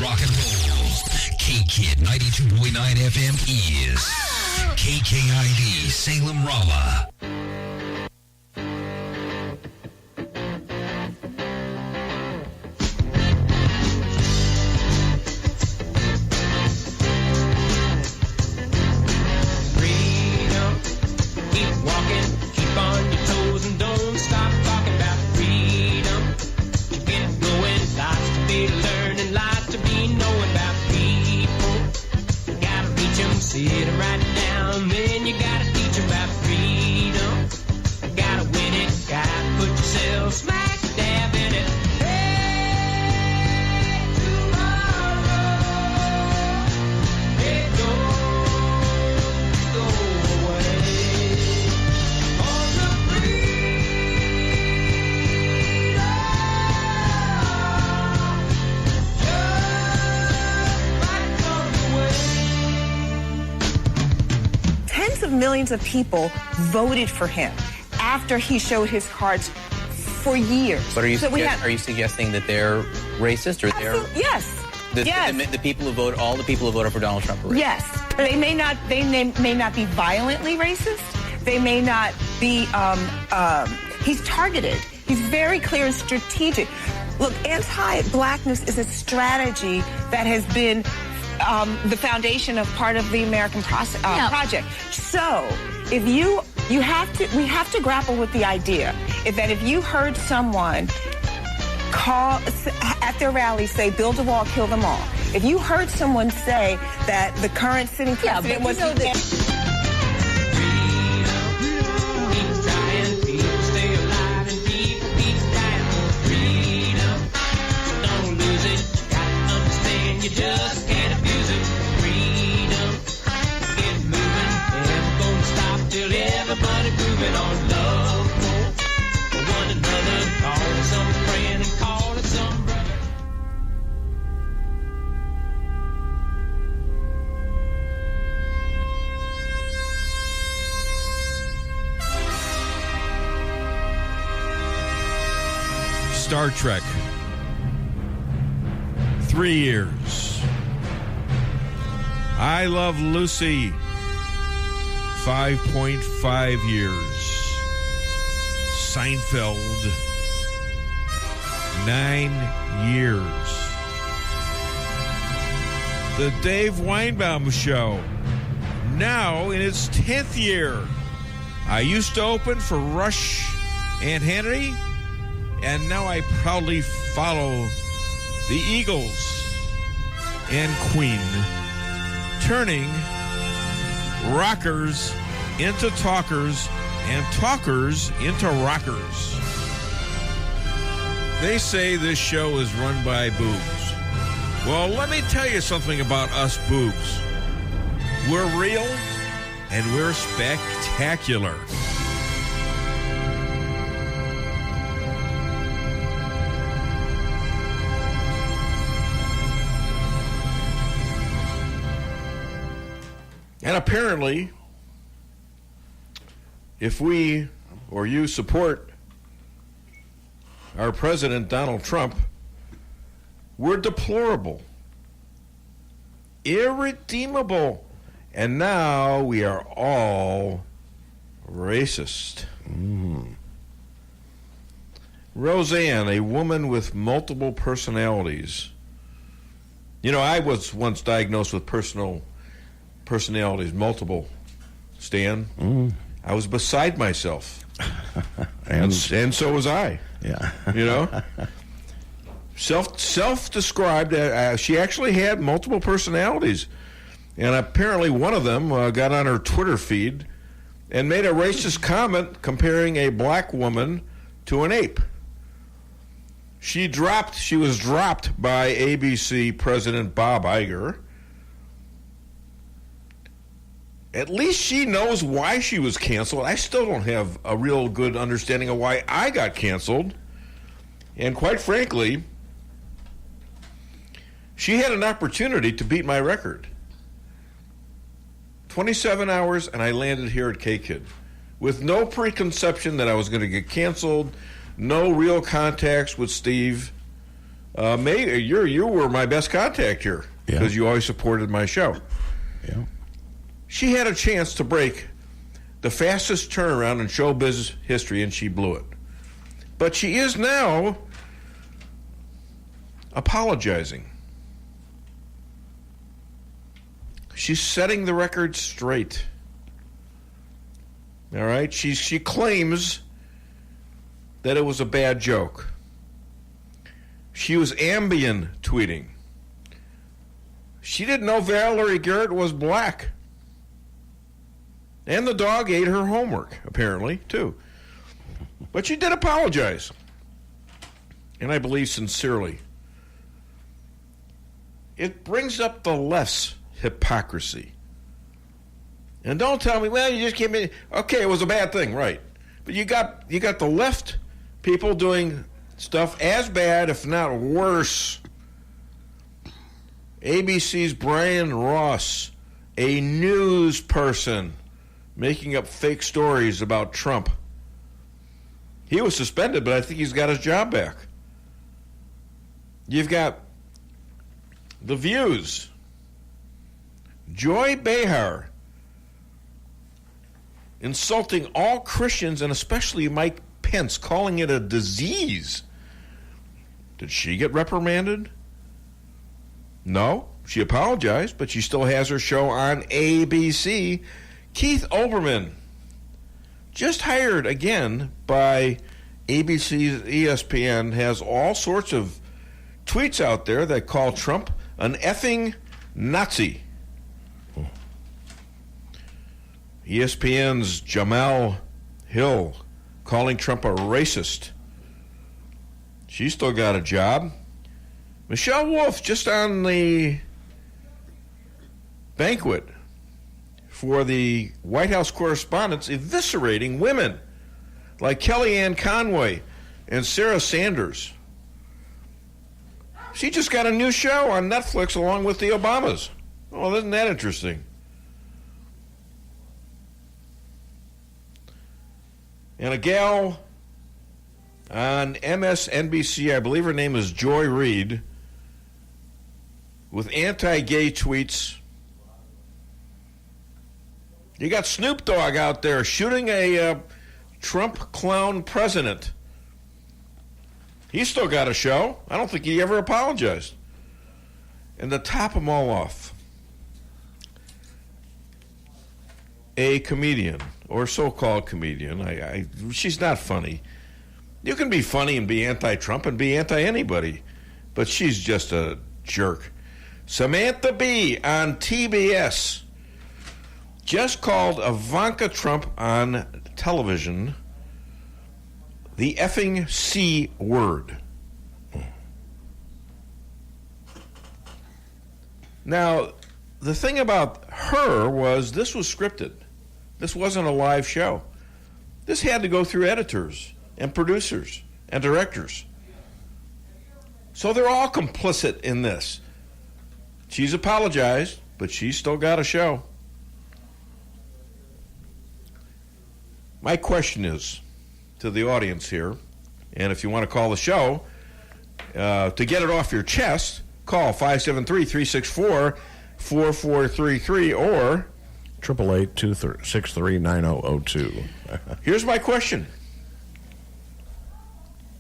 Rock and roll. K-Kid 92.9 FM is KKID Salem Raleigh. Freedom, keep walking, keep on your toes and don't stop talking about freedom. Keep it going, lots to be learning, lots to be knowing about people. You gotta reach them, sit them right down, then you gotta teach them about freedom. You gotta win it, gotta put yourself smack dab in it. Hey, tomorrow, it goes away. On the freedom, just might come away. Tens of millions of people voted for him after he showed his cards for years. But are you, So we are you suggesting that they're racist, or they're Yes. Yes. the people who vote, all the people who voted for Donald Trump are racist? Yes. They may not be violently racist. They may not be he's targeted. He's very clear and strategic. Look, anti-blackness is a strategy that has been the foundation of part of the American project. So if we have to grapple with the idea that if you heard someone call at their rally say, build a wall, kill them all. If you heard someone say that the current sitting president was You just can't abuse it. Freedom, get moving, never gonna stop till everybody grooving on love for one another. Call it some friend and call it some brother. Star Trek. 3 years. I Love Lucy. 5.5 years. Seinfeld. 9 years. The Dave Weinbaum Show. Now in its 10th year. I used to open for Rush and Hannity, and now I proudly follow the Eagles and Queen, turning rockers into talkers and talkers into rockers. They say this show is run by boobs. Well, let me tell you something about us boobs. We're real and we're spectacular. And apparently, if we or you support our president, Donald Trump, we're deplorable, irredeemable, and now we are all racist. Roseanne, a woman with multiple personalities. You know, I was once diagnosed with personalities, multiple, Stan. I was beside myself. and so was I. Yeah. You know? Self-described, she actually had multiple personalities. And apparently one of them got on her Twitter feed and made a racist comment comparing a black woman to an ape. She was dropped by ABC President Bob Iger. At least she knows why she was canceled. I still don't have a real good understanding of why I got canceled. And quite frankly, she had an opportunity to beat my record. 27 hours, and I landed here at K-Kid with no preconception that I was going to get canceled, no real contacts with Steve, You were my best contact here because you always supported my show. Yeah. She had a chance to break the fastest turnaround in showbiz history, and she blew it. But she is now apologizing. She's setting the record straight. All right? She claims that it was a bad joke. She was Ambien tweeting. She didn't know Valerie Garrett was black. And the dog ate her homework, apparently, too. But she did apologize. And I believe sincerely. It brings up the left's hypocrisy. And don't tell me, well, you just can't be... Okay, it was a bad thing, right. But you got the left people doing stuff as bad, if not worse. ABC's Brian Ross, a news person, making up fake stories about Trump. He was suspended, but I think he's got his job back. You've got The View's Joy Behar insulting all Christians and especially Mike Pence, calling it a disease. Did she get reprimanded? No, she apologized, but she still has her show on ABC. Keith Olbermann, just hired again by ABC's ESPN, has all sorts of tweets out there that call Trump an effing Nazi. ESPN's Jamal Hill calling Trump a racist. She's still got a job. Michelle Wolf, just on the banquet for the White House correspondents, eviscerating women like Kellyanne Conway and Sarah Sanders. She just got a new show on Netflix along with the Obamas. Oh, isn't that interesting? And a gal on MSNBC, I believe her name is Joy Reid, with anti-gay tweets. You got Snoop Dogg out there shooting a Trump clown president. He's still got a show. I don't think he ever apologized. And to top them all off, a comedian, or so-called comedian, she's not funny. You can be funny and be anti-Trump and be anti-anybody, but she's just a jerk. Samantha Bee on TBS just called Ivanka Trump on television the effing C word. Now, the thing about her was this was scripted. This wasn't a live show. This had to go through editors and producers and directors. So they're all complicit in this. She's apologized, but she's still got a show. My question is to the audience here, and if you want to call the show, to get it off your chest, call 573-364-4433 or 888-263-9002. Here's my question.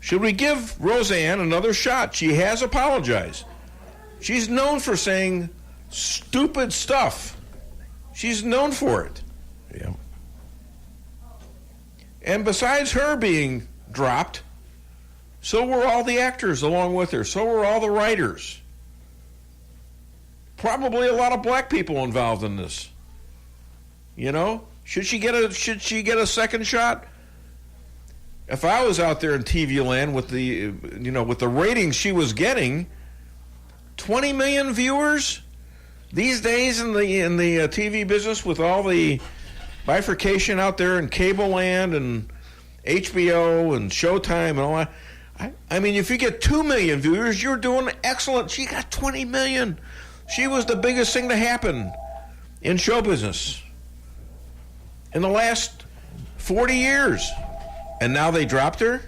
Should we give Roseanne another shot? She has apologized. She's known for saying stupid stuff. She's known for it. Yeah. And besides her being dropped, so were all the actors along with her. So were all the writers. Probably a lot of black people involved in this. You know, should she get a second shot? If I was out there in TV land with the ratings she was getting, 20 million viewers these days in the TV business with all the bifurcation out there in cable land and HBO and Showtime and all that. I mean, if you get 2 million viewers, you're doing excellent. She got 20 million. She was the biggest thing to happen in show business in the last 40 years. And now they dropped her?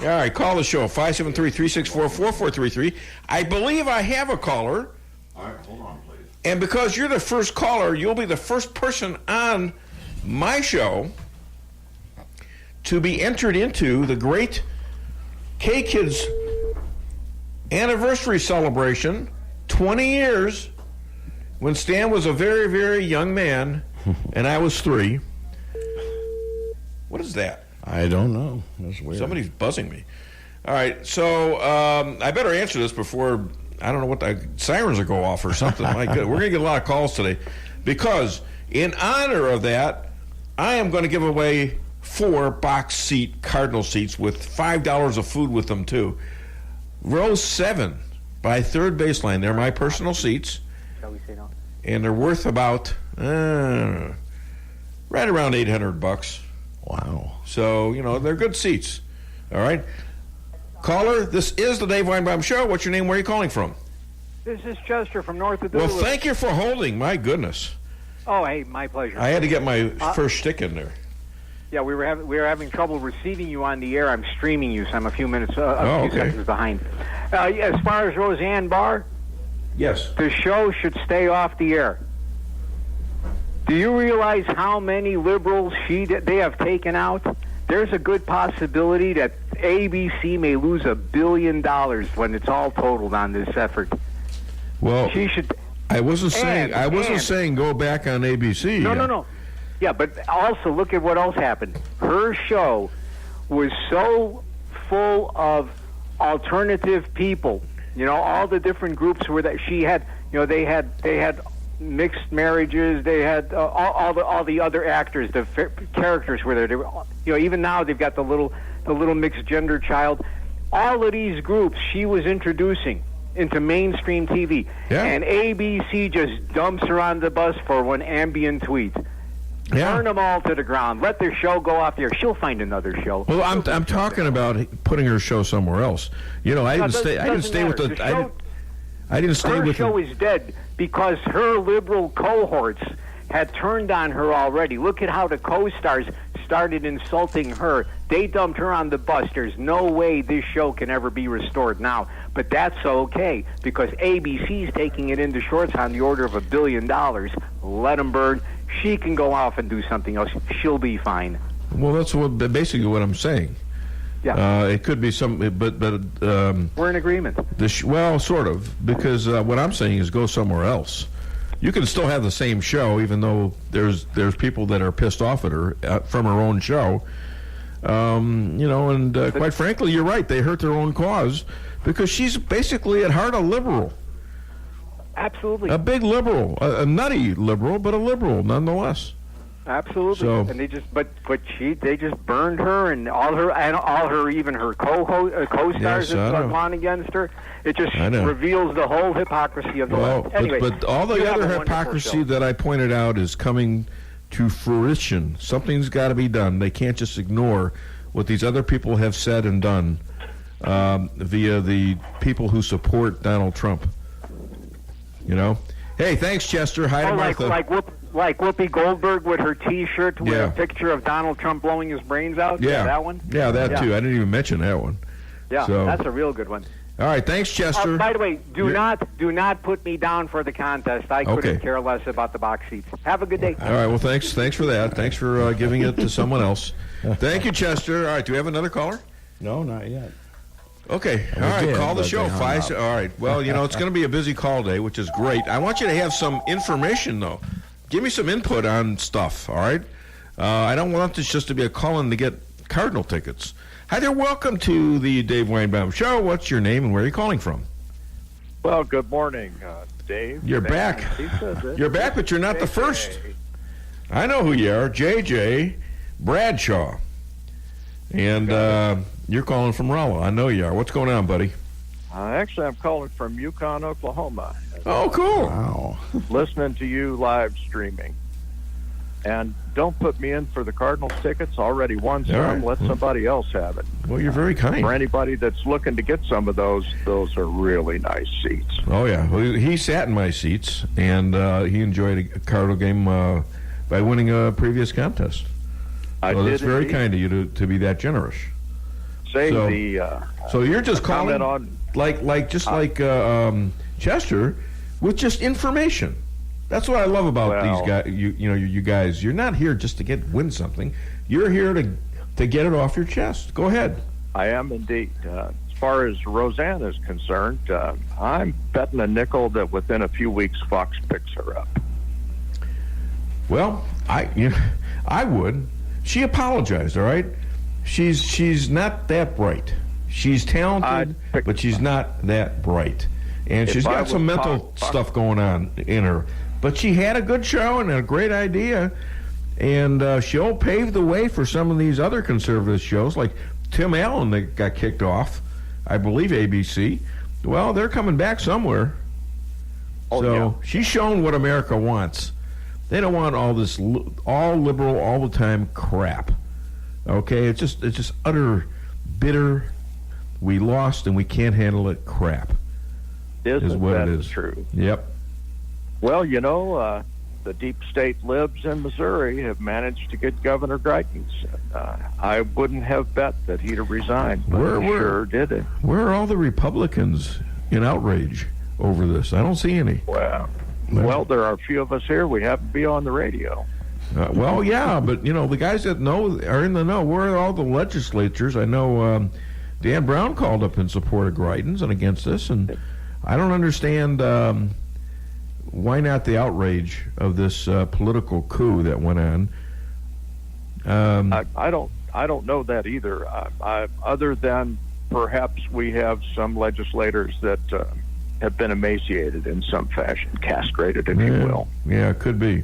All right, call the show, 573-364-4433. I believe I have a caller. All right, hold on, please. And because you're the first caller, you'll be the first person on my show to be entered into the great K-Kids anniversary celebration, 20 years, when Stan was a very, very young man, and I was 3. What is that? I don't know. That's weird. Somebody's buzzing me. All right, so I better answer this before, I don't know what the sirens will go off or something. My God, we're going to get a lot of calls today because in honor of that, I am going to give away 4 box seat Cardinal seats with $5 of food with them too. Row 7 by third baseline. They're my personal seats. Shall we say no? And they're worth about right around $800. Wow. So, they're good seats. All right. Caller, this is the Dave Weinbaum Show. What's your name? Where are you calling from? This is Chester from north of Well, Duluth. thank you for holding. My goodness. Oh, hey, my pleasure. I had to get my first stick in there. Yeah, we were having trouble receiving you on the air. I'm streaming you, so I'm a few minutes, okay. seconds behind. As far as Roseanne Barr, Yes. the show should stay off the air. Do you realize how many liberals they have taken out? There's a good possibility that ABC may lose $1 billion when it's all totaled on this effort. Well, She should. I wasn't saying go back on ABC. No. Yeah, but also look at what else happened. Her show was so full of alternative people. All the different groups were that she had. They had mixed marriages. They had all the other actors. The characters were there. They were, even now they've got the little mixed gender child. All of these groups she was introducing into mainstream TV, and ABC just dumps her on the bus for one ambient tweet. Yeah. Turn them all to the ground. Let their show go off there. She'll find another show. Well, I'm talking about putting her show somewhere else. I didn't stay with the. I didn't stay her with show is dead because her liberal cohorts had turned on her already. Look at how the co-stars started insulting her. They dumped her on the bus. There's no way this show can ever be restored now. But that's okay because ABC's taking it into shorts on the order of $1 billion. Let them burn. She can go off and do something else. She'll be fine. Well, that's basically what I'm saying. Yeah. It could be something, but we're in agreement. Well, sort of, because what I'm saying is go somewhere else. You can still have the same show, even though there's people that are pissed off at her from her own show. And quite frankly, you're right. They hurt their own cause because she's basically at heart a liberal. Absolutely. A big liberal, a nutty liberal, but a liberal nonetheless. Absolutely. So, and they just burned her and all her even her co-stars that gone against her. It just reveals the whole hypocrisy of the left. Anyway, but all the other hypocrisy that I pointed out is coming to fruition. Something's got to be done. They can't just ignore what these other people have said and done via the people who support Donald Trump. Hey, thanks, Chester. Hi to Martha. Like Whoopi Goldberg with her T-shirt with a picture of Donald Trump blowing his brains out. Yeah, that one. Yeah, that too. I didn't even mention that one. Yeah, that's a real good one. All right, thanks, Chester. By the way, do not put me down for the contest. I couldn't care less about the box seats. Have a good day. All right, well, thanks for that. Thanks for giving it to someone else. Thank you, Chester. All right, do we have another caller? No, not yet. Okay, all right, call the show. All right, well, it's going to be a busy call day, which is great. I want you to have some information, though. Give me some input on stuff, all right? I don't want this just to be a call-in to get Cardinal tickets. Hi there, welcome to the Dave Weinbaum Show. What's your name and where are you calling from? Well, good morning, Dave. You're back. You're back, but you're not the first. I know who you are, JJ Bradshaw. And you're calling from Rolla. I know you are. What's going on, buddy? Actually, I'm calling from Yukon, Oklahoma. Oh, cool. Wow. Listening to you live streaming. And don't put me in for the Cardinals tickets. Already won some. Right. Let somebody else have it. Well, you're very kind. For anybody that's looking to get some of those are really nice seats. Oh, yeah. Well, he sat in my seats, and he enjoyed a Cardinal game by winning a previous contest. So that's very kind of you to be that generous. say So- the So you're just calling comment on like Chester with just information. That's what I love about Well- these guys. You guys. You're not here just to win something. You're here to get it off your chest. Go ahead. I am indeed. As far as Roseanne is concerned, I'm betting a nickel that within a few weeks Fox picks her up. Well, I would. She apologized. All right. She's not that bright. She's talented, but she's not that bright. And If she's I got was some mental Fox- stuff going on in her. But she had a good show and a great idea. And she'll pave the way for some of these other conservative shows, like Tim Allen that got kicked off, I believe ABC. Well, they're coming back somewhere. Oh, So yeah. she's shown what America wants. They don't want all this all liberal all the time crap. Okay, it's just utter bitter. We lost and we can't handle it. Crap is what that it is. true? Yep. Well, the deep state libs in Missouri have managed to get Governor Greitens. I wouldn't have bet that he'd have resigned, but he sure did it. Where are all the Republicans in outrage over this? I don't see any. Well, there are a few of us here. We have to be on the radio. Well, yeah, but the guys that know are in the know. Where are all the legislatures? I know Dan Brown called up in support of Greitens and against this, and I don't understand why not the outrage of this political coup that went on. I don't know that either. Other than perhaps we have some legislators that have been emaciated in some fashion, castrated, if you will. Yeah, it could be.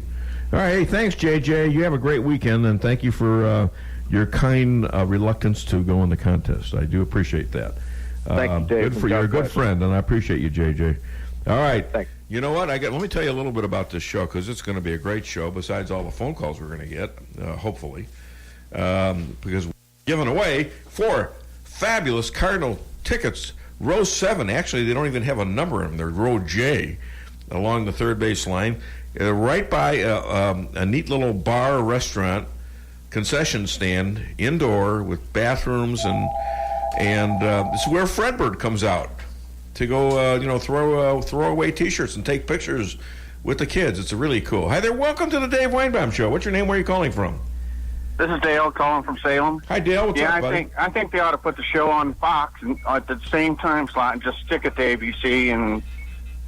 All right, hey, thanks, JJ. You have a great weekend, and thank you for your kind reluctance to go in the contest. I do appreciate that. Thank you, Dave. Good for you're a good friend, and I appreciate you, JJ. All right. Thanks. You know what? Let me tell you a little bit about this show, because it's going to be a great show, besides all the phone calls we're going to get, hopefully. Because we're giving away 4 fabulous Cardinal tickets, row 7. Actually, they don't even have a number in them. They're row J along the third base line, right by a neat little bar, restaurant, concession stand, indoor with bathrooms, and it's where Fredbird comes out to go, throw away T-shirts and take pictures with the kids. It's really cool. Hi there, welcome to the Dave Weinbaum Show. What's your name? Where are you calling from? This is Dale calling from Salem. Hi, Dale. What's up, buddy? I think they ought to put the show on Fox and, at the same time slot and just stick it to ABC and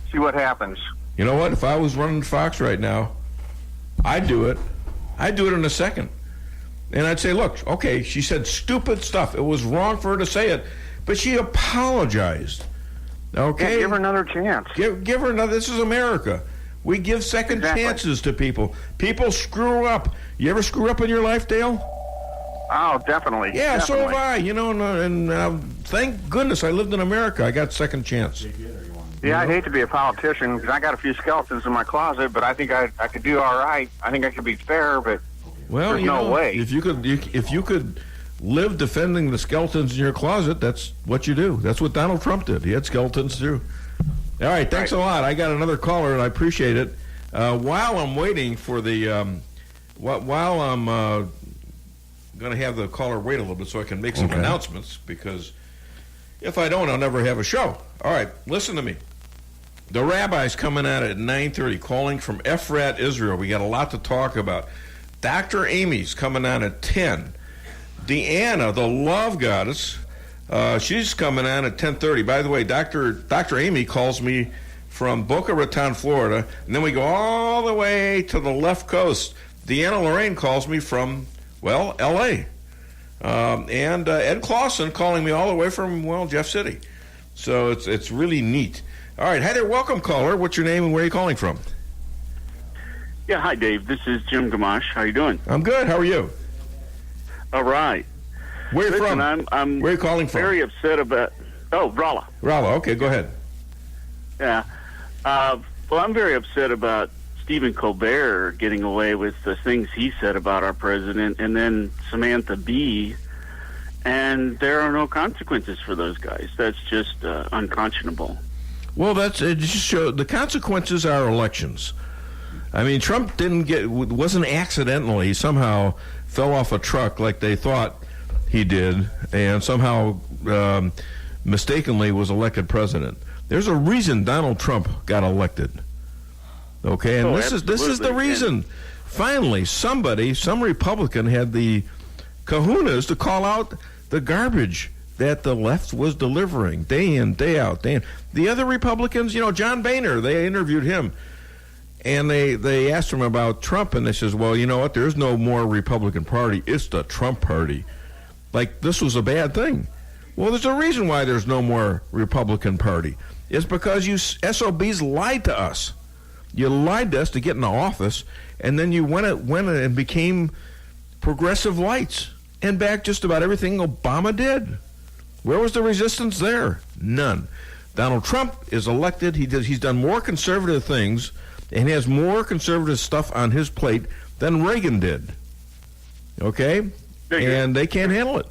see what happens. You know what? If I was running Fox right now, I'd do it. I'd do it in a second. And I'd say, look, okay, she said stupid stuff. It was wrong for her to say it, but she apologized. Okay? Yeah, give her another chance. Give her another. This is America. We give second chances to people. People screw up. You ever screw up in your life, Dale? Oh, definitely. Yeah, definitely. so have I. And thank goodness I lived in America. I got second chance. Yeah, I'd hate to be a politician because I got a few skeletons in my closet, but I think I could do all right. I think I could be fair, but there's no way. If you could live defending the skeletons in your closet, that's what you do. That's what Donald Trump did. He had skeletons too. All right, thanks a lot. I got another caller, and I appreciate it. While I'm waiting for the, while I'm going to have the caller wait a little bit so I can make some announcements, because if I don't, I'll never have a show. All right, listen to me. The rabbi's coming out at 9:30, calling from Efrat, Israel. We got a lot to talk about. Dr. Amy's coming on at 10. Deanna, the love goddess, she's coming on at 10:30. By the way, Dr. Amy calls me from Boca Raton, Florida, and then we go all the way to the left coast. Deanna Lorraine calls me from, well, L.A. And Ed Clausen calling me all the way from, Jeff City. So it's really neat. All right, hi there, welcome, caller. What's your name and where are you calling from? Yeah, hi, Dave. This is Jim Gamache. How you doing? I'm good. How are you? All right. Where are you from? I'm where are you calling from? Very upset about... Oh, Rolla. Rolla, okay, go ahead. Yeah. Well, I'm very upset about Stephen Colbert getting away with the things he said about our president, and then Samantha Bee, and there are no consequences for those guys. That's just unconscionable. Well, it just shows the consequences are elections. I mean, Trump wasn't accidentally, he somehow fell off a truck like they thought he did, and somehow mistakenly was elected president. There's a reason Donald Trump got elected. Okay, and this is the reason. Finally, some Republican had the kahunas to call out the garbage that the left was delivering day in, day out, day in. The other Republicans, John Boehner, they interviewed him, and they asked him about Trump, and they says, well, you know what, there's no more Republican Party, it's the Trump Party. Like, this was a bad thing. Well, there's a reason why there's no more Republican Party. It's because you SOBs lied to us. You lied to us to get in the office, and then you went and became progressive lights and backed just about everything Obama did. Where was the resistance there? None. Donald Trump is elected. He's done more conservative things and has more conservative stuff on his plate than Reagan did. Okay? And they can't handle it.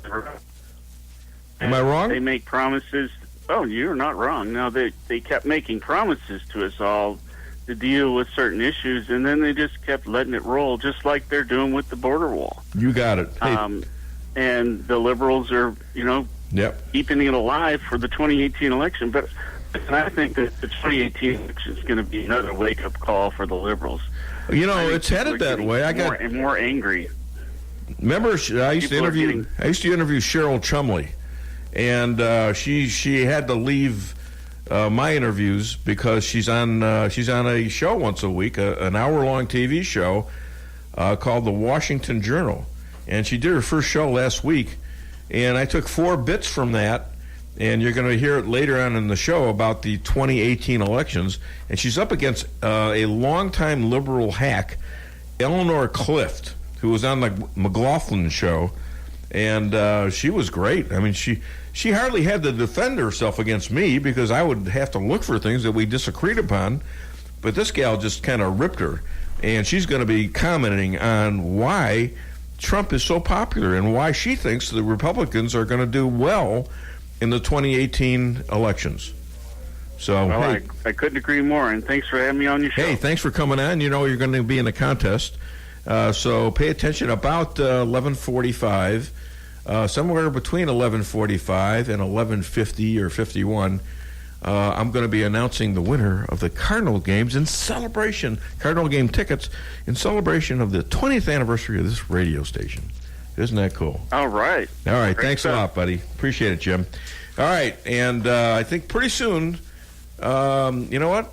Am I wrong? They make promises. Oh, you're not wrong. No, they kept making promises to us all to deal with certain issues, and then they just kept letting it roll, just like they're doing with the border wall. You got it. Hey. And the liberals are, keeping it alive for the 2018 election. But I think that the 2018 election is going to be another wake-up call for the liberals. It's headed that way. I got more angry. Remember, I used to interview Cheryl Chumley, and she had to leave my interviews because she's on a show once a week, an hour-long TV show called The Washington Journal, and she did her first show last week, and I took 4 bits from that, and you're going to hear it later on in the show about the 2018 elections, and she's up against a longtime liberal hack, Eleanor Clift, who was on the McLaughlin show, and she was great. I mean, she hardly had to defend herself against me because I would have to look for things that we disagreed upon, but this gal just kind of ripped her, and she's going to be commenting on why Trump is so popular and why she thinks the Republicans are going to do well in the 2018 elections. So, well, I couldn't agree more, and thanks for having me on your show. Hey, thanks for coming on. You're going to be in a contest. So pay attention. About 11:45, somewhere between 11:45 and 11:50 or 51, I'm going to be announcing the winner of the Cardinal games in celebration, Cardinal game tickets, in celebration of the 20th anniversary of this radio station. Isn't that cool? All right. Great thanks stuff. A lot, buddy. Appreciate it, Jim. All right, and I think pretty soon, you know what?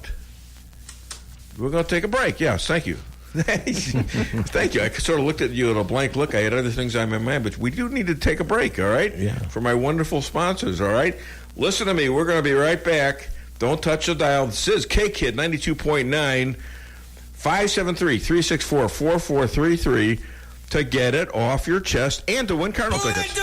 We're going to take a break. Yes, thank you. Thank you. I sort of looked at you with a blank look. I had other things on my mind, but we do need to take a break, all right? Yeah. For my wonderful sponsors, all right? Listen to me. We're going to be right back. Don't touch the dial. This is K-Kid 92.9, 573-364-4433 to get it off your chest and to win Cardinal tickets.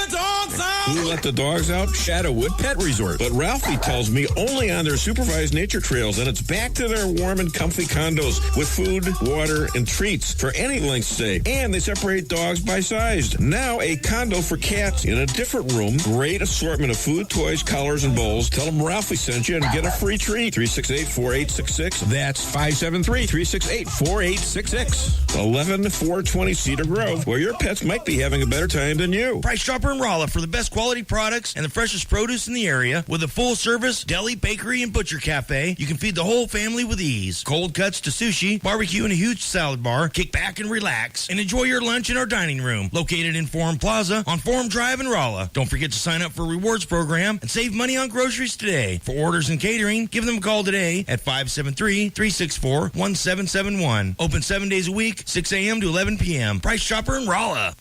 Who let the dogs out? Shadowwood Pet Resort. But Ralphie tells me only on their supervised nature trails, and it's back to their warm and comfy condos with food, water, and treats for any length stay. And they separate dogs by size. Now a condo for cats in a different room. Great assortment of food, toys, collars, and bowls. Tell them Ralphie sent you and get a free treat. 368-4866. That's 573-368-4866. 11420 Cedar Grove, where your pets might be having a better time than you. Price Chopper and Rolla for the best quality products and the freshest produce in the area with a full-service deli, bakery, and butcher cafe. You can feed the whole family with ease. Cold cuts to sushi, barbecue, and a huge salad bar. Kick back and relax and enjoy your lunch in our dining room located in Forum Plaza on Forum Drive in Rolla. Don't forget to sign up for a rewards program and save money on groceries today. For orders and catering, give them a call today at 573-364-1771. Open 7 days a week, 6 a.m. to 11 p.m. Price Chopper and Rolla.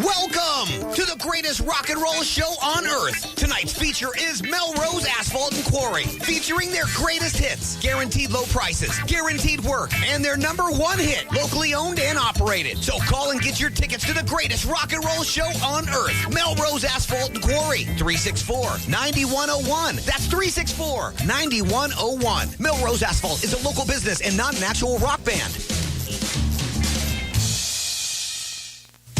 Welcome to the greatest rock and roll show on earth. Tonight's feature is Melrose Asphalt and Quarry, featuring their greatest hits, guaranteed low prices, guaranteed work, and their #1 hit, locally owned and operated. So call and get your tickets to the greatest rock and roll show on earth. Melrose Asphalt and Quarry, 364-9101. That's 364-9101. Melrose Asphalt is a local business and not an actual rock band.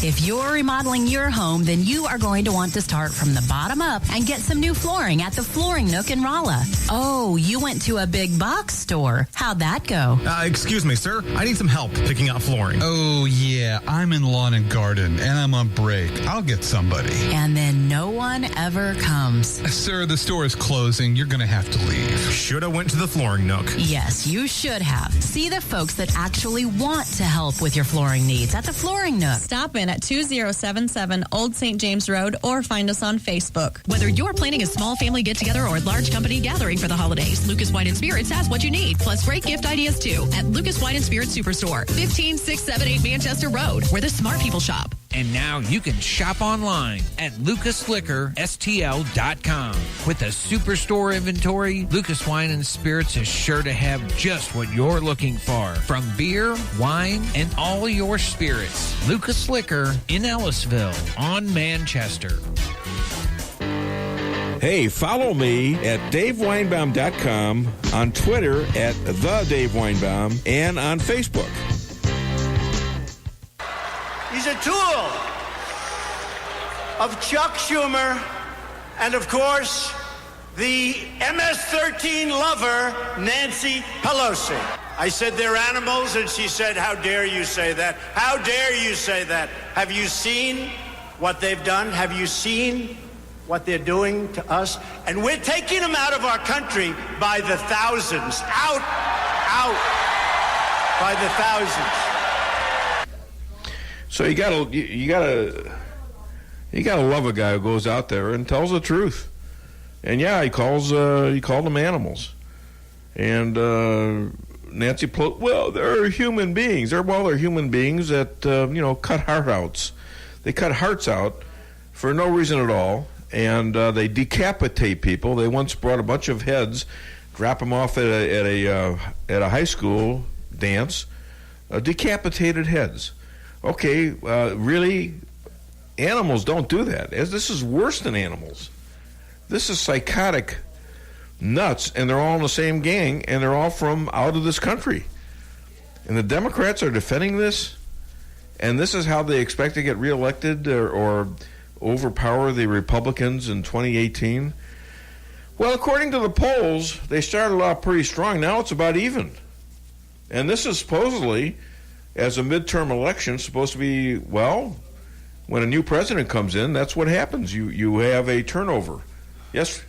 If you're remodeling your home, then you are going to want to start from the bottom up and get some new flooring at the Flooring Nook in Rolla. Oh, you went to a big box store. How'd that go? Excuse me, sir. I need some help picking out flooring. Oh, yeah. I'm in lawn and garden, and I'm on break. I'll get somebody. And then no one ever comes. Sir, the store is closing. You're going to have to leave. Should have went to the Flooring Nook. Yes, you should have. See the folks that actually want to help with your flooring needs at the Flooring Nook. Stop in at 2077 Old St. James Road or find us on Facebook. Whether you're planning a small family get-together or large company gathering for the holidays, Lucas Wine & Spirits has what you need, plus great gift ideas too at Lucas Wine & Spirits Superstore, 15678 Manchester Road, where the smart people shop. And now you can shop online at lucasliquorstl.com. With a superstore inventory, Lucas Wine & Spirits is sure to have just what you're looking for. From beer, wine, and all your spirits. Lucas Liquor in Ellisville on Manchester. Hey, follow me at DaveWeinbaum.com, on Twitter at TheDaveWeinbaum, and on Facebook. He's a tool of Chuck Schumer and, of course, the MS-13 lover, Nancy Pelosi. I said they're animals, and she said, how dare you say that? How dare you say that? Have you seen what they've done? Have you seen what they're doing to us? And we're taking them out of our country by the thousands. Out by the thousands. So you gotta love a guy who goes out there and tells the truth. And yeah, he called them animals. And Nancy Pelosi, well, they're human beings. They're human beings that cut heart outs. They cut hearts out for no reason at all, and they decapitate people. They once brought a bunch of heads, drop them off at a high school dance, decapitated heads. Okay, really, animals don't do that. This is worse than animals. This is psychotic nuts, and they're all in the same gang, and they're all from out of this country. And the Democrats are defending this, and this is how they expect to get reelected or overpower the Republicans in 2018. Well, according to the polls, they started off pretty strong. Now it's about even. And this is supposedly, as a midterm election, supposed to be, well, when a new president comes in, that's what happens. You have a turnover. Yes?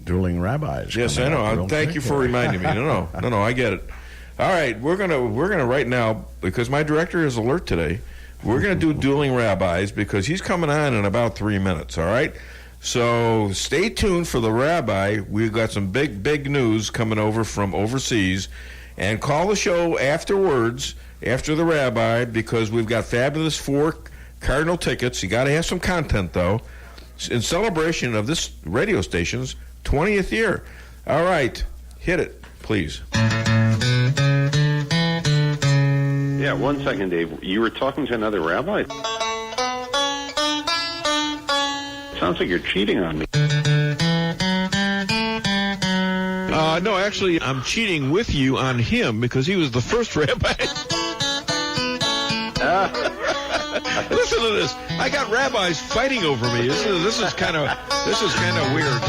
Dueling rabbis. Yes, I know. Thank you for reminding me. No, I get it. All right, we're gonna right now, because my director is alert today, we're gonna do dueling rabbis because he's coming on in about 3 minutes. All right, so stay tuned for the rabbi. We've got some big news coming over from overseas, and call the show afterwards after the rabbi because we've got fabulous 4 Cardinal tickets. You got to have some content though, in celebration of this radio station's 20th year. All right, hit it, please. Yeah, 1 second, Dave. You were talking to another rabbi? Sounds like you're cheating on me. No, actually, I'm cheating with you on him because he was the first rabbi. Listen to this. I got rabbis fighting over me. This is kind of weird.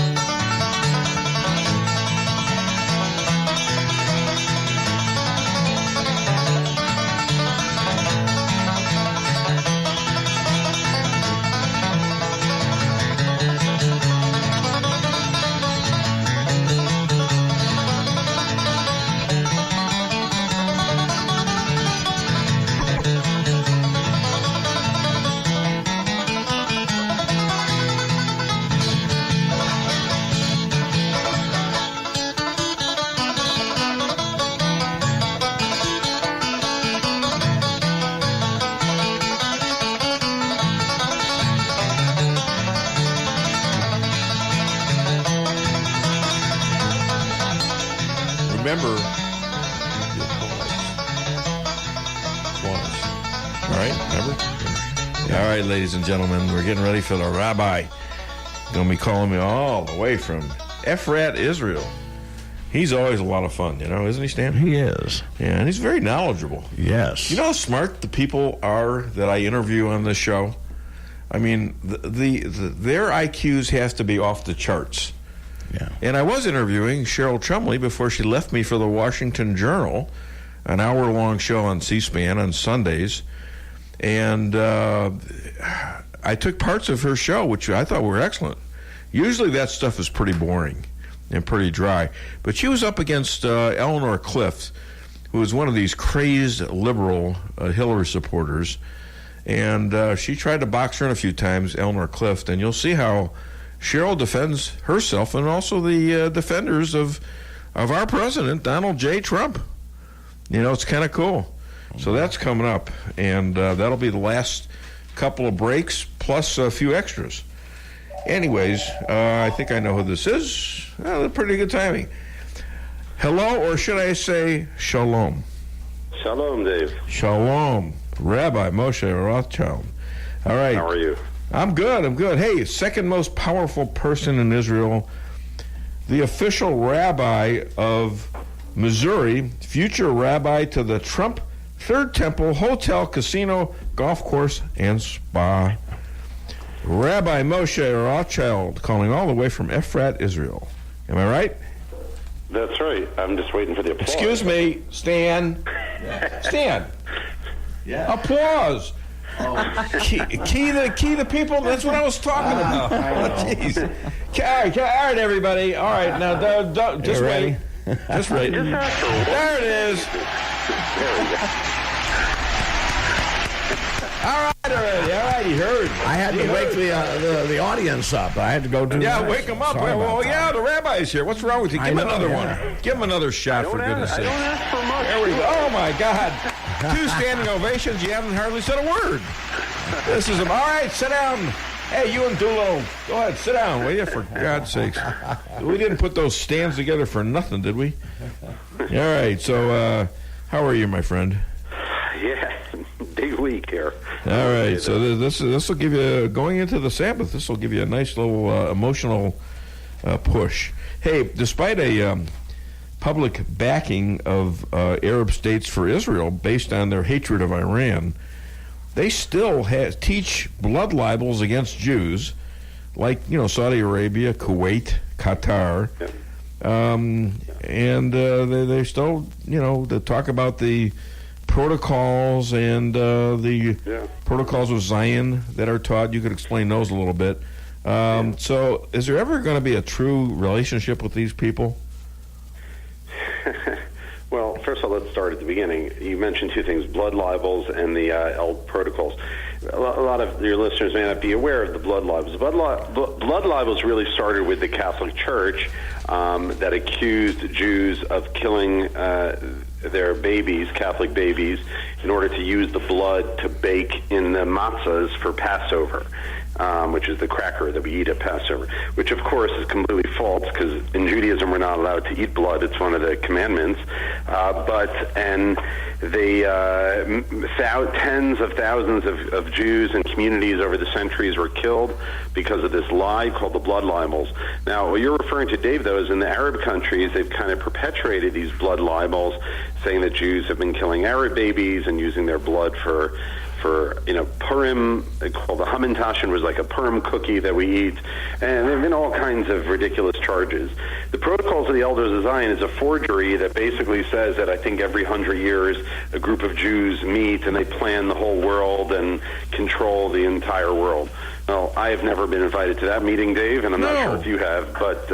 Remember, all right, remember? All right, ladies and gentlemen, we're getting ready for the rabbi. Going to be calling me all the way from Efrat, Israel. He's always a lot of fun, isn't he, Stan? He is. Yeah, and he's very knowledgeable. Yes. You know how smart the people are that I interview on this show? I mean, their IQs has to be off the charts. Yeah. And I was interviewing Cheryl Chumley before she left me for the Washington Journal, an hour-long show on C-SPAN on Sundays. And I took parts of her show, which I thought were excellent. Usually that stuff is pretty boring and pretty dry. But she was up against Eleanor Clift, who is one of these crazed liberal Hillary supporters. And she tried to box her in a few times, Eleanor Clift. And you'll see how Cheryl defends herself and also the defenders of our president, Donald J. Trump. It's kind of cool. So that's coming up. And that'll be the last couple of breaks plus a few extras. Anyways, I think I know who this is. Pretty good timing. Hello, or should I say shalom? Shalom, Dave. Shalom. Rabbi Moshe Rothschild. All right. How are you? I'm good. Hey, second most powerful person in Israel, the official rabbi of Missouri, future rabbi to the Trump Third Temple Hotel, Casino, Golf Course, and Spa. Rabbi Moshe Rothschild, calling all the way from Efrat, Israel. Am I right? That's right. I'm just waiting for the applause. Excuse me, Stan. Stan. Yeah. Applause. Key the people. That's what I was talking about. Jeez. All right, everybody. All right, now just wait. Just wait. There it is. There we go. All right, he heard. I had to wake the audience up. I had to go do that. Wake them up. Sorry The rabbi's here. What's wrong with you? Give him another one. Give him another shot, for goodness sake. I don't ask for much. There we go. Oh, my God. 2 standing ovations. You haven't hardly said a word. This is all right, sit down. Hey, you and Doolittle, go ahead, sit down, will you, for God's sakes. We didn't put those stands together for nothing, did we? All right, so how are you, my friend? Yeah, big week here. All right, so this will give you, going into the Sabbath, this will give you a nice little emotional push. Hey, despite a public backing of Arab states for Israel based on their hatred of Iran, they still teach blood libels against Jews, like Saudi Arabia, Kuwait, Qatar, and they still they talk about the protocols and the protocols of Zion that are taught. You could explain those a little bit. So, is there ever going to be a true relationship with these people? Well, first of all, let's start at the beginning. You mentioned 2 things, blood libels and the ELD protocols. A lot of your listeners may not be aware of the blood libels. Blood libels really started with the Catholic Church that accused Jews of killing their babies, Catholic babies, in order to use the blood to bake in the matzahs for Passover. Which is the cracker that we eat at Passover, which of course is completely false because in Judaism we're not allowed to eat blood. It's one of the commandments. Tens of thousands of Jews and communities over the centuries were killed because of this lie called the blood libels. Now, what you're referring to, Dave, though, is in the Arab countries, they've kind of perpetuated these blood libels, saying that Jews have been killing Arab babies and using their blood for Purim, called the Hamantashen, was like a Purim cookie that we eat, and there have been all kinds of ridiculous charges. The Protocols of the Elders of Zion is a forgery that basically says that I think every 100 years a group of Jews meet and they plan the whole world and control the entire world. Well, I have never been invited to that meeting, Dave, and I'm not sure if you have, but...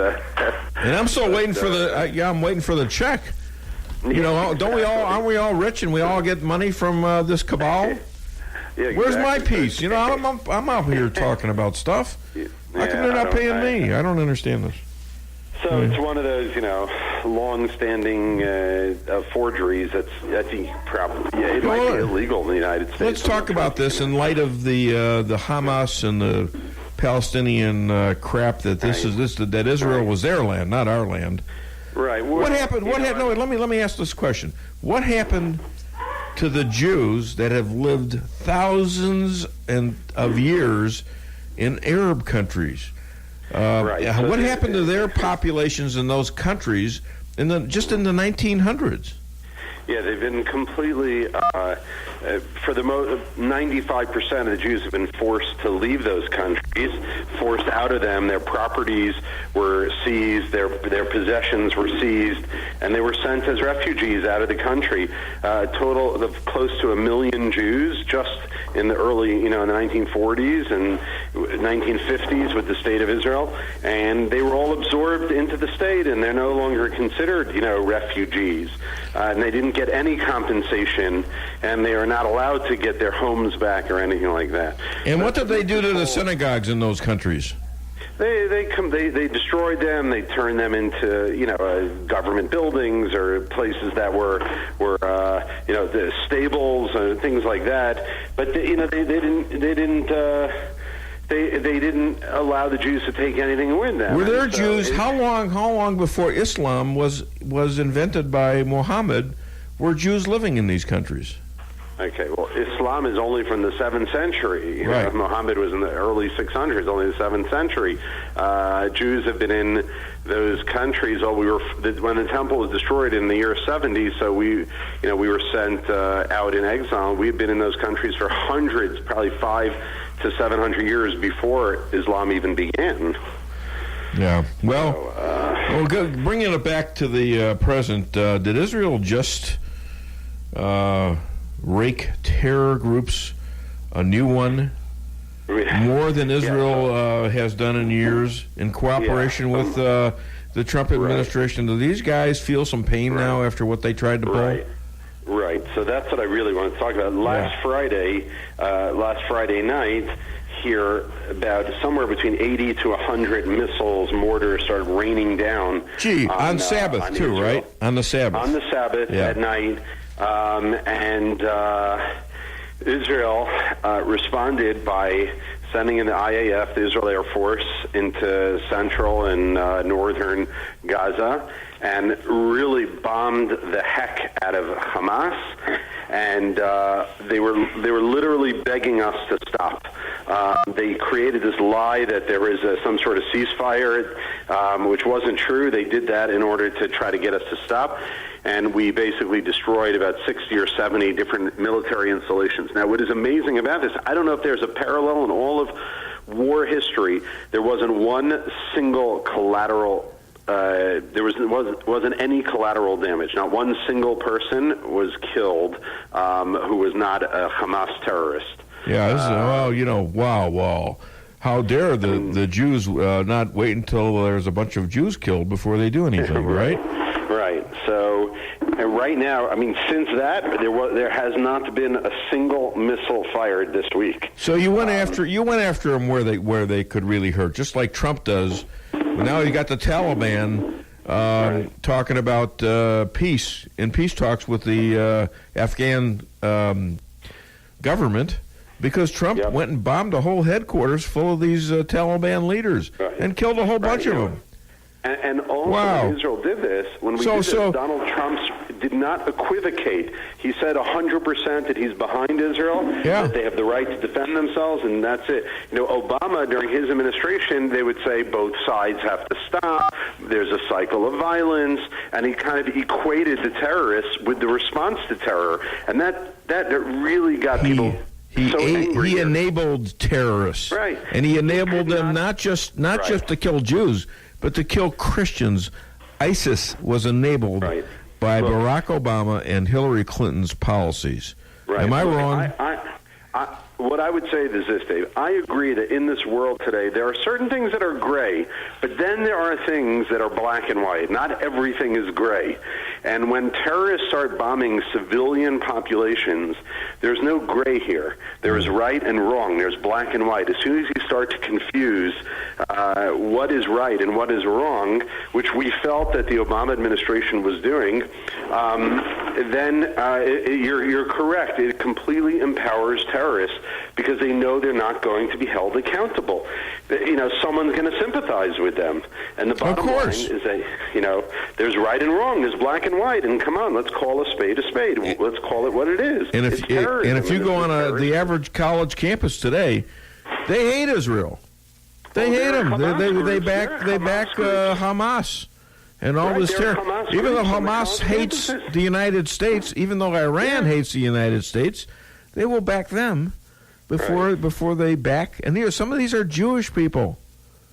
and I'm still waiting for I'm waiting for the check. Aren't we all rich and we all get money from this cabal? Yeah, exactly. Where's my piece? I'm out here talking about stuff. How come they're not paying me? I don't understand this. So it's one of those, long-standing forgeries that's, I think, probably it might be illegal in the United States. Let's talk about this in light of the Hamas and the Palestinian crap that that Israel was their land, not our land. Right. What happened? No, let me ask this question. What happened to the Jews that have lived thousands of years in Arab countries? Right. What happened to their populations in those countries just in the 1900s. Yeah, they've been completely, for the 95% of the Jews have been forced to leave those countries, forced out of them. Their properties were seized, their possessions were seized, and they were sent as refugees out of the country. A total of close to 1 million Jews just in the early, in the 1940s and 1950s with the State of Israel, and they were all absorbed into the state, and they're no longer considered, refugees. And they didn't get any compensation, and they are not allowed to get their homes back or anything like that. And what did they do to the synagogues in those countries? They destroyed them. They turned them into government buildings or places that were the stables and things like that. But they didn't allow the Jews to take anything with them. Were there Jews? How long before Islam was invented by Muhammad were Jews living in these countries? Okay, well, Islam is only from the 7th century. Right. Muhammad was in the early 600s, only the 7th century. Jews have been in those countries. When the temple was destroyed in the year 70, so we were sent out in exile. We've been in those countries for hundreds, probably 500 to 700 years before Islam even began. Yeah. Well, bringing it back to the present, did Israel just rake terror groups a new one? More than Israel has done in years in cooperation with the Trump administration. Do these guys feel some pain now after what they tried to pull? Right. So that's what I really want to talk about. Last Friday night, here, about somewhere between 80 to 100 missiles, mortars started raining down. On Sabbath too, Israel. Right? On the Sabbath. On the Sabbath at night. And Israel responded by sending in the IAF, the Israel Air Force, into central and northern Gaza, and really bombed the heck out of Hamas. And they were literally begging us to stop. They created this lie that there was some sort of ceasefire, which wasn't true. They did that in order to try to get us to stop. And we basically destroyed about 60 or 70 different military installations. Now, what is amazing about this, I don't know if there's a parallel in all of war history. There wasn't one single collateral there wasn't any collateral damage. Not one single person was killed who was not a Hamas terrorist. Yeah, wow. How dare the Jews not wait until there's a bunch of Jews killed before they do anything, right? Right. So, and right now, since that, there has not been a single missile fired this week. So you went after them where they could really hurt, just like Trump does. Now you got the Taliban talking about peace talks with the Afghan government, because Trump went and bombed a whole headquarters full of these Taliban leaders and killed a whole bunch of them. And also when Israel did this, Donald Trump did not equivocate. He said 100% that he's behind Israel, that they have the right to defend themselves, and that's it. Obama, during his administration, they would say both sides have to stop, there's a cycle of violence, and he kind of equated the terrorists with the response to terror, and that really got people so angry. He enabled terrorists. Right. And he enabled them not just to kill Jews, but to kill Christians. ISIS was enabled by Barack Obama and Hillary Clinton's policies. Right. Am I wrong? What I would say is this, Dave. I agree that in this world today, there are certain things that are gray, but then there are things that are black and white. Not everything is gray. And when terrorists start bombing civilian populations, there's no gray here. There is right and wrong. There's black and white. As soon as you start to confuse what is right and what is wrong, which we felt that the Obama administration was doing, then you're correct. It completely empowers terrorists because they know they're not going to be held accountable. Someone's going to sympathize with them. And the bottom line is that, there's right and wrong, there's black and white, and come on, let's call a spade a spade. Let's call it what it is. And if you go on the average college campus today, they hate Israel. They hate them. They back Hamas. and all Right, this they're terror. Hamas Even though groups on the Hamas college hates campuses. the United States, even though Iran hates the United States, they will back them before they back. And some of these are Jewish people.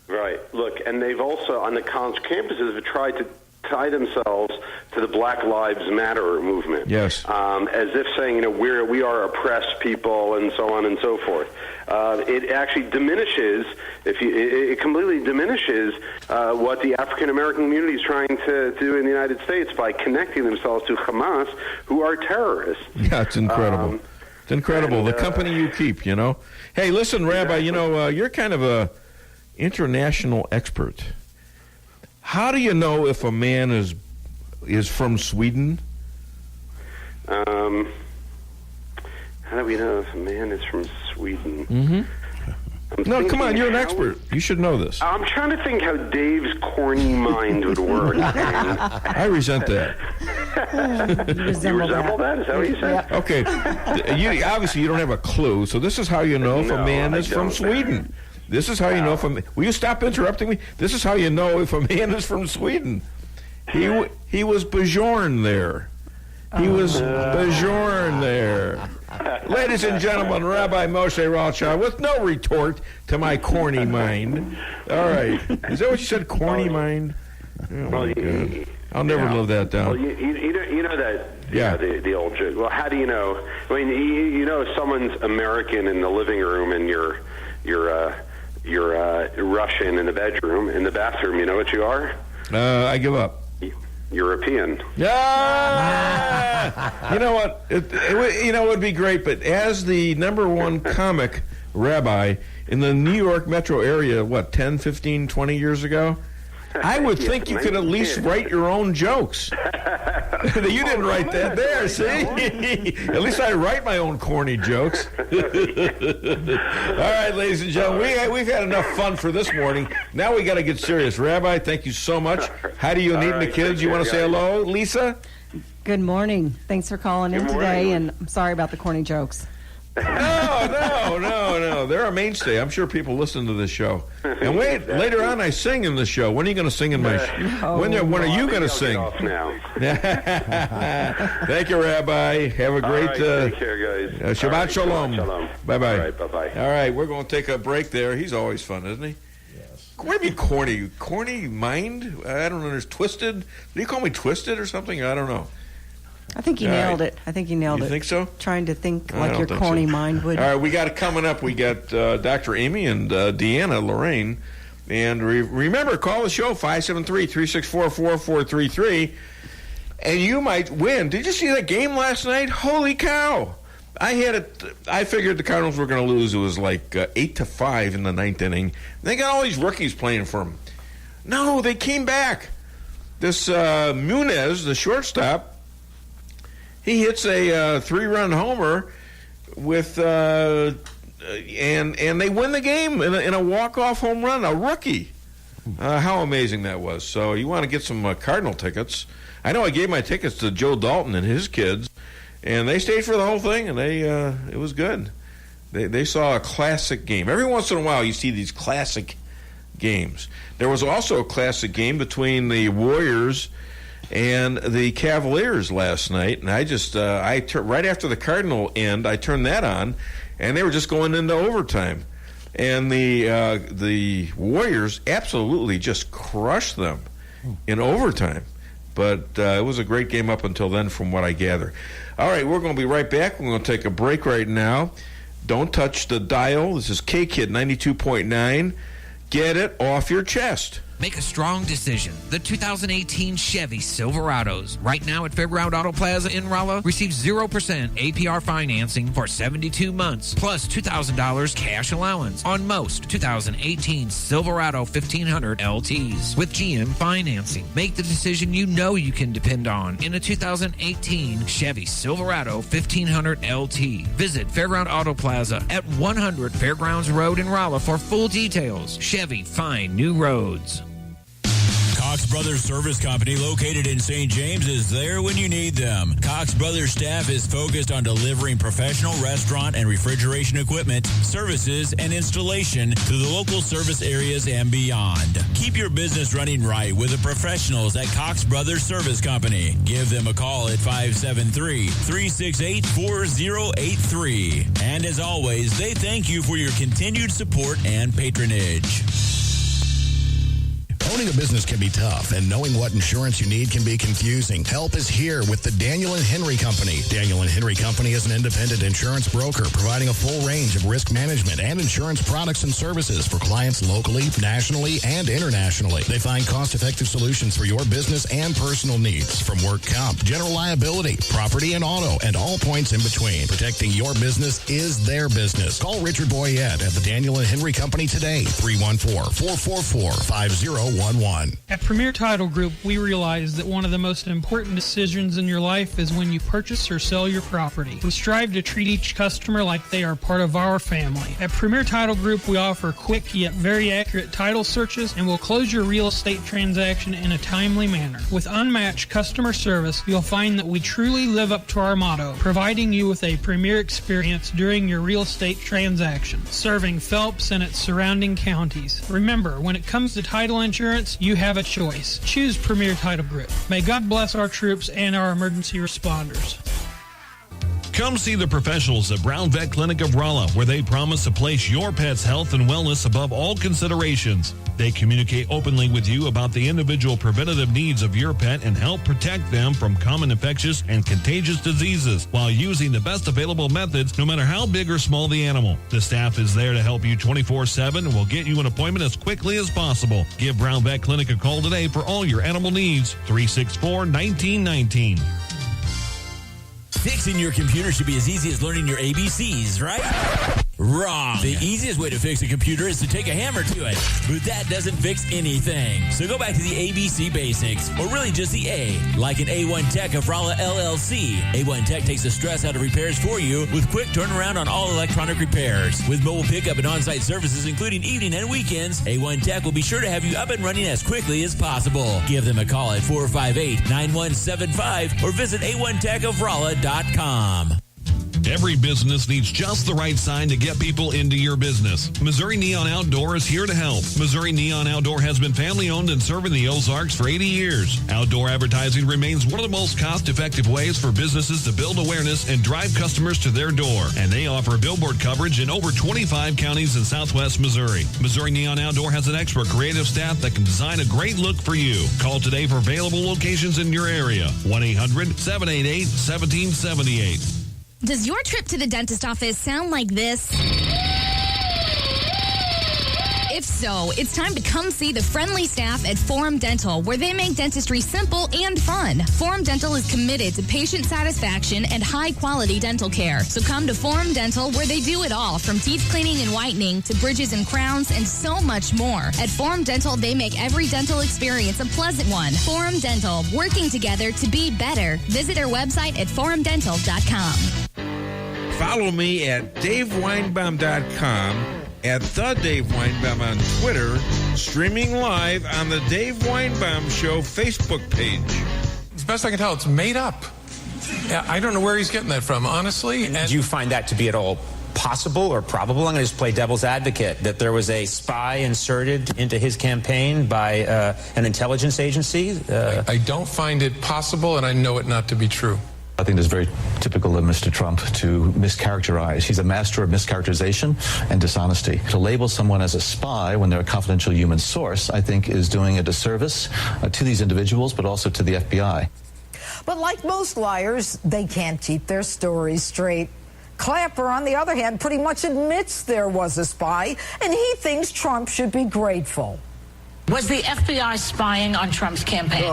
Right. Look, and they've also, on the college campuses, have tried to tie themselves to the Black Lives Matter movement. Yes. As if saying, we are oppressed people and so on and so forth. It actually diminishes, it completely diminishes what the African American community is trying to do in the United States by connecting themselves to Hamas, who are terrorists. Yeah, it's incredible. It's incredible. and, the company you keep, Hey, listen, Rabbi, you're kind of a international expert. How do you know if a man is from Sweden? How do we know if a man is from Sweden? Mm-hmm. No, come on, you're an expert. You should know this. I'm trying to think how Dave's corny mind would work. I resent that. You resemble that? Is that what you said? Okay. Obviously, you don't have a clue, so this is how you know if a man is from Sweden. This is how you know if a man... Will you stop interrupting me? This is how you know if a man is from Sweden. He was bejorn there. He was bejorn there. Ladies and gentlemen, Rabbi Moshe Rothschild with no retort to my corny mind. All right. Is that what you said, corny mind? Oh, my God. I'll never live that down. Well, you know that, the old joke. Well, how do you know? I mean, you know if someone's American in the living room and you're Russian in the bedroom, in the bathroom, you know what you are? I give up. European. Yeah. You know what? It would be great, but as the number one comic rabbi in the New York metro area, 10, 15, 20 years ago? I would think you could at least write your own jokes. You didn't write that there, see? At least I write my own corny jokes. All right, ladies and gentlemen, we've had enough fun for this morning. Now we got to get serious. Rabbi, thank you so much. How do you need the kids? You want to say hello, Lisa? Good morning. Thanks for calling in today, and I'm sorry about the corny jokes. No. They're a mainstay. I'm sure people listen to this show. And wait, later on I sing in the show. When are you going to sing in my show? When are you going to sing? Thank you, Rabbi. Have a great take care, guys. Shabbat Shalom. Bye-bye. All right, bye-bye. All right, we're going to take a break there. He's always fun, isn't he? Yes. What do you mean corny? Corny mind? I don't know. There's twisted. Did he call me twisted or something? I don't know. I think you nailed it. You think so? Trying to think like your corny mind would. All right, we got it coming up. We got Dr. Amy and Deanna Lorraine. And remember, call the show, 573-364-4433, and you might win. Did you see that game last night? Holy cow. I figured the Cardinals were going to lose. It was like 8-5 in the ninth inning. They got all these rookies playing for them. No, they came back. This Munez, the shortstop, he hits a 3-run homer with, and they win the game in a walk-off home run, a rookie. How amazing that was. So you want to get some Cardinal tickets. I know I gave my tickets to Joe Dalton and his kids, and they stayed for the whole thing, and it was good. They saw a classic game. Every once in a while you see these classic games. There was also a classic game between the Warriors and the Cavaliers last night, and I just right after the Cardinal end, I turned that on, and they were just going into overtime, and the Warriors absolutely just crushed them in overtime. But it was a great game up until then, from what I gather. All right, we're going to be right back. We're going to take a break right now. Don't touch the dial. This is K-Kid 92.9. Get it off your chest. Make a strong decision. The 2018 Chevy Silverados. Right now at Fairground Auto Plaza in Rolla, receive 0% APR financing for 72 months, plus $2,000 cash allowance on most 2018 Silverado 1500 LTs with GM financing. Make the decision you know you can depend on in a 2018 Chevy Silverado 1500 LT. Visit Fairground Auto Plaza at 100 Fairgrounds Road in Rolla for full details. Chevy, find new roads. Cox Brothers Service Company, located in St. James, is there when you need them. Cox Brothers staff is focused on delivering professional restaurant and refrigeration equipment, services, and installation to the local service areas and beyond. Keep your business running right with the professionals at Cox Brothers Service Company. Give them a call at 573-368-4083. And as always, they thank you for your continued support and patronage. Owning a business can be tough, and knowing what insurance you need can be confusing. Help is here with the Daniel & Henry Company. Daniel & Henry Company is an independent insurance broker providing a full range of risk management and insurance products and services for clients locally, nationally, and internationally. They find cost-effective solutions for your business and personal needs, from work comp, general liability, property and auto, and all points in between. Protecting your business is their business. Call Richard Boyette at the Daniel & Henry Company today, 314-444-5011. At Premier Title Group, we realize that one of the most important decisions in your life is when you purchase or sell your property. We strive to treat each customer like they are part of our family. At Premier Title Group, we offer quick yet very accurate title searches and will close your real estate transaction in a timely manner. With unmatched customer service, you'll find that we truly live up to our motto, providing you with a premier experience during your real estate transaction, serving Phelps and its surrounding counties. Remember, when it comes to title insurance, you have a choice. Choose Premier Title Group. May God bless our troops and our emergency responders. Come see the professionals at Brown Vet Clinic of Rolla, where they promise to place your pet's health and wellness above all considerations. They communicate openly with you about the individual preventative needs of your pet and help protect them from common infectious and contagious diseases while using the best available methods, no matter how big or small the animal. The staff is there to help you 24/7 and will get you an appointment as quickly as possible. Give Brown Vet Clinic a call today for all your animal needs. 364-1919. Fixing your computer should be as easy as learning your ABCs, right? Wrong. The easiest way to fix a computer is to take a hammer to it, but that doesn't fix anything. So go back to the ABC basics, or really just the A, like an A1 Tech of Rolla LLC. A1 Tech takes the stress out of repairs for you with quick turnaround on all electronic repairs. With mobile pickup and on-site services, including evening and weekends, A1 Tech will be sure to have you up and running as quickly as possible. Give them a call at 458-9175 or visit A1TechofRolla.com. Every business needs just the right sign to get people into your business. Missouri Neon Outdoor is here to help. Missouri Neon Outdoor has been family-owned and serving the Ozarks for 80 years. Outdoor advertising remains one of the most cost-effective ways for businesses to build awareness and drive customers to their door. And they offer billboard coverage in over 25 counties in southwest Missouri. Missouri Neon Outdoor has an expert creative staff that can design a great look for you. Call today for available locations in your area. 1-800-788-1778. Does your trip to the dentist office sound like this? If so, it's time to come see the friendly staff at Forum Dental, where they make dentistry simple and fun. Forum Dental is committed to patient satisfaction and high-quality dental care. So come to Forum Dental, where they do it all, from teeth cleaning and whitening to bridges and crowns and so much more. At Forum Dental, they make every dental experience a pleasant one. Forum Dental, working together to be better. Visit their website at forumdental.com. Follow me at DaveWeinbaum.com, at The Dave Weinbaum on Twitter, streaming live on the Dave Weinbaum Show Facebook page. As best I can tell, it's made up. I don't know where he's getting that from, honestly. And do you find that to be at all possible or probable? I'm going to just play devil's advocate, that there was a spy inserted into his campaign by an intelligence agency? I don't find it possible, and I know it not to be true. I think it's very typical of Mr. Trump to mischaracterize. He's a master of mischaracterization and dishonesty. To label someone as a spy when they're a confidential human source, I think, is doing a disservice to these individuals, but also to the FBI. But like most liars, they can't keep their stories straight. Clapper, on the other hand, pretty much admits there was a spy, and he thinks Trump should be grateful. Was the FBI spying on Trump's campaign?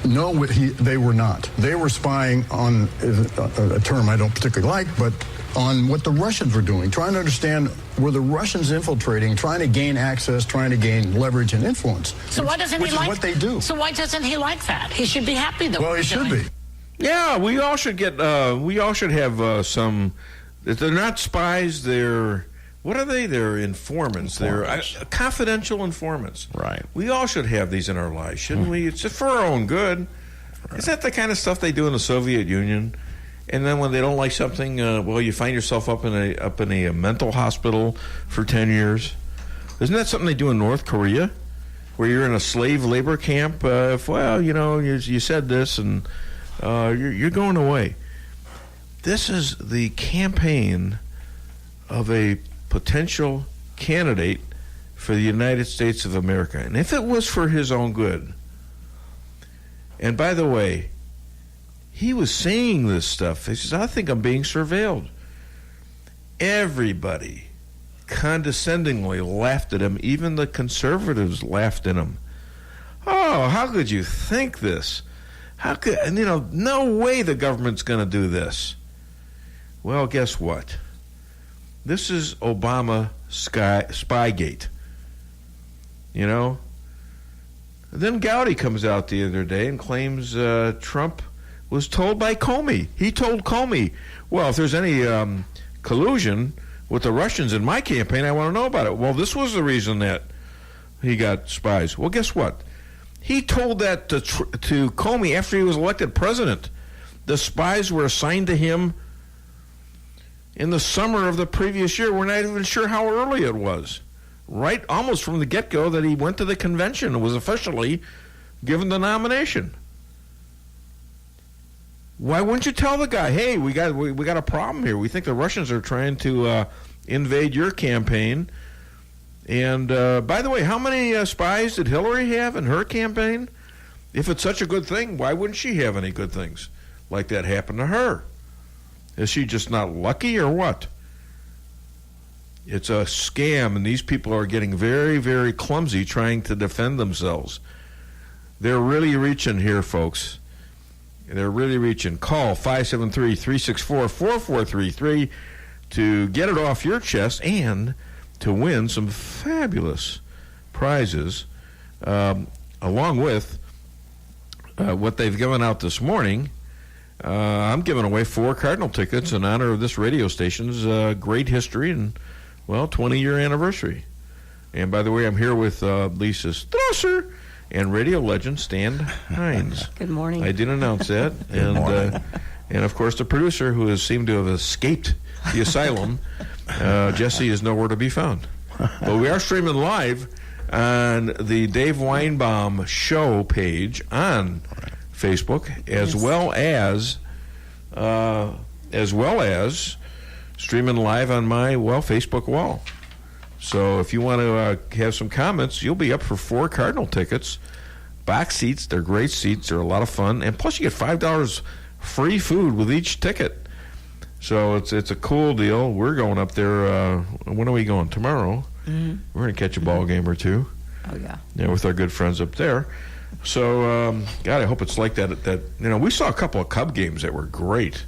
No, they were not. They were spying on a term I don't particularly like, but on what the Russians were doing, trying to understand, were the Russians infiltrating, trying to gain access, trying to gain leverage and influence. So why doesn't he like what they do? So why doesn't he like that? He should be happy that. Well, he should be. Yeah, we all should get. We all should have some. They're not spies. They're What are they? They're informants. They're confidential informants. Right. We all should have these in our lives, shouldn't we? It's just for our own good. Right. Is that the kind of stuff they do in the Soviet Union? And then when they don't like something, you find yourself up in a mental hospital for 10 years. Isn't that something they do in North Korea, where you're in a slave labor camp? You said this, and you're going away. This is the campaign of a potential candidate for the United States of America. And if it was for his own good, and by the way, he was saying this stuff. He says, I think I'm being surveilled. Everybody condescendingly laughed at him. Even the conservatives laughed at him. Oh, how could you think this? No way the government's going to do this. Well, guess what? This is Obama Spygate. Then Gowdy comes out the other day and claims Trump was told by Comey. He told Comey, well, if there's any collusion with the Russians in my campaign, I want to know about it. Well, this was the reason that he got spies. Well, guess what? He told that to Comey after he was elected president. The spies were assigned to him in the summer of the previous year. We're not even sure how early it was. Right, almost from the get-go that he went to the convention and was officially given the nomination. Why wouldn't you tell the guy, hey, we got a problem here. We think the Russians are trying to invade your campaign. And by the way, how many spies did Hillary have in her campaign? If it's such a good thing, why wouldn't she have any good things like that happen to her? Is she just not lucky or what? It's a scam, and these people are getting very, very clumsy trying to defend themselves. They're really reaching here, folks. They're really reaching. Call 573-364-4433 to get it off your chest and to win some fabulous prizes, along with what they've given out this morning. I'm giving away 4 Cardinal tickets in honor of this radio station's great history and 20-year anniversary. And by the way, I'm here with Lisa Strasser and radio legend Stan Hines. Good morning. I didn't announce that. And of course, the producer who has seemed to have escaped the asylum, Jesse, is nowhere to be found. But we are streaming live on the Dave Weinbaum Show page on Facebook, as well as streaming live on my Facebook wall. So if you want to have some comments, you'll be up for 4 Cardinal tickets. Box seats, they're great seats. They're a lot of fun. And plus you get $5 free food with each ticket. So it's a cool deal. We're going up there. When are we going? Tomorrow. Mm-hmm. We're going to catch a ball game or two. Oh, yeah. Yeah, with our good friends up there. So, God, I hope it's like that. We saw a couple of Cub games that were great,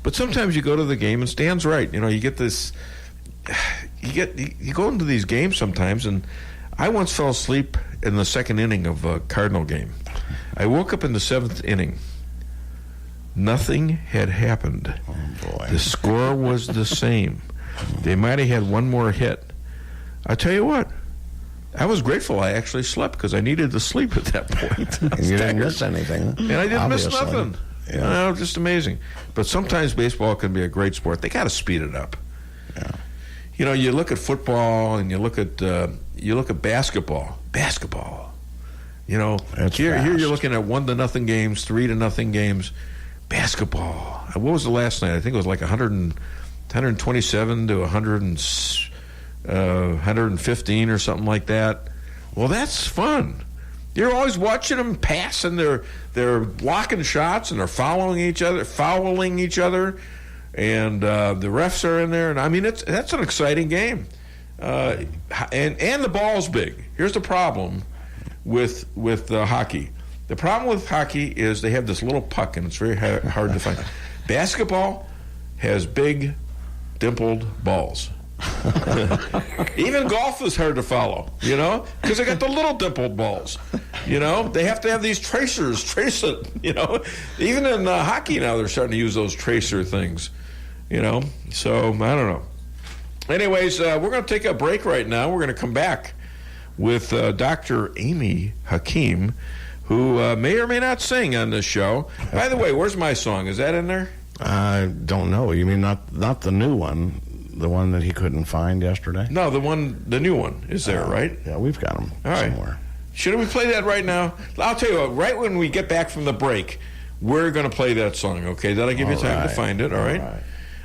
But sometimes you go to the game, and Stan's right. You get this... You go into these games sometimes, and I once fell asleep in the second inning of a Cardinal game. I woke up in the 7th inning. Nothing had happened. Oh, boy. The score was the same. They might have had one more hit. I tell you what, I was grateful I actually slept because I needed to sleep at that point. You didn't miss anything. And I didn't miss nothing. Yeah. Just amazing. But sometimes baseball can be a great sport. They got to speed it up. Yeah. You look at football and you look at basketball. Here you're looking at 1-0 games, 3-0 games. Basketball. What was the last night? I think it was like 127 to 115 or something like that. Well, that's fun. You're always watching them pass, and they're blocking shots, and they're fouling each other, and the refs are in there. And I mean, that's an exciting game. And the ball's big. Here's the problem with hockey. The problem with hockey is they have this little puck, and it's very hard to find. Basketball has big, dimpled balls. Even golf is hard to follow, because they got the little dimpled balls. They have to have these tracers trace it. Even in hockey now, they're starting to use those tracer things. So I don't know. Anyways, we're going to take a break right now. We're going to come back with Dr. Amy Hakeem, who may or may not sing on this show. By the way, where's my song? Is that in there? I don't know. You mean not the new one, the one that he couldn't find yesterday? No, the new one is there, right? Yeah, we've got them somewhere. Should we play that right now? I'll tell you what, right when we get back from the break, we're going to play that song, okay? That'll give you time to find it, all right?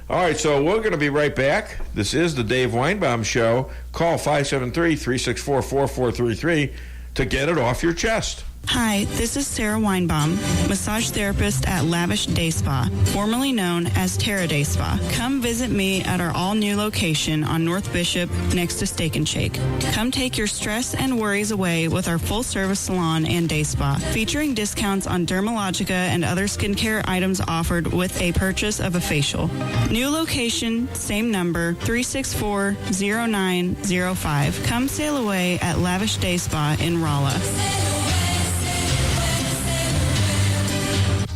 All right, so we're going to be right back. This is the Dave Weinbaum Show. Call 573-364-4433 to get it off your chest. Hi, this is Sarah Weinbaum, massage therapist at Lavish Day Spa, formerly known as Terra Day Spa. Come visit me at our all-new location on North Bishop next to Steak and Shake. Come take your stress and worries away with our full-service salon and day spa, featuring discounts on Dermalogica and other skincare items offered with a purchase of a facial. New location, same number, 364-0905. Come sail away at Lavish Day Spa in Rolla.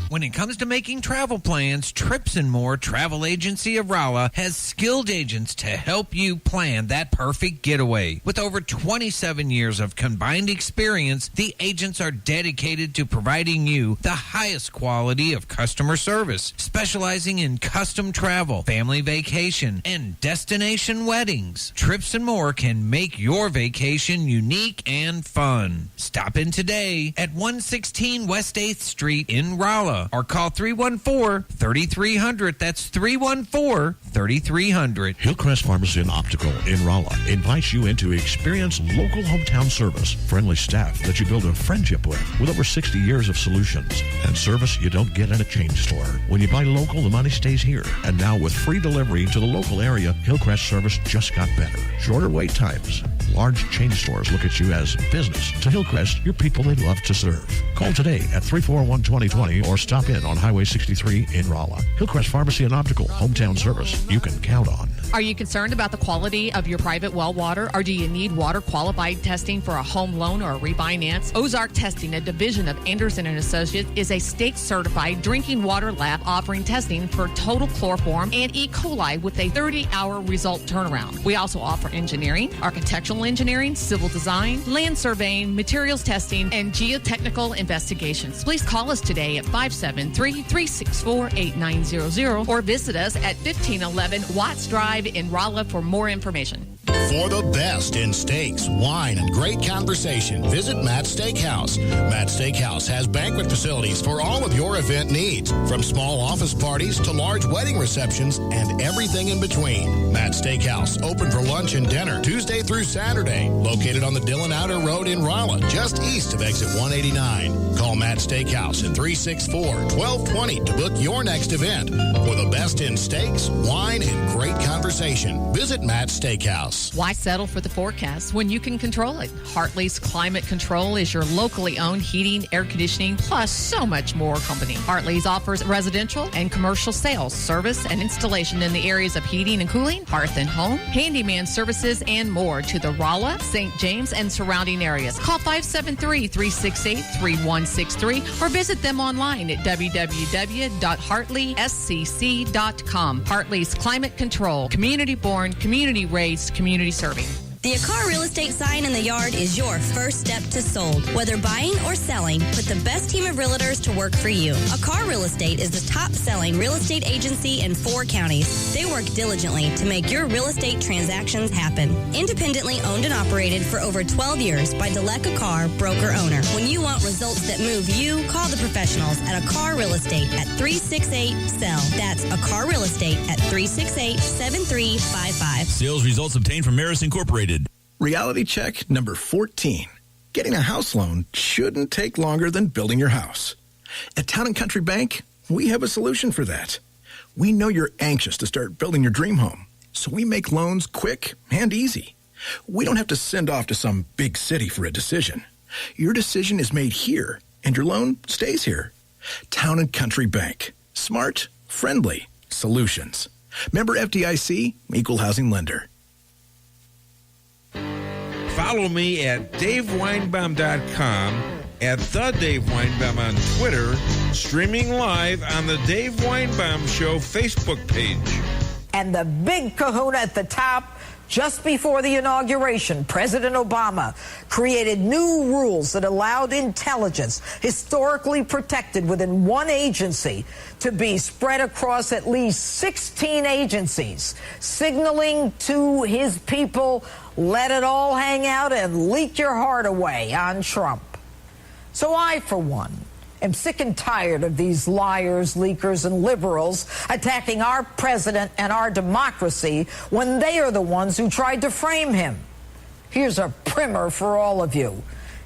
When it comes to making travel plans, Trips and More Travel Agency of Rolla has skilled agents to help you plan that perfect getaway. With over 27 years of combined experience, the agents are dedicated to providing you the highest quality of customer service, specializing in custom travel, family vacation, and destination weddings. Trips and More can make your vacation unique and fun. Stop in today at 116 West 8th Street in Rolla, or call 314-3300. That's 314-3300. Hillcrest Pharmacy and Optical in Rolla invites you in to experience local hometown service, friendly staff that you build a friendship with over 60 years of solutions, and service you don't get in a chain store. When you buy local, the money stays here. And now with free delivery to the local area, Hillcrest service just got better. Shorter wait times. Large chain stores look at you as business. To Hillcrest, you're people they love to serve. Call today at 341-2020 or stop in on Highway 63 in Rolla. Hillcrest Pharmacy and Optical, hometown service you can count on. Are you concerned about the quality of your private well water, or do you need water qualified testing for a home loan or a refinance? Ozark Testing, a division of Anderson & Associates, is a state-certified drinking water lab offering testing for total chloroform and E. coli with a 30-hour result turnaround. We also offer engineering, architectural engineering, civil design, land surveying, materials testing, and geotechnical investigations. Please call us today at 573-364-8900 or visit us at 1511 Watts Drive in Rolla for more information. For the best in steaks, wine, and great conversation, visit Matt's Steakhouse. Matt's Steakhouse has banquet facilities for all of your event needs, from small office parties to large wedding receptions and everything in between. Matt's Steakhouse, open for lunch and dinner Tuesday through Saturday, located on the Dillon Outer Road in Rolla, just east of exit 189. Call Matt's Steakhouse at 364-1220 to book your next event. For the best in steaks, wine, and great conversation, visit Matt's Steakhouse. Why settle for the forecast when you can control it? Hartley's Climate Control is your locally owned heating, air conditioning, plus so much more company. Hartley's offers residential and commercial sales, service, and installation in the areas of heating and cooling, hearth and home, handyman services, and more to the Rolla, St. James, and surrounding areas. Call 573-368-3163 or visit them online at www.hartleyscc.com. Hartley's Climate Control, community-born, community-raised, community serving. The Akar Real Estate sign in the yard is your first step to sold. Whether buying or selling, put the best team of realtors to work for you. Akar Real Estate is the top-selling real estate agency in 4 counties. They work diligently to make your real estate transactions happen. Independently owned and operated for over 12 years by Delek Akar, broker-owner. When you want results that move you, call the professionals at Akar Real Estate at 368-SELL. That's Akar Real Estate at 368-7355. Sales results obtained from Maris Incorporated. Reality check number 14. Getting a house loan shouldn't take longer than building your house. At Town & Country Bank, we have a solution for that. We know you're anxious to start building your dream home, so we make loans quick and easy. We don't have to send off to some big city for a decision. Your decision is made here, and your loan stays here. Town & Country Bank. Smart, friendly solutions. Member FDIC, Equal Housing Lender. Follow me at DaveWeinbaum.com, at The Dave Weinbaum on Twitter, streaming live on the Dave Weinbaum Show Facebook page. And the big kahuna at the top, just before the inauguration, President Obama created new rules that allowed intelligence historically protected within one agency to be spread across at least 16 agencies, signaling to his people, let it all hang out and leak your heart away on Trump. So I, for one, am sick and tired of these liars, leakers, and liberals attacking our president and our democracy when they are the ones who tried to frame him. Here's a primer for all of you.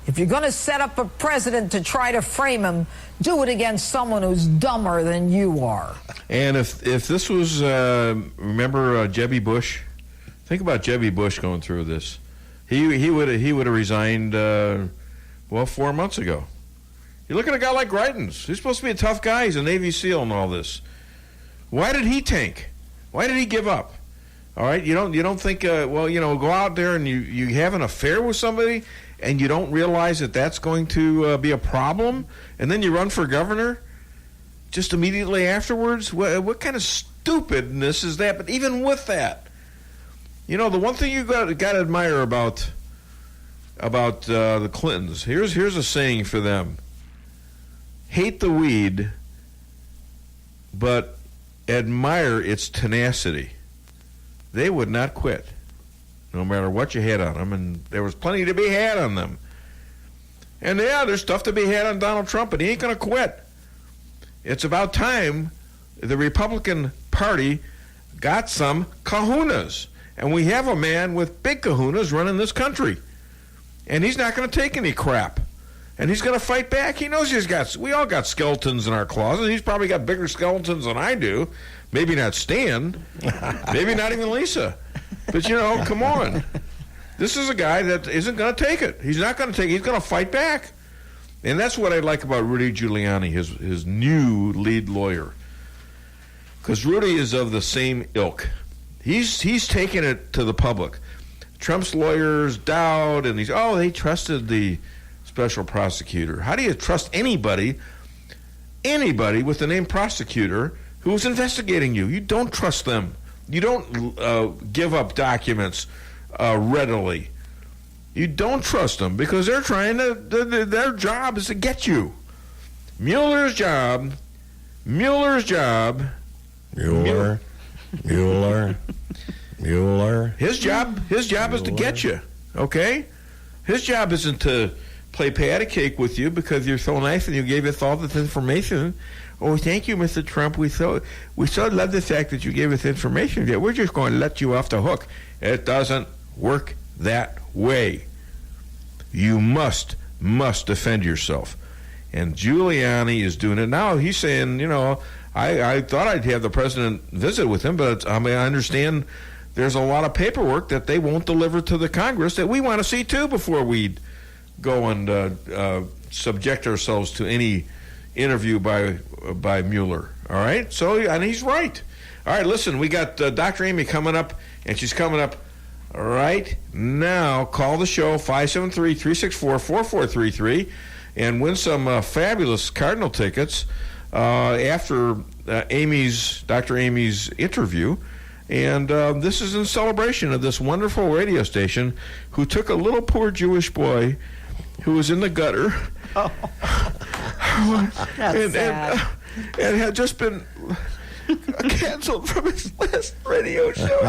If you're going to set up a president to try to frame him, do it against someone who's dumber than you are. And if this was, remember Jebby Bush? Think about Jebby Bush going through this. He would have resigned, 4 months ago. You look at a guy like Greitens. He's supposed to be a tough guy. He's a Navy SEAL and all this. Why did he tank? Why did he give up? All right, you don't think, go out there and you have an affair with somebody and you don't realize that that's going to be a problem, and then you run for governor just immediately afterwards? What kind of stupidness is that? But even with that, the one thing you got to admire about the Clintons, here's a saying for them. Hate the weed, but admire its tenacity. They would not quit, no matter what you had on them, and there was plenty to be had on them. And yeah, there's stuff to be had on Donald Trump, but he ain't going to quit. It's about time the Republican Party got some kahunas, and we have a man with big kahunas running this country, and he's not going to take any crap. And he's going to fight back. He knows we all got skeletons in our closet. He's probably got bigger skeletons than I do. Maybe not Stan. Maybe not even Lisa. But, come on. This is a guy that isn't going to take it. He's not going to take it. He's going to fight back. And that's what I like about Rudy Giuliani, his new lead lawyer. Because Rudy is of the same ilk. He's taking it to the public. Trump's lawyers doubt, and they trusted the special prosecutor. How do you trust anybody with the name prosecutor who's investigating you? You don't trust them. You don't give up documents readily. You don't trust them because they're trying to, their job is to get you. Mueller's job. Mueller. His job is to get you, okay? His job isn't to play patty cake with you because you're so nice and you gave us all this information. Oh, thank you, Mr. Trump. We so love the fact that you gave us information that we're just going to let you off the hook. It doesn't work that way. You must defend yourself. And Giuliani is doing it now. He's saying, I thought I'd have the president visit with him, but I understand there's a lot of paperwork that they won't deliver to the Congress that we want to see too before we go and subject ourselves to any interview by Mueller. All right? So, and he's right. All right, listen, we got Dr. Amy coming up, and she's coming up right now. Call the show, 573-364-4433, and win some fabulous Cardinal tickets after Dr. Amy's interview. And this is in celebration of this wonderful radio station who took a little poor Jewish boy who was in the gutter and had just been canceled from his last radio show.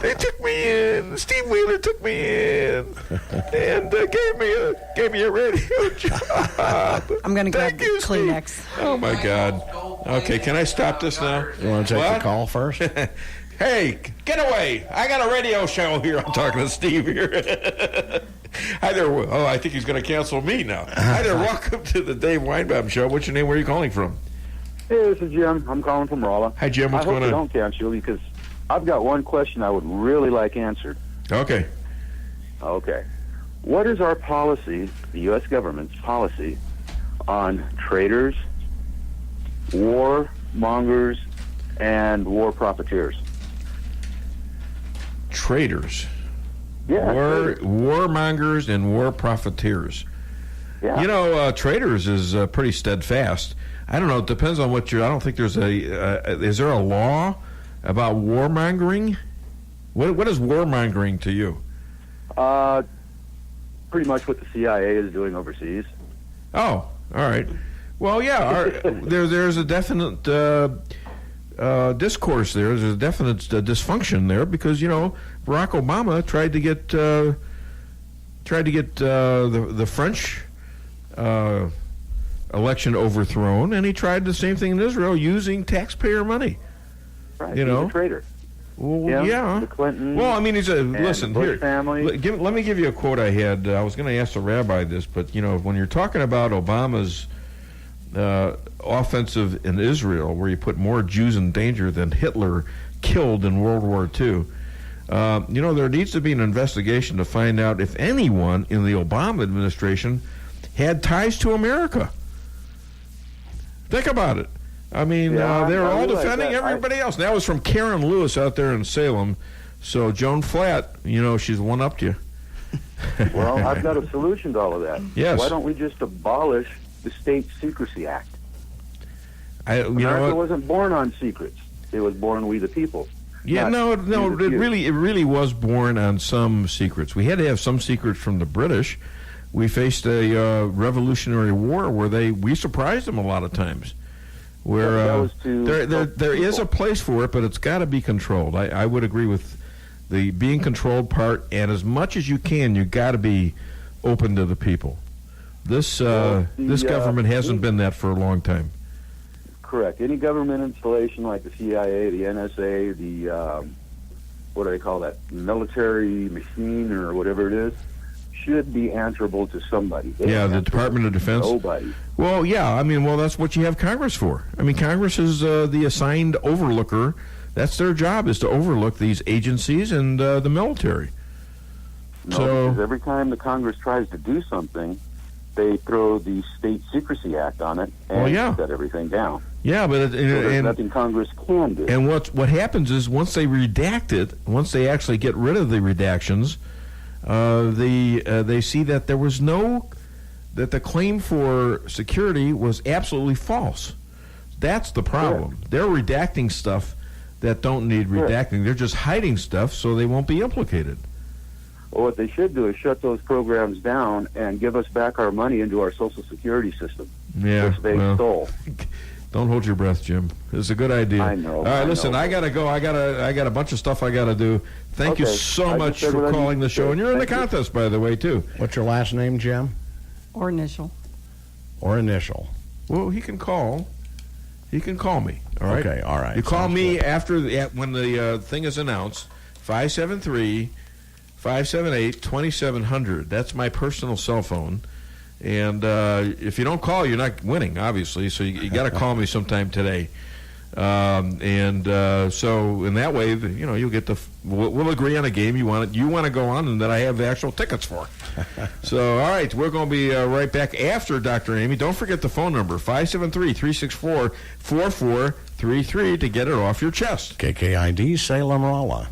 They took me in. Steve Wheeler took me in and gave me a radio job. I'm going to grab the Kleenex. Oh my God. Okay, can I stop this now? You want to take the call first? Hey, get away. I got a radio show here. I'm talking to Steve here. Hi there. Oh, I think he's going to cancel me now. Hi there. Welcome to the Dave Weinbaum Show. What's your name? Where are you calling from? Hey, this is Jim. I'm calling from Rolla. Hi, Jim. What's going on? I hope you don't cancel because I've got one question I would really like answered. Okay. What is our policy, the U.S. government's policy, on traitors, warmongers, and war profiteers? Traitors. Yeah. Warmongers and war profiteers. Yeah. Traitors is pretty steadfast. I don't know. It depends on what I don't think there's is there a law about warmongering. What is warmongering to you? Pretty much what the CIA is doing overseas. Oh, all right. Well, yeah, there's a definite discourse there. There's a definite dysfunction there because Barack Obama tried to get the French election overthrown, and he tried the same thing in Israel using taxpayer money. Right, he's a traitor. Well, yeah. The Clinton. Well, I mean, listen the Bush here. Family. Let me give you a quote I had. I was going to ask the rabbi this, but when you're talking about Obama's offensive in Israel, where you put more Jews in danger than Hitler killed in World War II, there needs to be an investigation to find out if anyone in the Obama administration had ties to America. Think about it. I mean, they're all defending everybody else. And that was from Karen Lewis out there in Salem. So Joan Flatt, she's one-upped you. Well, I've got a solution to all of that. Yes. Why don't we just abolish the State Secrecy Act? America wasn't born on secrets. It was born we the people. Yeah, it really was born on some secrets. We had to have some secrets from the British. We faced a Revolutionary War where we surprised them a lot of times. Where there is a place for it, but it's got to be controlled. I would agree with the being controlled part, and as much as you can, you got to be open to the people. This government hasn't been that for a long time. Correct. Any government installation like the CIA, the NSA, the what do they call that, military machine or whatever it is, should be answerable to somebody. The Department of Defense. Nobody. Well, yeah. That's what you have Congress for. Congress is the assigned overlooker. That's their job, is to overlook these agencies and the military. No, because every time the Congress tries to do something, they throw the State Secrecy Act on it and shut everything down. Yeah, but there's nothing Congress can do. And what happens is once they redact it, once they actually get rid of the redactions, they see that there was that the claim for security was absolutely false. That's the problem. Yeah. They're redacting stuff that don't need redacting. Yeah. They're just hiding stuff so they won't be implicated. Well, what they should do is shut those programs down and give us back our money into our Social Security system, which they stole. Don't hold your breath, Jim. It's a good idea. I know. All right, listen, I gotta go. I got a bunch of stuff I gotta do. Thank you so much for calling the show, and you're in the contest, by the way, too. What's your last name, Jim? Or initial. Or initial. Well, he can call. He can call me. All right. Okay. All right. You call me when the thing is announced. 573-578-2700. That's my personal cell phone. And if you don't call, you're not winning, obviously. So you got to call me sometime today. So in that way, you'll get we'll agree on a game you want to go on, and that I have the actual tickets for. So, all right, we're going to be right back after Dr. Amy. Don't forget the phone number, 573-364-4433 to get it off your chest. KKID Salem Rolla.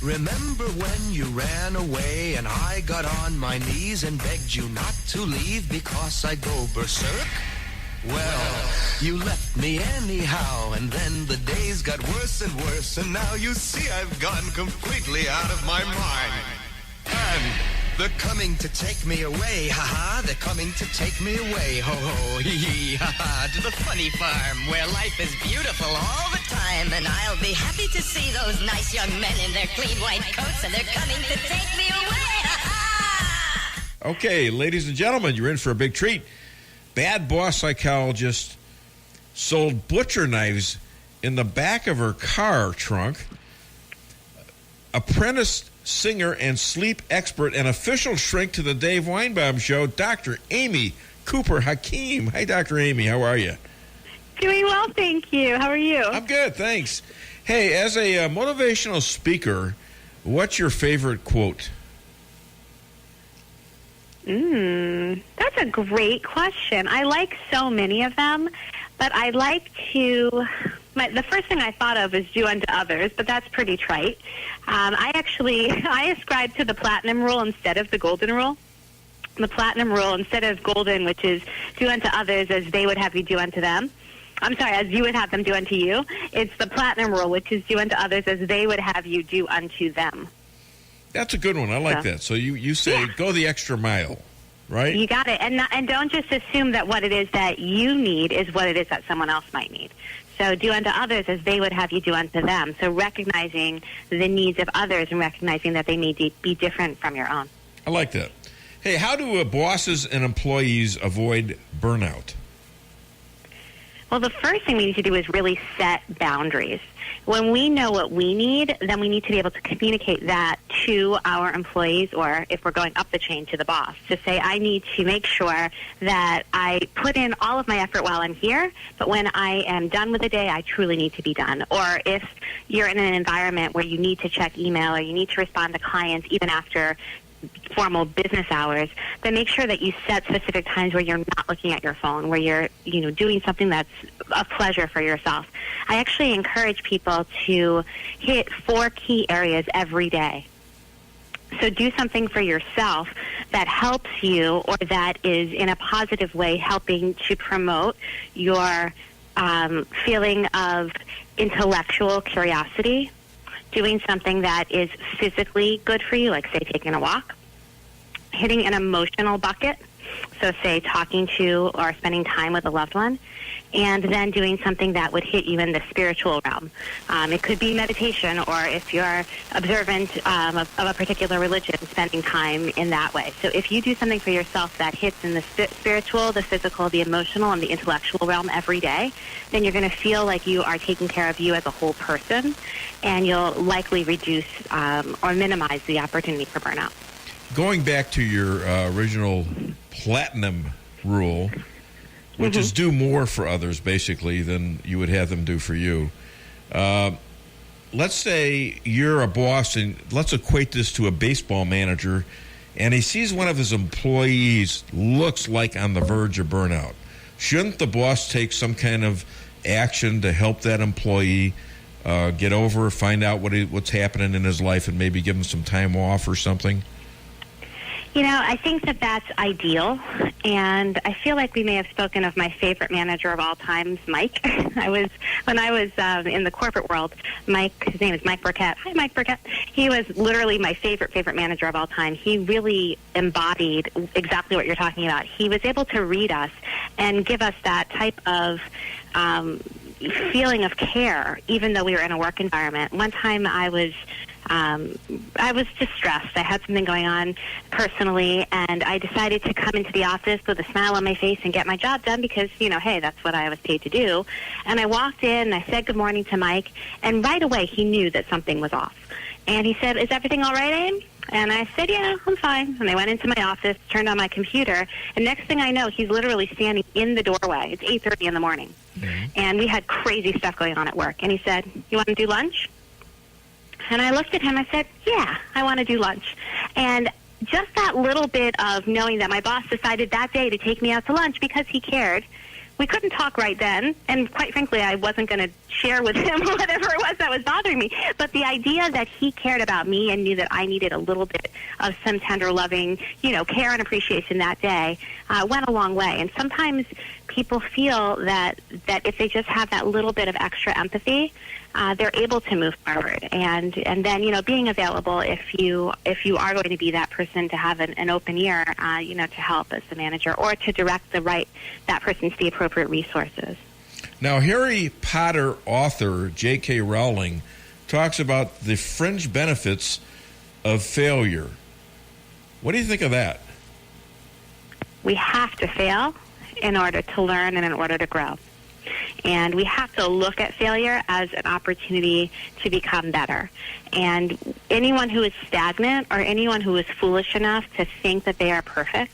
Remember when you ran away and I got on my knees and begged you not to leave because I'd go berserk? Well, you left me anyhow, and then the days got worse and worse, and now you see I've gone completely out of my mind. And they're coming to take me away, ha-ha, they're coming to take me away, ho-ho, hee-hee, ha-ha, to the funny farm where life is beautiful all the time, and I'll be happy to see those nice young men in their clean white coats, and they're coming to take me away, ha-ha! Okay, ladies and gentlemen, you're in for a big treat. Bad boss psychologist sold butcher knives in the back of her car trunk. Apprentice singer and sleep expert and official shrink to the Dave Weinbaum Show, Dr. Amy Cooper Hakeem. Hi, Dr. Amy. How are you? Doing well, thank you. How are you? I'm good, thanks. Hey, as a motivational speaker, what's your favorite quote? That's a great question. I like so many of them, but I like to... the first thing I thought of is do unto others, but that's pretty trite. I ascribe to the platinum rule instead of the golden rule. The platinum rule instead of golden, which is do unto others as they would have you do unto them. I'm sorry, as you would have them do unto you. It's the platinum rule, which is do unto others as they would have you do unto them. That's a good one. I like that. So you say go the extra mile, right? You got it. And don't just assume that what it is that you need is what it is that someone else might need. So do unto others as they would have you do unto them. So recognizing the needs of others and recognizing that they may be different from your own. I like that. Hey, how do bosses and employees avoid burnout? Well, the first thing we need to do is really set boundaries. When we know what we need, then we need to be able to communicate that to our employees, or if we're going up the chain, to the boss, to say, I need to make sure that I put in all of my effort while I'm here, but when I am done with the day, I truly need to be done. Or if you're in an environment where you need to check email or you need to respond to clients even after formal business hours, then make sure that you set specific times where you're not looking at your phone, where you're, doing something that's a pleasure for yourself. I actually encourage people to hit 4 key areas every day. So do something for yourself that helps you, or that is in a positive way helping to promote your feeling of intellectual curiosity. Doing something that is physically good for you, like, say, taking a walk. Hitting an emotional bucket, so, say, talking to or spending time with a loved one. And then doing something that would hit you in the spiritual realm. It could be meditation, or if you're observant of a particular religion, spending time in that way. So if you do something for yourself that hits in the spiritual, the physical, the emotional, and the intellectual realm every day, then you're going to feel like you are taking care of you as a whole person, and you'll likely reduce or minimize the opportunity for burnout. Going back to your original platinum rule, which is do more for others, basically, than you would have them do for you. Let's say you're a boss, and let's equate this to a baseball manager, and he sees one of his employees looks like on the verge of burnout. Shouldn't the boss take some kind of action to help that employee get over, find out what's happening in his life, and maybe give him some time off or something? I think that that's ideal, and I feel like we may have spoken of my favorite manager of all times, Mike. When I was in the corporate world, his name is Mike Burkett. Hi, Mike Burkett. He was literally my favorite manager of all time. He really embodied exactly what you're talking about. He was able to read us and give us that type of feeling of care, even though we were in a work environment. One time I was distressed. I had something going on personally, and I decided to come into the office with a smile on my face and get my job done because, hey, that's what I was paid to do. And I walked in, and I said good morning to Mike, and right away he knew that something was off. And he said, is everything all right, Aim? And I said, yeah, I'm fine. And I went into my office, turned on my computer, and next thing I know, he's literally standing in the doorway. It's 8:30 in the morning. Mm-hmm. And we had crazy stuff going on at work. And he said, you want to do lunch? And I looked at him, I said, yeah, I want to do lunch. And just that little bit of knowing that my boss decided that day to take me out to lunch because he cared. We couldn't talk right then, and quite frankly, I wasn't going to share with him whatever it was that was bothering me. But the idea that he cared about me and knew that I needed a little bit of some tender, loving, care and appreciation that day went a long way. And sometimes people feel that if they just have that little bit of extra empathy, they're able to move forward. And then, being available if you are going to be that person, to have an open ear, to help as the manager or to direct that person to the appropriate resources. Now, Harry Potter author J.K. Rowling talks about the fringe benefits of failure. What do you think of that? We have to fail in order to learn and in order to grow. And we have to look at failure as an opportunity to become better. And anyone who is stagnant or anyone who is foolish enough to think that they are perfect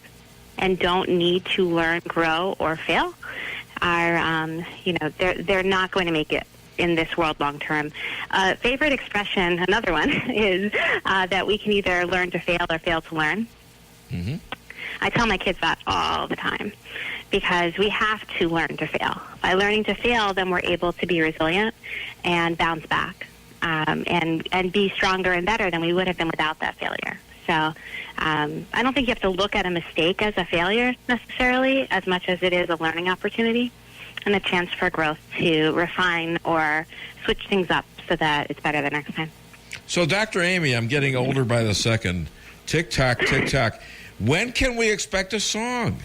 and don't need to learn, grow, or fail are, they're not going to make it in this world long term. Favorite expression, another one, is that we can either learn to fail or fail to learn. Mm-hmm. I tell my kids that all the time because we have to learn to fail. By learning to fail, then we're able to be resilient and bounce back and be stronger and better than we would have been without that failure. So I don't think you have to look at a mistake as a failure necessarily as much as it is a learning opportunity. and a chance for growth to refine or switch things up so that it's better the next time. So, Dr. Amy, I'm getting older by the second. Tick-tock, tick-tock. When can we expect a song?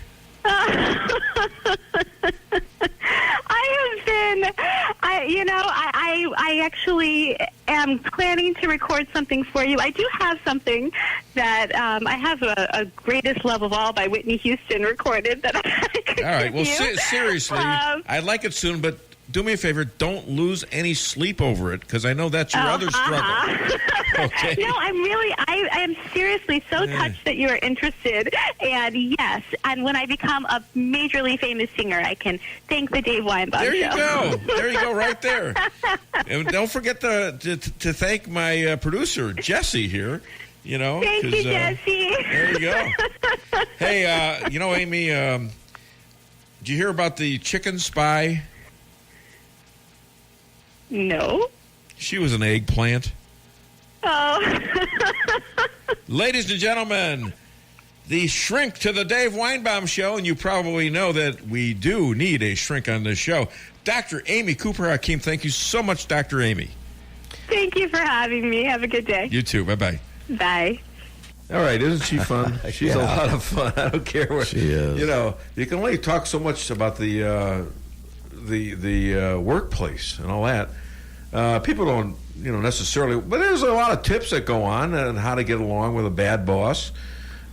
I actually am planning to record something for you. I do have something that I have a Greatest Love of All by Whitney Houston recorded that I could All right. Well, give you. seriously, I'd like it soon, but do me a favor. Don't lose any sleep over it, because I know that's your other struggle. Okay. No, I am seriously so touched that you are interested. And yes, and when I become a majorly famous singer, I can thank the Dave Weinbaum Show. There you go. There you go, right there. And don't forget to thank my producer, Jesse, here. You know, thank you, Jesse. There you go. Hey, Amy, did you hear about the chicken spy? No. She was an eggplant. Oh. Ladies and gentlemen, the shrink to the Dave Weinbaum Show, and you probably know that we do need a shrink on this show. Dr. Amy Cooper Hakeem, thank you so much, Dr. Amy. Thank you for having me. Have a good day. You too. Bye-bye. Bye. All right, isn't she fun? She's a lot of fun. I don't care what she is. You know, you can only talk so much about the workplace and all that. People don't, necessarily. But there's a lot of tips that go on how to get along with a bad boss.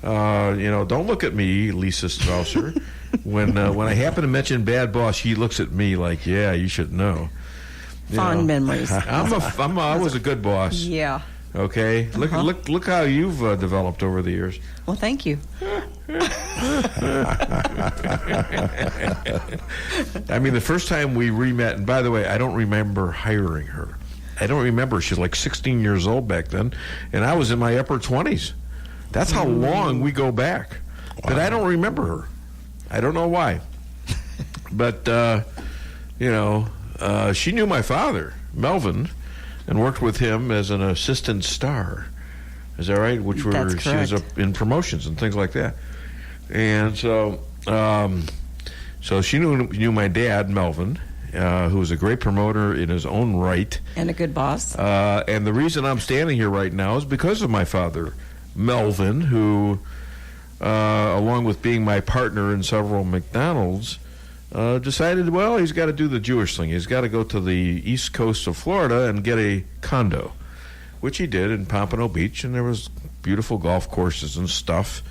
Don't look at me, Lisa Strausser. when I happen to mention bad boss, he looks at me like, yeah, you should know. Fond memories. I was a good boss. Yeah. Okay. Look how you've developed over the years. Well, thank you. I mean, the first time we re-met, and by the way, I don't remember hiring her. I don't remember. She's like 16 years old back then, and I was in my upper 20s. That's how long we go back. Wow. But I don't remember her. I don't know why. But, she knew my father, Melvin, and worked with him as an assistant star. Is that right? She was up in promotions and things like that. And so she knew my dad, Melvin, who was a great promoter in his own right. And a good boss. And the reason I'm standing here right now is because of my father, Melvin, who, along with being my partner in several McDonald's, decided, well, he's got to do the Jewish thing. He's got to go to the east coast of Florida and get a condo, which he did in Pompano Beach, and there was beautiful golf courses and stuff.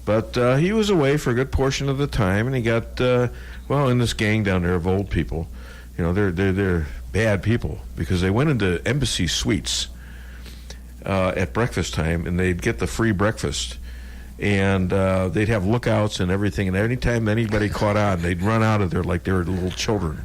But he was away for a good portion of the time, and he got, in this gang down there of old people. They're bad people because they went into embassy suites at breakfast time, and they'd get the free breakfast. And they'd have lookouts and everything, and anytime anybody caught on, they'd run out of there like they were little children.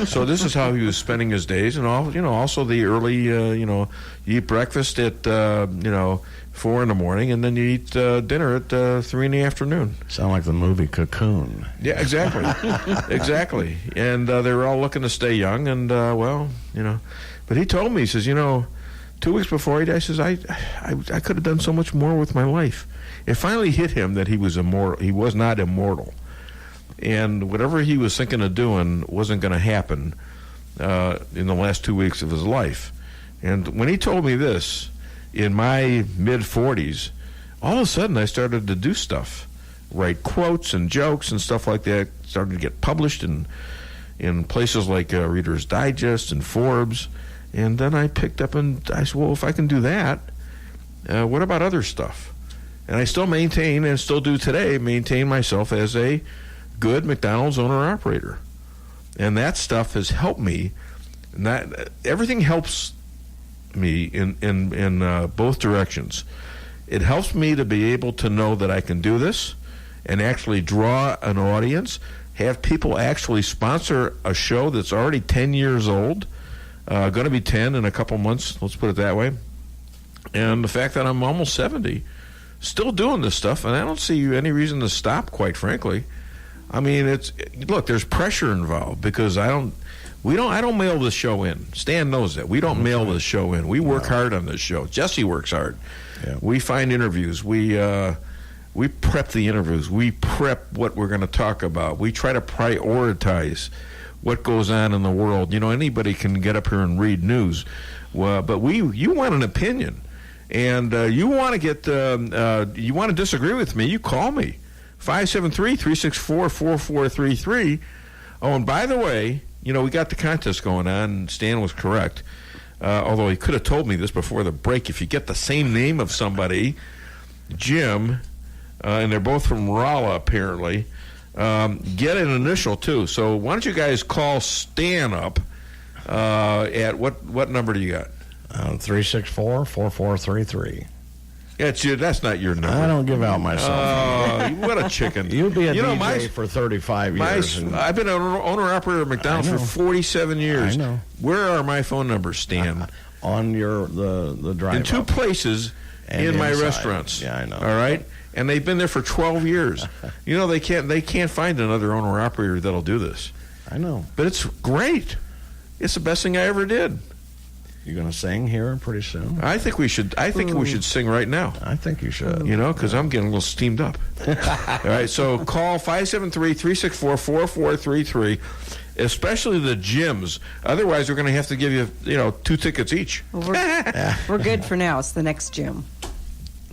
So this is how he was spending his days, and also the early, you eat breakfast at 4 in the morning, and then you eat dinner at 3 in the afternoon. Sound like the movie Cocoon. Yeah, exactly, exactly. And they were all looking to stay young, and But he told me, he says, 2 weeks before he died, he says, I could have done so much more with my life. It finally hit him that he was immortal. He was not immortal, and whatever he was thinking of doing wasn't going to happen in the last 2 weeks of his life. And when he told me this, in my mid-40s, all of a sudden I started to do stuff, write quotes and jokes and stuff like that. Started to get published in places like Reader's Digest and Forbes. And then I picked up and I said, well, if I can do that, what about other stuff? And I still maintain, and still do today, maintain myself as a good McDonald's owner-operator. And that stuff has helped me. And everything helps me in both directions. It helps me to be able to know that I can do this and actually draw an audience, have people actually sponsor a show that's already 10 years old, going to be 10 in a couple months, let's put it that way. And the fact that I'm almost 70, still doing this stuff, and I don't see any reason to stop, quite frankly. I mean, there's pressure involved because I don't mail this show in. Stan knows that. We don't mail this show in. We work hard on this show. Jesse works hard. Yeah. We find interviews. We We prep the interviews. We prep what we're going to talk about. We try to prioritize what goes on in the world. You know, anybody can get up here and read news, but you want an opinion, and you want to disagree with me. You call me, 573-364-4433. Oh, and by the way, you know, we got the contest going on, and Stan was correct. Although he could have told me this before the break. If you get the same name of somebody, Jim, and they're both from Rolla, apparently, get an initial, too. So why don't you guys call Stan up at what number do you got? 364-4433. That's not your number. I don't give out myself. Oh, what a chicken. You'll be a DJ for 35 years. I've been an owner-operator of McDonald's for 47 years. I know. Where are my phone numbers, Stan? On the drive. In two places in my restaurants. Yeah, I know. All right? And they've been there for 12 years. You know, they can't find another owner-operator that'll do this. I know. But it's great. It's the best thing I ever did. You're going to sing here pretty soon? I think we should sing right now. I think you should. You know, because I'm getting a little steamed up. All right, so call 573-364-4433, especially the gyms. Otherwise, we're going to have to give you, 2 tickets each. Well, we're good for now. It's the next gym.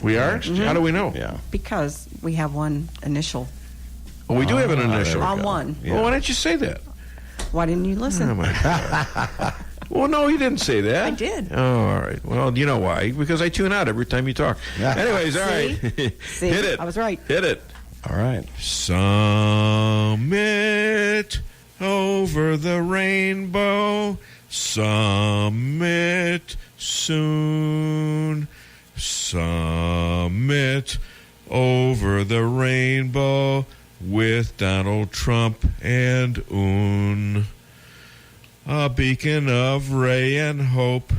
We are? Mm-hmm. How do we know? Yeah. Because we have one initial. Oh, we do have an initial. On one. Yeah. Well, why didn't you say that? Why didn't you listen? Oh, my God. Well, no, you didn't say that. I did. Oh, all right. Well, you know why? Because I tune out every time you talk. Anyways, all right. See? Hit it. I was right. Hit it. All right. Summit over the rainbow. Summit soon. Summit over the rainbow with Donald Trump and Un. A beacon of ray and hope.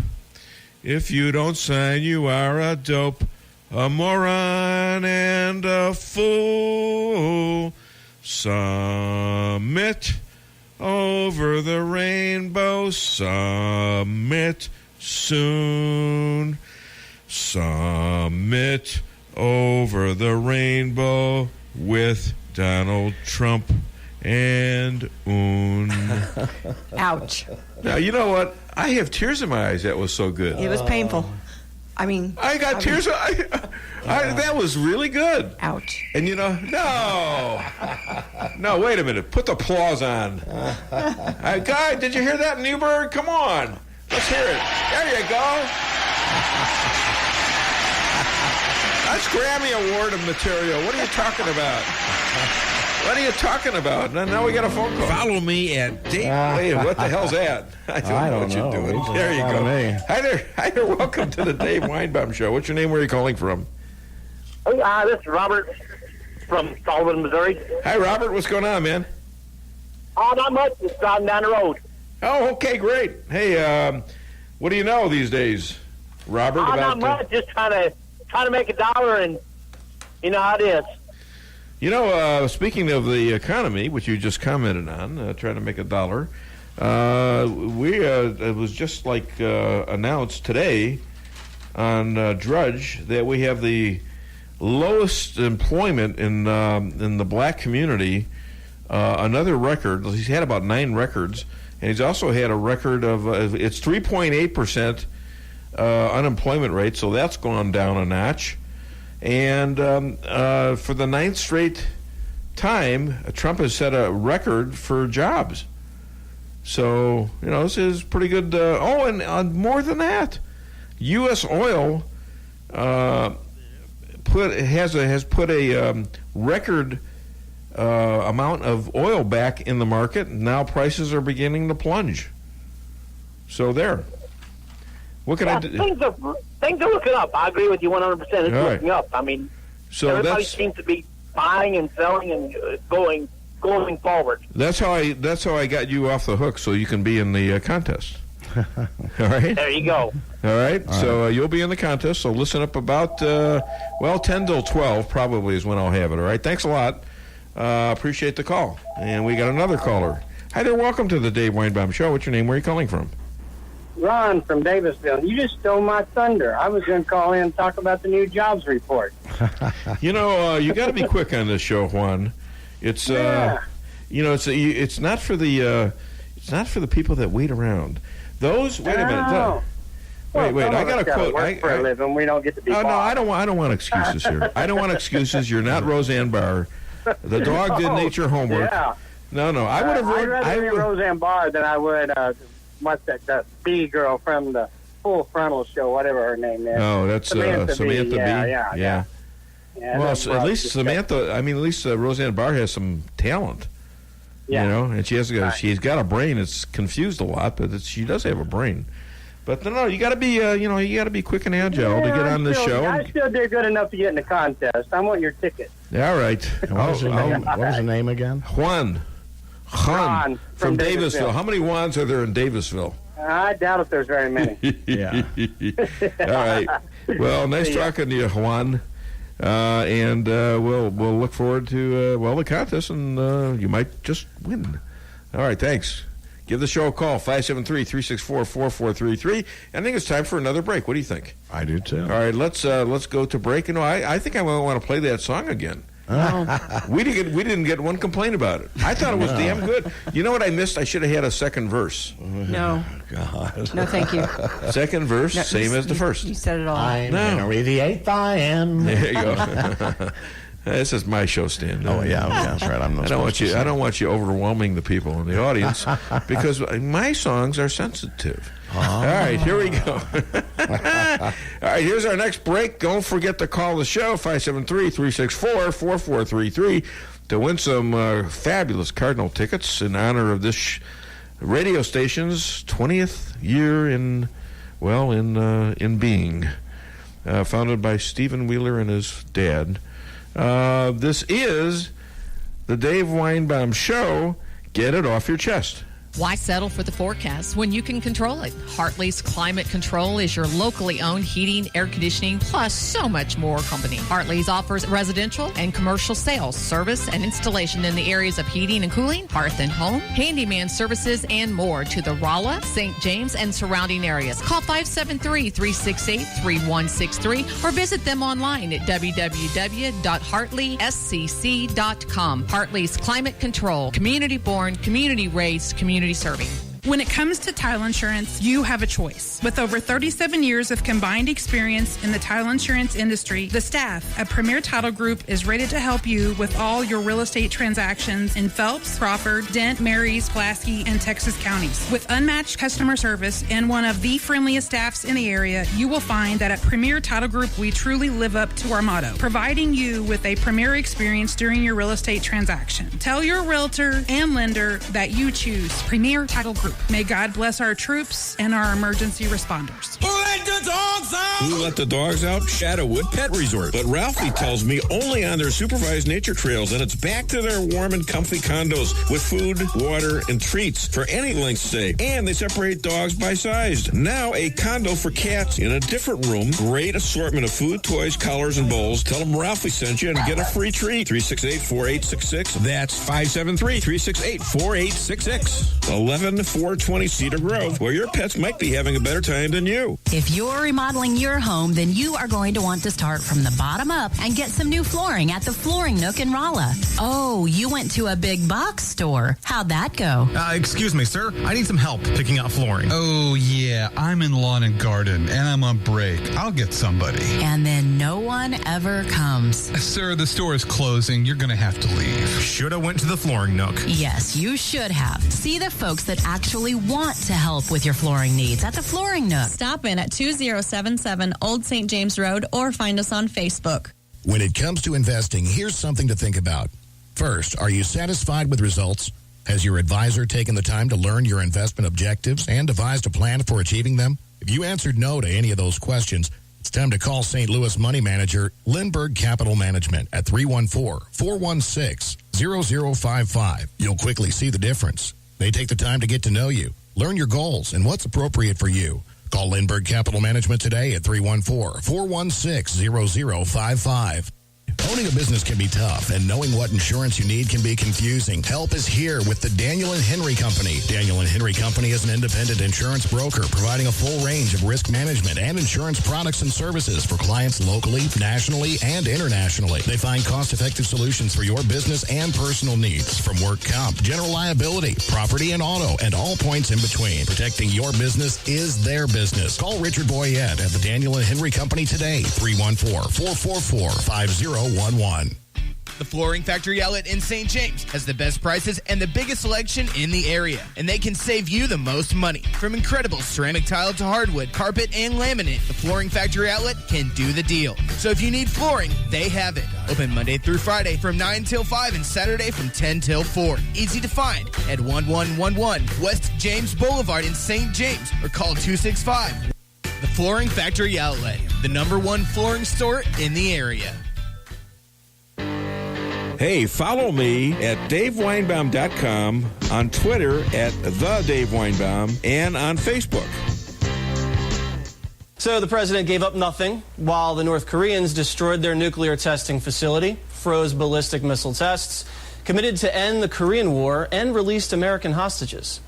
If you don't sign, you are a dope, a moron and a fool. Summit over the rainbow. Summit soon. Summit over the rainbow with Donald Trump and Un. Ouch. Now, you know what? I have tears in my eyes. That was so good. It was painful. I got tears. That was really good. Ouch. And no, wait a minute. Put the applause on. Guy, did you hear that, Newberg? Come on. Let's hear it. There you go. That's Grammy Award of material. What are you talking about? What are you talking about? Now we got a phone call. Follow me at Dave. Wait, what the hell's that? I don't know what you're doing. There you go. Hi there. Welcome to the Dave Weinbaum Show. What's your name? Where are you calling from? This is Robert from Sullivan, Missouri. Hi, Robert. What's going on, man? Oh, not much. Just driving down the road. Oh, okay, great. Hey, what do you know these days, Robert? Not much. Just trying to make $1, and you know how it is. Speaking of the economy, which you just commented on, trying to make $1, it was just announced today on Drudge that we have the lowest employment in the black community. Another record. He's had about 9 records, and he's also had a record of it's 3.8% unemployment rate, so that's gone down a notch. And for the 9th straight time, Trump has set a record for jobs. So, this is pretty good. And more than that, U.S. oil has put a record amount of oil back in the market. Now prices are beginning to plunge. So there. What can I do? Things are looking up. I agree with you 100%. It's looking up. I mean, everybody seems to be buying and selling and going forward. That's how I got you off the hook, so you can be in the contest. All right. There you go. All right. So you'll be in the contest. So listen up about 10 till 12 probably is when I'll have it. All right. Thanks a lot. Appreciate the call. And we got another caller. Hi there. Welcome to the Dave Weinbaum Show. What's your name? Where are you calling from? Ron from Davisville. You just stole my thunder. I was going to call in and talk about the new jobs report. You know, you got to be quick on this show, Juan. It's it's not for the people that wait around. Those wait a minute. Wait! I got a quote. Work for a living. We don't get to be. Oh no, I don't want excuses here. I don't want excuses. You're not Roseanne Barr. The dog did nature homework. Yeah. No. I would have. I'd rather be Roseanne Barr than I would what's that B girl from the Full Frontal Show, whatever her name is. Oh, that's Samantha B. Yeah. Well, at least Samantha. I mean, at least Roseanne Barr has some talent. Yeah. You know, and she's got a brain. It's confused a lot, but she does have a brain. But no, you got to be, you got to be quick and agile to get on this show. I still did good enough to get in the contest. I want your ticket. All right. What was the name again? Juan from Davisville. How many Juans are there in Davisville? I doubt if there's very many. Yeah. All right. Well, nice talking to you, Juan. And we'll look forward to the contest, and you might just win. All right. Thanks. Give the show a call, 573-364-4433. I think it's time for another break. What do you think? I do, too. All right, let's go to break. You know, I think I want to play that song again. We didn't get one complaint about it. I thought it was damn good. You know what I missed? I should have had a second verse. No. God. No, thank you. Second verse, same as the first. You said it all. I'm Henry VIII, I am. There you go. This is my show, Stan. Oh yeah, that's right. I don't want you overwhelming the people in the audience because my songs are sensitive. Oh. All right, here we go. All right, here's our next break. Don't forget to call the show, 573-364-4433, to win some fabulous Cardinal tickets in honor of this radio station's 20th year in being, founded by Stephen Wheeler and his dad. This is the Dave Weinbaum Show. Get it off your chest. Why settle for the forecast when you can control it? Hartley's Climate Control is your locally owned heating, air conditioning, plus so much more company. Hartley's offers residential and commercial sales, service, and installation in the areas of heating and cooling, hearth and home, handyman services, and more to the Rolla, St. James, and surrounding areas. Call 573-368-3163 or visit them online at www.hartleyscc.com. Hartley's Climate Control, community born, community raised, community serving. When it comes to title insurance, you have a choice. With over 37 years of combined experience in the title insurance industry, the staff at Premier Title Group is ready to help you with all your real estate transactions in Phelps, Crawford, Dent, Marys, Pulaski, and Texas counties. With unmatched customer service and one of the friendliest staffs in the area, you will find that at Premier Title Group, we truly live up to our motto, providing you with a premier experience during your real estate transaction. Tell your realtor and lender that you choose Premier Title Group. May God bless our troops and our emergency responders. Who let the dogs out? Who let the dogs out? Shadowwood Pet Resort. But Ralphie tells me only on their supervised nature trails, and it's back to their warm and comfy condos with food, water, and treats for any length stay. And they separate dogs by size. Now a condo for cats in a different room. Great assortment of food, toys, collars, and bowls. Tell them Ralphie sent you and get a free treat. 368-4866. That's 573-368-4866. 11420 Cedar Grove, where your pets might be having a better time than you. If you're remodeling your home, then you are going to want to start from the bottom up and get some new flooring at the Flooring Nook in Rolla. Oh, you went to a big box store. How'd that go? Excuse me, sir. I need some help picking out flooring. Oh, yeah. I'm in lawn and garden, and I'm on break. I'll get somebody. And then no one ever comes. Sir, the store is closing. You're going to have to leave. Should have went to the Flooring Nook. Yes, you should have. See the folks that actually want to help with your flooring needs at the Flooring Nook. Stop in at 2077 Old St. James Road or find us on Facebook. When it comes to investing, here's something to think about. First, are you satisfied with results? Has your advisor taken the time to learn your investment objectives and devised a plan for achieving them? If you answered no to any of those questions, it's time to call St. Louis money manager Lindbergh Capital Management at 314-416-0055. You'll quickly see the difference. They take the time to get to know you, learn your goals, and what's appropriate for you. Call Lindbergh Capital Management today at 314-416-0055. Owning a business can be tough, and knowing what insurance you need can be confusing. Help is here with the Daniel and Henry Company. Daniel and Henry Company is an independent insurance broker providing a full range of risk management and insurance products and services for clients locally, nationally, and internationally. They find cost-effective solutions for your business and personal needs, from work comp, general liability, property and auto, and all points in between. Protecting your business is their business. Call Richard Boyette at the Daniel and Henry Company today, 314-444-5011. The Flooring Factory Outlet in St. James has the best prices and the biggest selection in the area, and they can save you the most money. From incredible ceramic tile to hardwood, carpet, and laminate, the Flooring Factory Outlet can do the deal. So if you need flooring, they have it. Open Monday through Friday from 9 till 5 and Saturday from 10 till 4. Easy to find at 1111 West James Boulevard in St. James, or call 265. The Flooring Factory Outlet, the #1 flooring store in the area. Hey, follow me at DaveWeinbaum.com, on Twitter at @TheDaveWeinbaum, and on Facebook. So the president gave up nothing while the North Koreans destroyed their nuclear testing facility, froze ballistic missile tests, committed to end the Korean War, and released American hostages.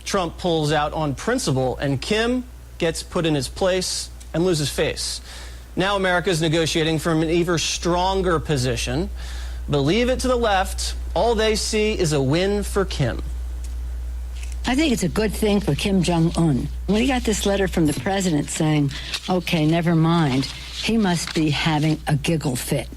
Trump pulls out on principle, and Kim gets put in his place and loses face. Now America's negotiating from an even stronger position. Believe it to the left, all they see is a win for Kim. I think it's a good thing for Kim Jong-un. When he got this letter from the president saying, okay, never mind, he must be having a giggle fit.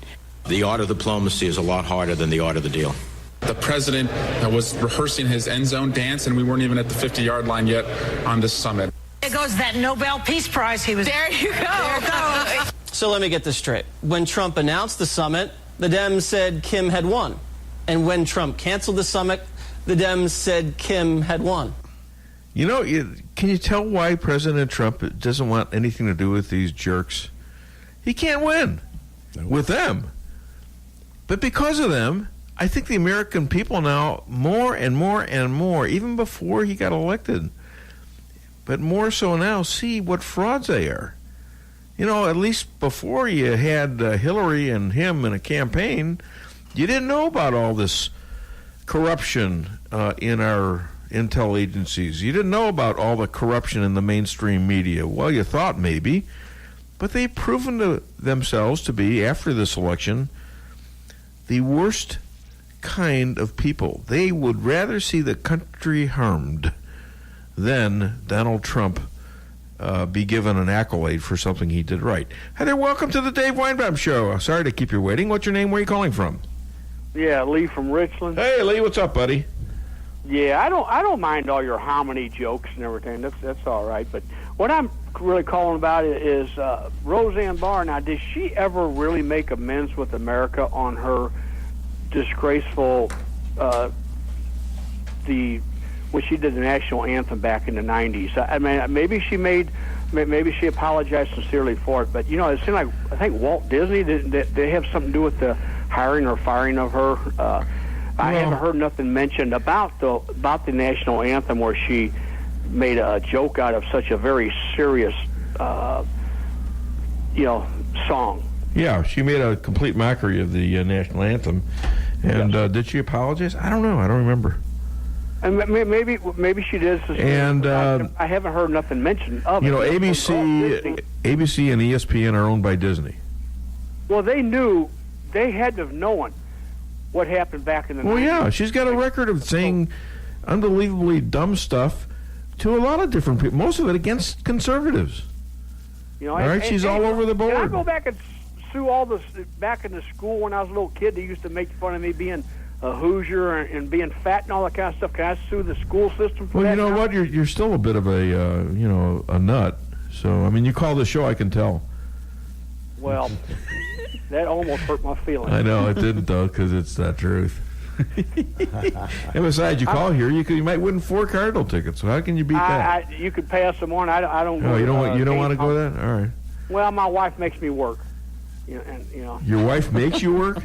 The art of diplomacy is a lot harder than the art of the deal. The president was rehearsing his end zone dance, and we weren't even at the 50-yard line yet on this summit. There goes that Nobel Peace Prize he was... There you go. So let me get this straight. When Trump announced the summit, the Dems said Kim had won. And when Trump canceled the summit, the Dems said Kim had won. You know, can you tell why President Trump doesn't want anything to do with these jerks? He can't win with them. But because of them, I think the American people now, more and more and more, even before he got elected, but more so now, see what frauds they are. You know, at least before you had Hillary and him in a campaign, you didn't know about all this corruption in our intel agencies. You didn't know about all the corruption in the mainstream media. Well, you thought maybe, but they've proven to themselves to be, after this election, the worst kind of people. They would rather see the country harmed than Donald Trump be given an accolade for something he did right. Hi there, welcome to the Dave Weinbaum Show. Sorry to keep you waiting. What's your name? Where are you calling from? Yeah, Lee from Richland. Hey, Lee, what's up, buddy? Yeah, I don't mind all your hominy jokes and everything. That's all right. But what I'm really calling about is Roseanne Barr. Now, did she ever really make amends with America on her disgraceful when she did the national anthem back in the 90s? I mean, maybe she apologized sincerely for it, but you know, it seemed like, I think Walt Disney, they have something to do with the hiring or firing of her. I haven't heard nothing mentioned about the national anthem where she made a joke out of such a very serious song. Yeah, she made a complete mockery of the national anthem. And did she apologize? I don't know. I don't remember. And maybe she did. And I haven't heard nothing mentioned of it. You know, ABC and ESPN are owned by Disney. Well, they had to have known what happened back in the 90s. Well, yeah, she's got a record of saying unbelievably dumb stuff to a lot of different people, most of it against conservatives. You know, all right, she's all over the board. Can I go back and sue all this back in the school when I was a little kid? They used to make fun of me being a Hoosier and being fat and all that kind of stuff. Can I sue the school system for that? Well, you know what? You're still a bit of a nut. So, I mean, you call the show, I can tell. Well, that almost hurt my feelings. I know, it didn't, though, because it's the truth. And besides, you call here, you might win 4 Cardinal tickets. So how can you beat that? You could pass them on. I don't. Oh, you don't want to go there? All right. Well, my wife makes me work. Your wife makes you work?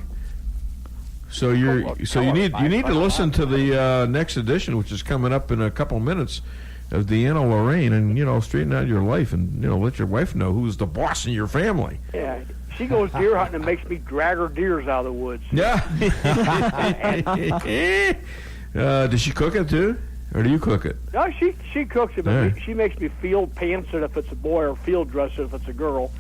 So you need to listen to the next edition, which is coming up in a couple minutes, of Deanna Lorraine, and straighten out your life, and let your wife know who's the boss in your family. Yeah, She goes deer hunting and makes me drag her deers out of the woods. Yeah. Does she cook it too, or do you cook it? No, she cooks it, but she makes me field pants it if it's a boy, or field dress it if it's a girl.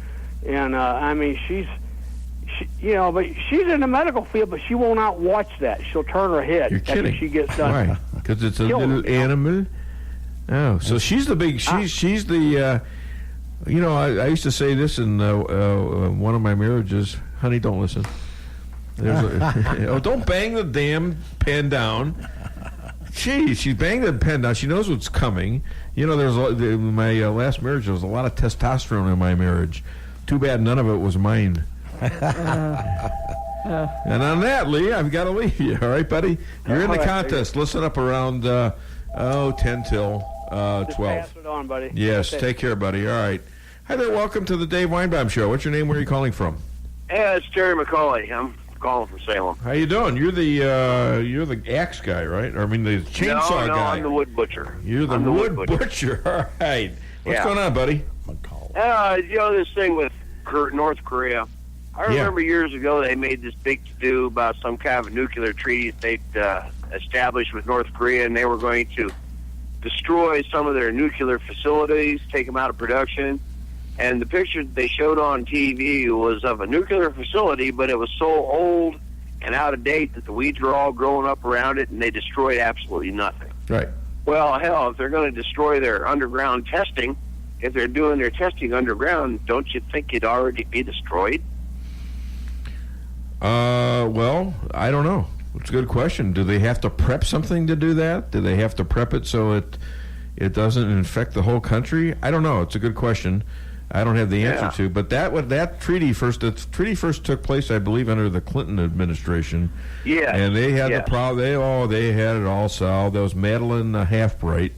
And I mean, but she's in the medical field, but she won't out watch that. She'll turn her head. You're kidding. After she gets done. Why? Because it's a little animal. Oh, so she's the big. She's the. I used to say this in one of my marriages. Honey, don't listen. Don't bang the damn pen down. She's banging the pen down. She knows what's coming. In my last marriage, there was a lot of testosterone in my marriage. Too bad none of it was mine. And on that, Lee, I've got to leave you. All right, buddy? You're in the contest. Listen up around 10 till 12. Just pass it on, buddy. Yes, take care, buddy. All right. Hi there. Welcome to the Dave Weinbaum Show. What's your name? Where are you calling from? Yeah, it's Terry McCauley. I'm calling from Salem. How you doing? You're the axe guy, right? Or, I mean, the chainsaw guy. No, I'm the wood butcher. You're the wood butcher. All right. What's going on, buddy? This thing with North Korea. I remember years ago they made this big to-do about some kind of nuclear treaty they'd established with North Korea, and they were going to destroy some of their nuclear facilities, take them out of production. And the picture they showed on TV was of a nuclear facility, but it was so old and out of date that the weeds were all growing up around it, and they destroyed absolutely nothing. Right. Well, hell, if they're going to destroy their underground testing, if they're doing their testing underground, don't you think it'd already be destroyed? Well, I don't know. It's a good question. Do they have to prep something to do that? Do they have to prep it so it doesn't infect the whole country? I don't know. It's a good question. I don't have the answer to. But that treaty first took place, I believe, under the Clinton administration. Yeah. And they had the problem. They had it all solved. That was Madeleine Halfbright,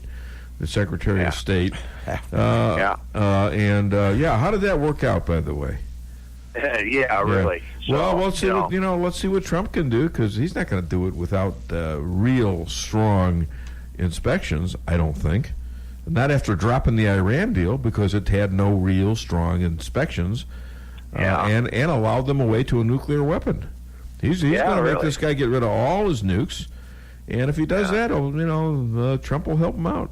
the Secretary of State. How did that work out, by the way? Really. So, well, let's see what Trump can do, because he's not going to do it without real strong inspections, I don't think. Not after dropping the Iran deal, because it had no real strong inspections, and allowed them away to a nuclear weapon. He's going to make this guy get rid of all his nukes, and if he does that, Trump will help him out.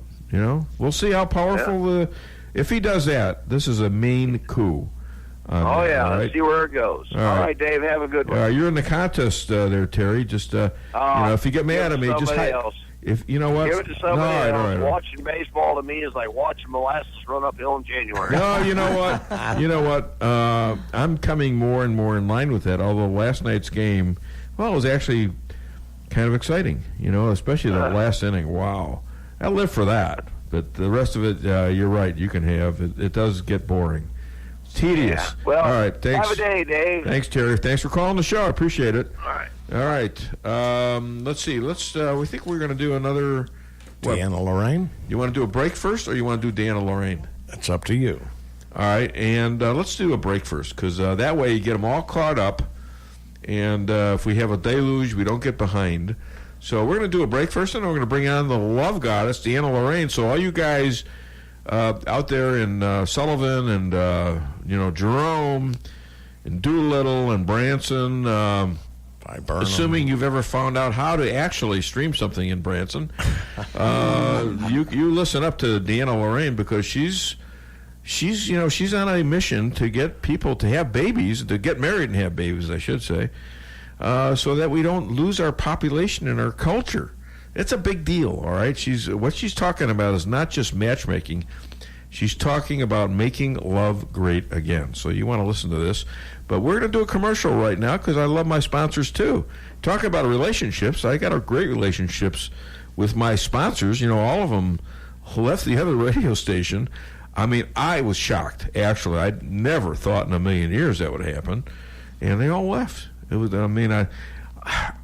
We'll see how powerful if he does that. This is a main coup. Let's see where it goes. All right, Dave, have a good one. You're in the contest there, Terry. Just if you get mad at me, just else. If you know what, give it to somebody else. Watching baseball to me is like watching molasses run uphill in January. No, you know what? I'm coming more and more in line with that. Although last night's game, it was actually kind of exciting. Especially that last inning. Wow, I live for that. But the rest of it, you're right. You can have it. It does get boring. Tedious. Yeah. Well, all right. Thanks. Have a day, Dave. Thanks, Terry. Thanks for calling the show. I appreciate it. All right. Let's see. We think we're going to do another. Deanna Lorraine. You want to do a break first, or you want to do Deanna Lorraine? That's up to you. All right, and let's do a break first, because that way you get them all caught up, and if we have a deluge, we don't get behind. So we're going to do a break first, and then we're going to bring on the love goddess, Deanna Lorraine. So all you guys out there in Sullivan and Jerome and Doolittle and Branson, assuming you've ever found out how to actually stream something in Branson, you listen up to Deanna Lorraine, because she's on a mission to get people to have babies, to get married and have babies, I should say, so that we don't lose our population and our culture. It's a big deal, all right? What she's talking about is not just matchmaking. She's talking about making love great again. So you want to listen to this. But we're going to do a commercial right now, because I love my sponsors, too. Talking about relationships, I got great relationships with my sponsors. All of them left the other radio station. I mean, I was shocked, actually. I never thought in a million years that would happen. And they all left.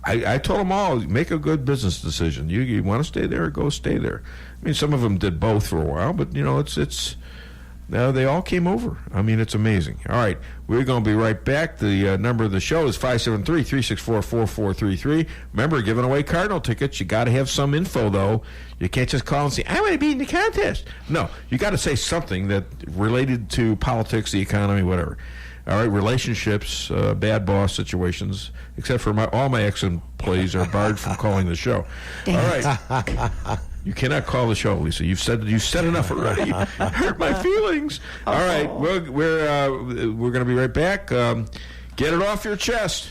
I told them all, make a good business decision. You want to stay there, go stay there. I mean, some of them did both for a while, but they all came over. I mean, it's amazing. All right, we're going to be right back. The number of the show is 573-364-4433. Remember, giving away Cardinal tickets. You got to have some info, though. You can't just call and say, I want to be in the contest. No, you got to say something that related to politics, the economy, whatever. All right, relationships, bad boss situations, except for all my ex-employees are barred from calling the show. All right. You cannot call the show, Lisa. You've said enough already. You hurt my feelings. All right, we're going to be right back. Get it off your chest.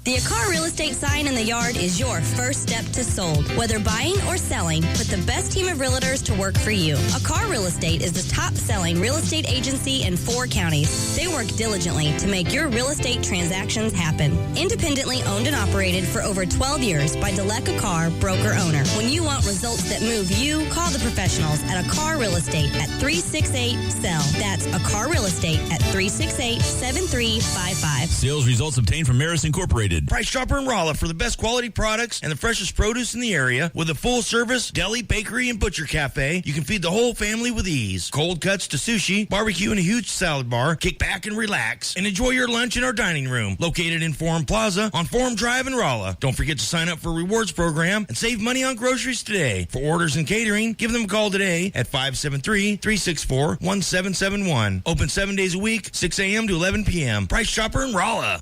The Akar Real Estate sign in the yard is your first step to sold. Whether buying or selling, put the best team of realtors to work for you. Akar Real Estate is the top-selling real estate agency in 4 counties. They work diligently to make your real estate transactions happen. Independently owned and operated for over 12 years by Delek Akar, broker-owner. When you want results that move you, call the professionals at Akar Real Estate at 368-SELL. That's Akar Real Estate at 368-7355. Sales results obtained from Maris Incorporated. Price Chopper in Rolla for the best quality products and the freshest produce in the area with a full-service deli, bakery, and butcher cafe. You can feed the whole family with ease. Cold cuts to sushi, barbecue, and a huge salad bar. Kick back and relax and enjoy your lunch in our dining room located in Forum Plaza on Forum Drive in Rolla. Don't forget to sign up for a rewards program and save money on groceries today. For orders and catering, give them a call today at 573-364-1771. Open 7 days a week, 6 a.m. to 11 p.m. Price Chopper in Rolla.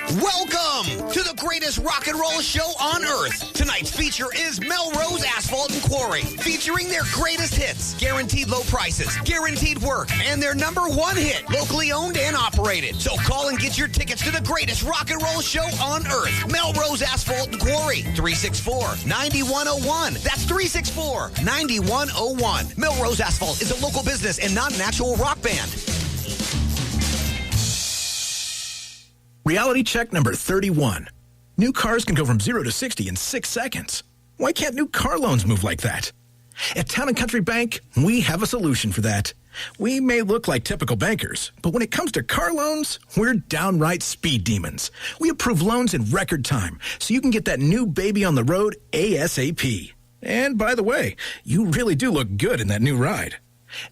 Welcome to the greatest rock and roll show on earth. Tonight's feature is Melrose Asphalt and Quarry, featuring their greatest hits, guaranteed low prices, guaranteed work, and their #1 hit, locally owned and operated. So call and get your tickets to the greatest rock and roll show on earth. Melrose Asphalt and Quarry, 364-9101. That's 364-9101. Melrose Asphalt is a local business and not an actual rock band. Reality check number 31. New cars can go from 0 to 60 in 6 seconds. Why can't new car loans move like that? At Town & Country Bank, we have a solution for that. We may look like typical bankers, but when it comes to car loans, we're downright speed demons. We approve loans in record time, so you can get that new baby on the road ASAP. And by the way, you really do look good in that new ride.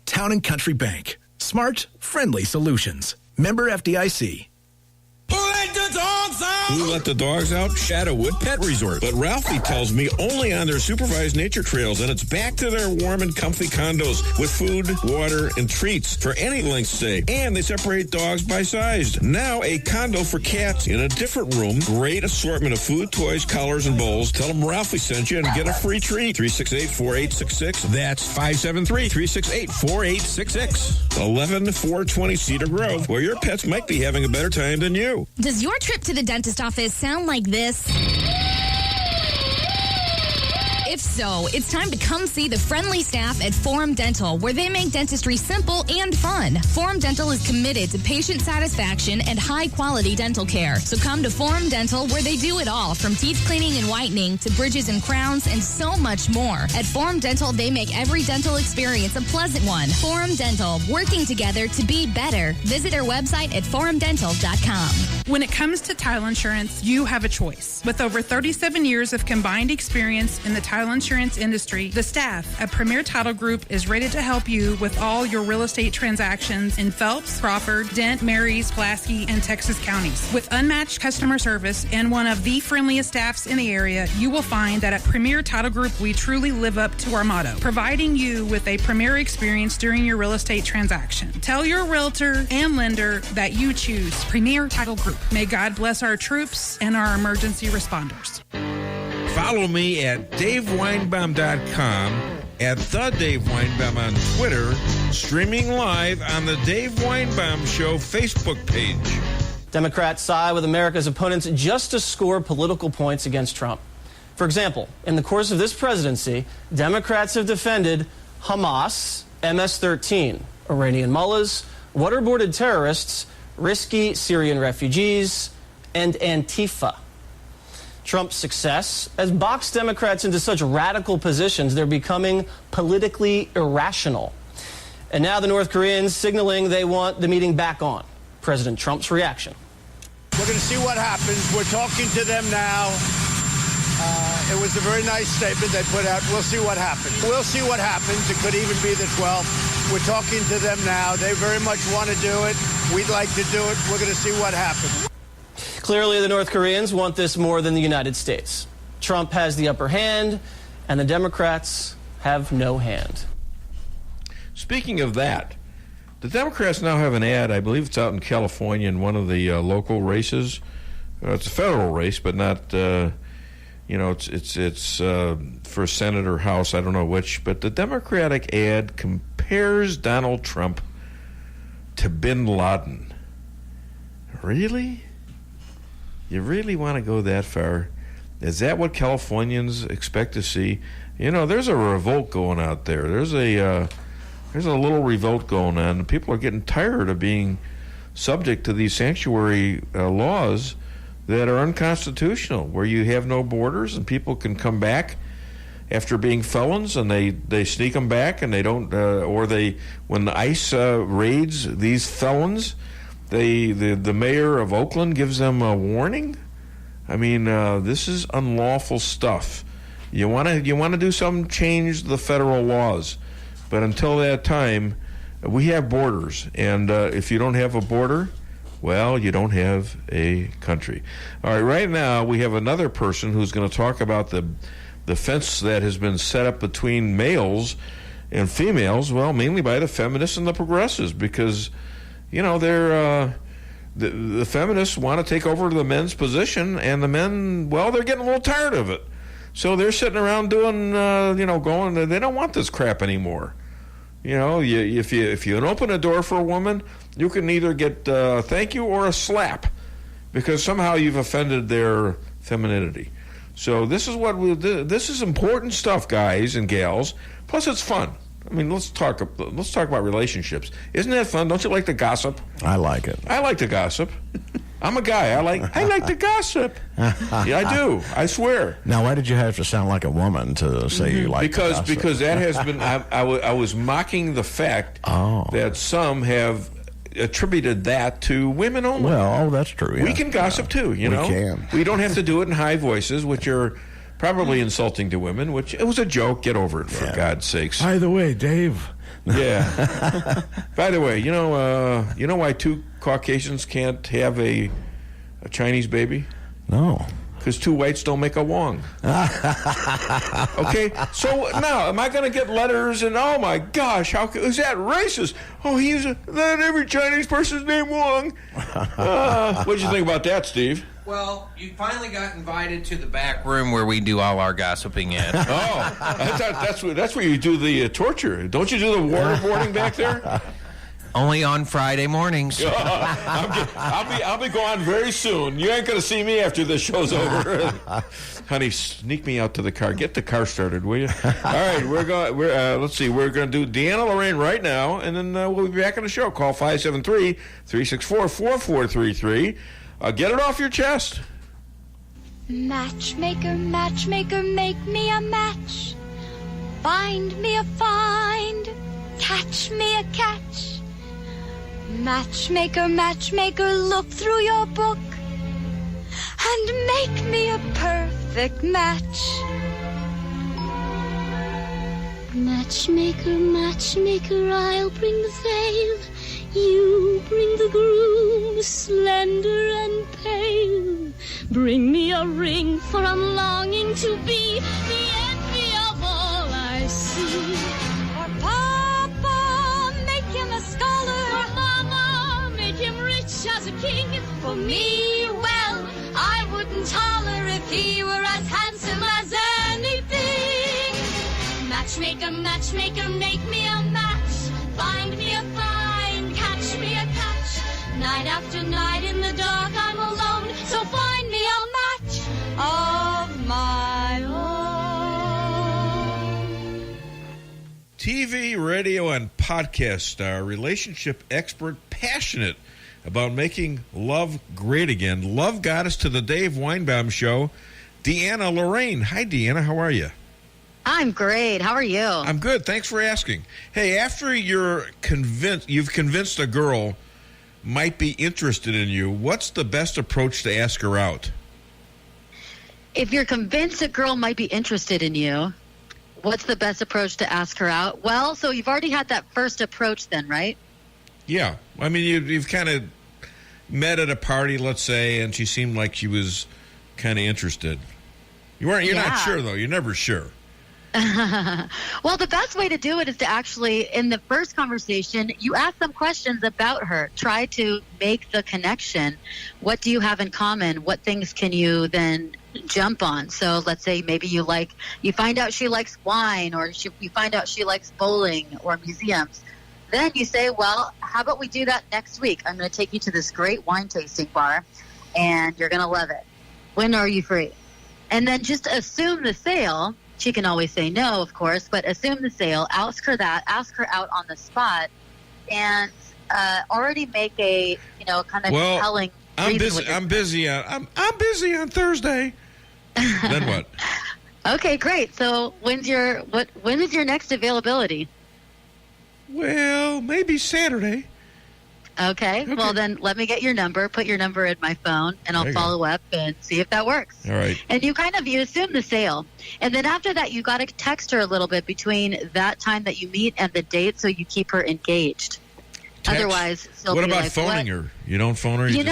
Town & Country Bank. Smart, friendly solutions. Member FDIC. Who let the dogs out? Shadowwood Pet Resort. But Ralphie tells me only on their supervised nature trails, and it's back to their warm and comfy condos with food, water, and treats for any length stay. And they separate dogs by size. Now a condo for cats in a different room. Great assortment of food, toys, collars, and bowls. Tell them Ralphie sent you and get a free treat. 368-4866. That's 573-368-4866. 11420 Cedar Grove, where your pets might be having a better time than you. Does your trip to the dentist office sound like this? If so, it's time to come see the friendly staff at Forum Dental, where they make dentistry simple and fun. Forum Dental is committed to patient satisfaction and high-quality dental care. So come to Forum Dental, where they do it all, from teeth cleaning and whitening to bridges and crowns and so much more. At Forum Dental, they make every dental experience a pleasant one. Forum Dental, working together to be better. Visit their website at forumdental.com. When it comes to title insurance, you have a choice. With over 37 years of combined experience in the title insurance industry, the staff at Premier Title Group is ready to help you with all your real estate transactions in Phelps, Crawford, Dent, Marys, Pulaski, and Texas counties. With unmatched customer service and one of the friendliest staffs in the area, you will find that at Premier Title Group, we truly live up to our motto, providing you with a premier experience during your real estate transaction. Tell your realtor and lender that you choose Premier Title Group. May God bless our troops and our emergency responders. Follow me at DaveWeinbaum.com, at The Dave Weinbaum on Twitter, streaming live on the Dave Weinbaum Show Facebook page. Democrats side with America's opponents just to score political points against Trump. For example, in the course of this presidency, Democrats have defended Hamas, MS-13, Iranian mullahs, waterboarded terrorists, risky Syrian refugees, and Antifa. Trump's success has boxed Democrats into such radical positions they're becoming politically irrational. And now the North Koreans signaling they want the meeting back on. President Trump's reaction. We're going to see what happens. We're talking to them now. It was a very nice statement they put out. We'll see what happens. We'll see what happens. It could even be the 12th. We're talking to them now. They very much want to do it. We'd like to do it. We're going to see what happens. Clearly, the North Koreans want this more than the United States. Trump has the upper hand, and the Democrats have no hand. Speaking of that, The Democrats now have an ad. I believe it's out in California in one of the local races. It's a federal race, but not. It's for Senate or House. I don't know which. But the Democratic ad compares Donald Trump to Bin Laden. Really? You really want to go that far? Is that what Californians expect to see? There's a revolt going out there. There's a little revolt going on. People are getting tired of being subject to these sanctuary laws that are unconstitutional, where you have no borders and people can come back after being felons, and they sneak them back, and they don't, when the ICE raids these felons, the mayor of Oakland gives them a warning. I mean, this is unlawful stuff. You want to do something, change the federal laws, but until that time, we have borders, and if you don't have a border, well, you don't have a country. All right, right now we have another person who's going to talk about the fence that has been set up between males and females, well, mainly by the feminists and the progressives, because, they're the feminists want to take over the men's position, and the men, well, they're getting a little tired of it. So they're sitting around doing, going, they don't want this crap anymore. If you open a door for a woman, you can either get a thank you or a slap, because somehow you've offended their femininity. So this is important stuff, guys and gals. Plus, it's fun. I mean, let's talk about relationships. Isn't that fun? Don't you like to gossip? I like it. I like to gossip. I'm a guy. I like to gossip. Yeah, I do. I swear. Now, why did you have to sound like a woman to say you like to gossip? Because that has been. I was mocking the fact that some have attributed that to women only. Well, that's true. Yeah. We can gossip too. We can. We don't have to do it in high voices, which are probably insulting to women. Which it was a joke. Get over it, for God's sakes. By the way, Dave. Yeah. By the way, you know why two Caucasians can't have a Chinese baby? No. Because two whites don't make a Wong. Okay, so now am I going to get letters and oh my gosh, is that racist? Oh, not every Chinese person's named Wong. What'd you think about that, Steve? Well, you finally got invited to the back room where we do all our gossiping in. Oh, I thought that's where you do the torture. Don't you do the waterboarding back there? Only on Friday mornings. I'll be gone very soon. You ain't gonna see me after the show's over. Honey, sneak me out to the car. Get the car started, will you? All right, let's see. We're gonna do Deanna Lorraine right now, and then we'll be back on the show. Call 573-364-4433. Get it off your chest. Matchmaker, matchmaker, make me a match. Find me a find. Catch me a catch. Matchmaker, matchmaker, look through your book and make me a perfect match. Matchmaker, matchmaker, I'll bring the veil. You bring the groom, slender and pale. Bring me a ring, for I'm longing to be the envy of all I see. For Papa, make him a scholar. For Mama, make him rich as a king. For me, well, I wouldn't holler if he were as handsome as anything. Matchmaker, matchmaker, make me a match. Find me a find, catch me a catch. Night after night in the dark I'm alone, so find me a match of my own. TV, radio, and podcast star, relationship expert, passionate about making love great again. Love goddess to the Dave Weinbaum Show, Deanna Lorraine. Hi, Deanna. How are you? I'm great. How are you? I'm good. Thanks for asking. Hey, after you've convinced a girl might be interested in you, what's the best approach to ask her out? If you're convinced a girl might be interested in you, what's the best approach to ask her out? Well, so you've already had that first approach then, right? Yeah. I mean, you've kind of met at a party, let's say, and she seemed like she was kind of interested. You're not sure, though. You're never sure. Well, the best way to do it is to actually, in the first conversation, you ask them questions about her. Try to make the connection. What do you have in common? What things can you then jump on? So let's say maybe you find out she likes wine, or you find out she likes bowling or museums. Then you say, well, how about we do that next week? I'm going to take you to this great wine tasting bar, and you're going to love it. When are you free? And then just assume the sale. She can always say no, of course, but assume the sale. Ask her out on the spot, and already make a kind of compelling. I'm busy on Thursday. Then what? Okay, great. So when is your next availability? Well, maybe Saturday. Okay. Well, then let me get your number, put your number in my phone, and I'll follow up and see if that works. All right. And you assume the sale. And then after that, you got to text her a little bit between that time that you meet and the date so you keep her engaged. Text? Otherwise, what about phoning her? You don't phone her? Is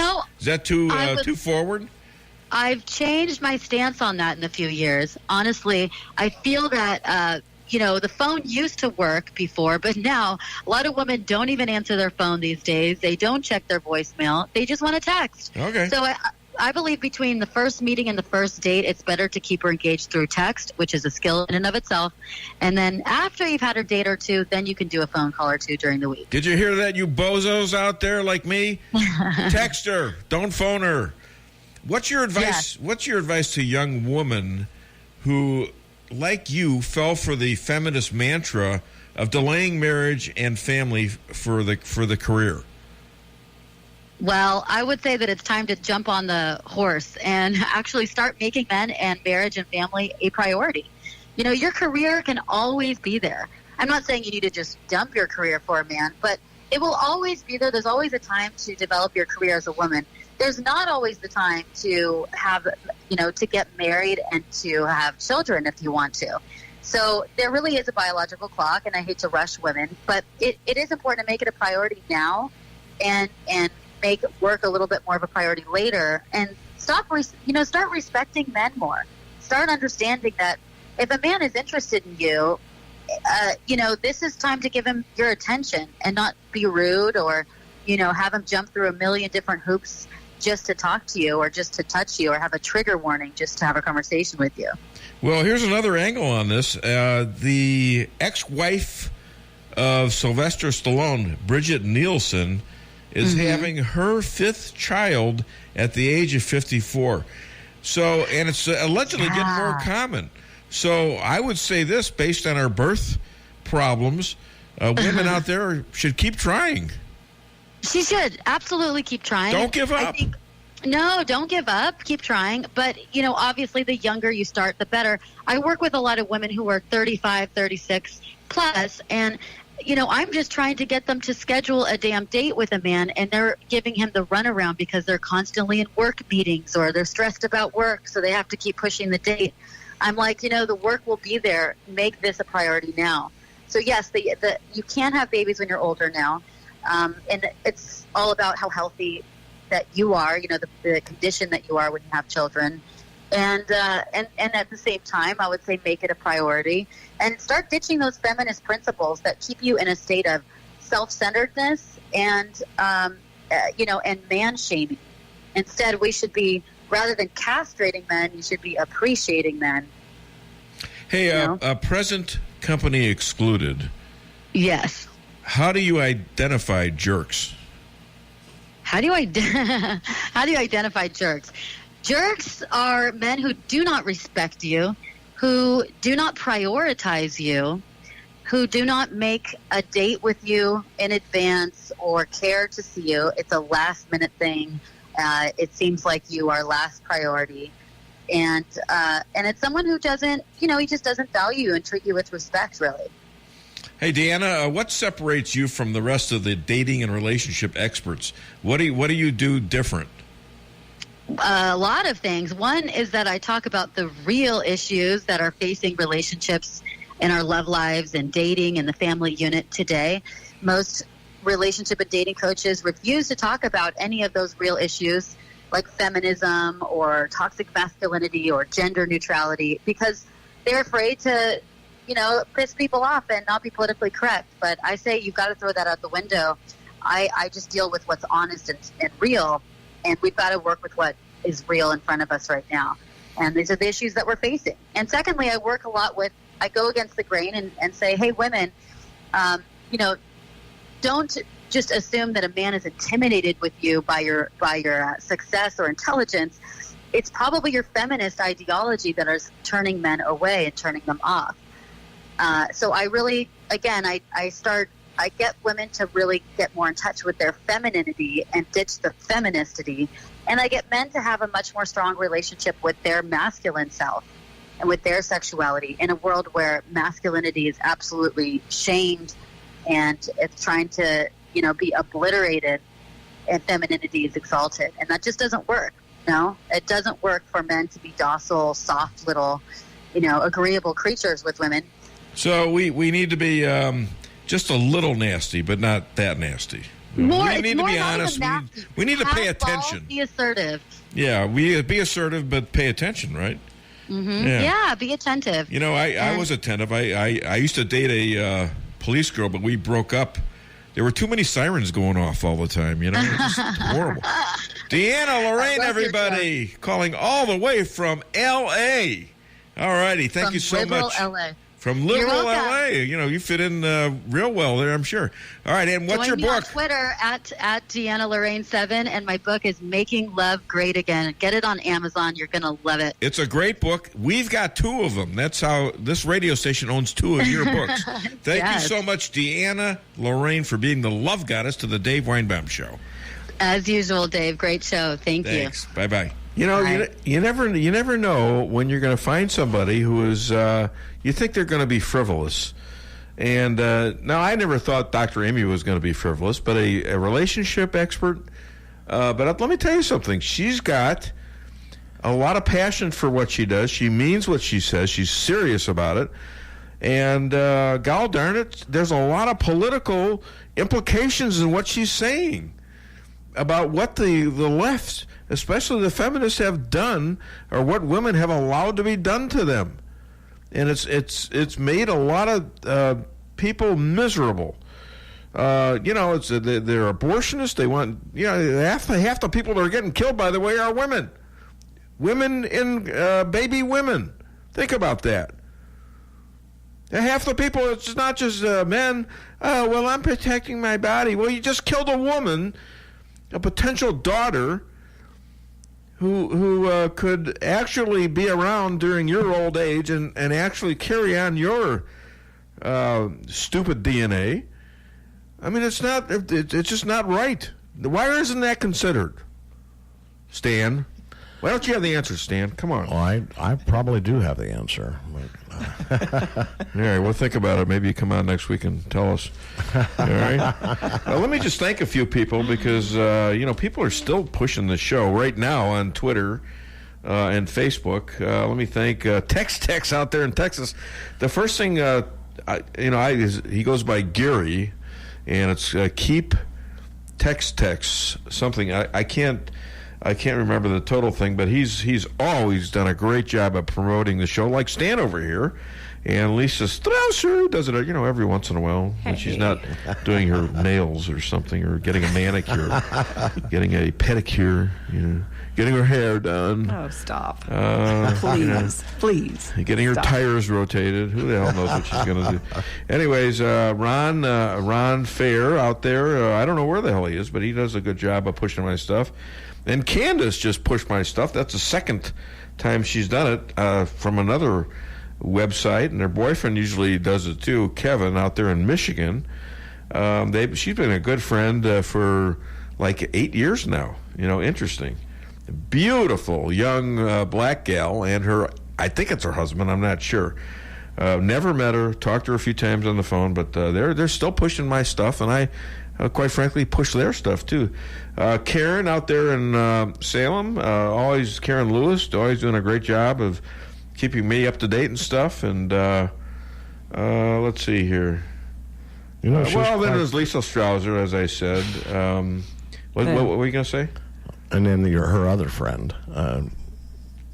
that too forward? I've changed my stance on that in a few years. Honestly, I feel that the phone used to work before, but now a lot of women don't even answer their phone these days. They don't check their voicemail. They just want to text. Okay. So I believe between the first meeting and the first date, it's better to keep her engaged through text, which is a skill in and of itself. And then after you've had her date or two, then you can do a phone call or two during the week. Did you hear that, you bozos out there like me? Text her. Don't phone her. What's your advice? Yeah. What's your advice to a young woman who, like you, fell for the feminist mantra of delaying marriage and family for the career? Well, I would say that it's time to jump on the horse and actually start making men and marriage and family a priority. Your career can always be there. I'm not saying you need to just dump your career for a man, but it will always be there. There's always a time to develop your career as a woman. There's not always the time to have, to get married and to have children if you want to. So there really is a biological clock, and I hate to rush women, but it is important to make it a priority now and make work a little bit more of a priority later, and start respecting men more. Start understanding that if a man is interested in you, this is time to give him your attention and not be rude or, have him jump through a million different hoops just to talk to you or just to touch you or have a trigger warning just to have a conversation with you. Well, here's another angle on this. The ex-wife of Sylvester Stallone, Bridget Nielsen, is having her fifth child at the age of 54. So, and it's allegedly getting more common. So I would say this, based on our birth problems, women out there should keep trying. She should absolutely keep trying. Don't give up. No, don't give up. Keep trying. But, obviously the younger you start, the better. I work with a lot of women who are 35, 36 plus, and, I'm just trying to get them to schedule a damn date with a man, and they're giving him the runaround because they're constantly in work meetings or they're stressed about work, so they have to keep pushing the date. I'm like, the work will be there. Make this a priority now. So, yes, you can have babies when you're older now. And it's all about how healthy that you are, the condition that you are when you have children. And at the same time, I would say make it a priority and start ditching those feminist principles that keep you in a state of self-centeredness and, and man-shaming. Instead, we should be, rather than castrating men, you should be appreciating men. Hey, present company excluded. Yes. How do you identify jerks? How do you identify jerks? Jerks are men who do not respect you, who do not prioritize you, who do not make a date with you in advance or care to see you. It's a last-minute thing. It seems like you are last priority. And it's someone who doesn't, he just doesn't value you and treat you with respect, really. Hey, Deanna, what separates you from the rest of the dating and relationship experts? What do you do different? A lot of things. One is that I talk about the real issues that are facing relationships in our love lives and dating and the family unit today. Most relationship and dating coaches refuse to talk about any of those real issues like feminism or toxic masculinity or gender neutrality because they're afraid to piss people off and not be politically correct. But I say you've got to throw that out the window. I just deal with what's honest and real, and we've got to work with what is real in front of us right now. And these are the issues that we're facing. And secondly, I work a lot I go against the grain and say, hey, women, don't just assume that a man is intimidated with you by your success or intelligence. It's probably your feminist ideology that is turning men away and turning them off. So I really, again, I get women to really get more in touch with their femininity and ditch the feministity. And I get men to have a much more strong relationship with their masculine self and with their sexuality in a world where masculinity is absolutely shamed and it's trying to, be obliterated and femininity is exalted. And that just doesn't work. It doesn't work for men to be docile, soft little, agreeable creatures with women. So we need to be just a little nasty, but not that nasty. We need to be honest. We need to pay attention. Be assertive. Yeah, we be assertive, but pay attention, right? Mm-hmm. Yeah, be attentive. I was attentive. I used to date a police girl, but we broke up. There were too many sirens going off all the time. It's just horrible. Deanna Lorraine, everybody, calling all the way from L.A. All righty, thank you so much. LA. From liberal L.A. You fit in real well there, I'm sure. All right, and what's your book? Join me on Twitter at Deanna Lorraine 7, and my book is Making Love Great Again. Get it on Amazon. You're going to love it. It's a great book. We've got 2 of them. That's how this radio station owns 2 of your books. Thank you so much, Deanna Lorraine, for being the love goddess to the Dave Weinbaum Show. As usual, Dave. Great show. Thanks. Bye-bye. You never know when you're going to find somebody who is you think they're going to be frivolous. And now I never thought Dr. Amy was going to be frivolous, but a relationship expert. But let me tell you something. She's got a lot of passion for what she does. She means what she says. She's serious about it. And gol darn it, there's a lot of political implications in what she's saying about what the left, especially the feminists, have done, or what women have allowed to be done to them, and it's made a lot of people miserable. They're abortionists. They want half the people that are getting killed, by the way, are women. Women in baby women. Think about that. Half the people, it's not just men. Oh, well, I'm protecting my body. Well, you just killed a woman, a potential daughter, who could actually be around during your old age and actually carry on your stupid DNA. I mean, it's just not right. Why isn't that considered? Stan, why don't you have the answer, Stan? Come on. Well, I probably do have the answer. All right, we'll think about it. Maybe you come on next week and tell us. All right. Let me just thank a few people because people are still pushing the show right now on Twitter and Facebook. Let me thank Tex out there in Texas. The first thing, he goes by Gary, and it's keep Tex something. I can't remember the total thing, but he's always done a great job of promoting the show, like Stan over here. And Lisa Strausser does it, every once in a while when she's not doing her nails or something, or getting a manicure, getting a pedicure, getting her hair done. Oh, stop. Please. Getting her tires rotated. Who the hell knows what she's going to do? Anyways, Ron Fair out there, I don't know where the hell he is, but he does a good job of pushing my stuff. And Candace just pushed my stuff. That's the second time she's done it from another website, and her boyfriend usually does it too, Kevin, out there in Michigan. She's been a good friend for like 8 years now. Interesting. Beautiful young black gal, and I think it's her husband, I'm not sure. Never met her, talked to her a few times on the phone, but they're still pushing my stuff, and I quite frankly push their stuff too. Karen out there in Salem, Karen Lewis, always doing a great job of keeping me up to date and stuff. And let's see here. Then there's Lisa Strausser, as I said. What were you going to say? And then her other friend.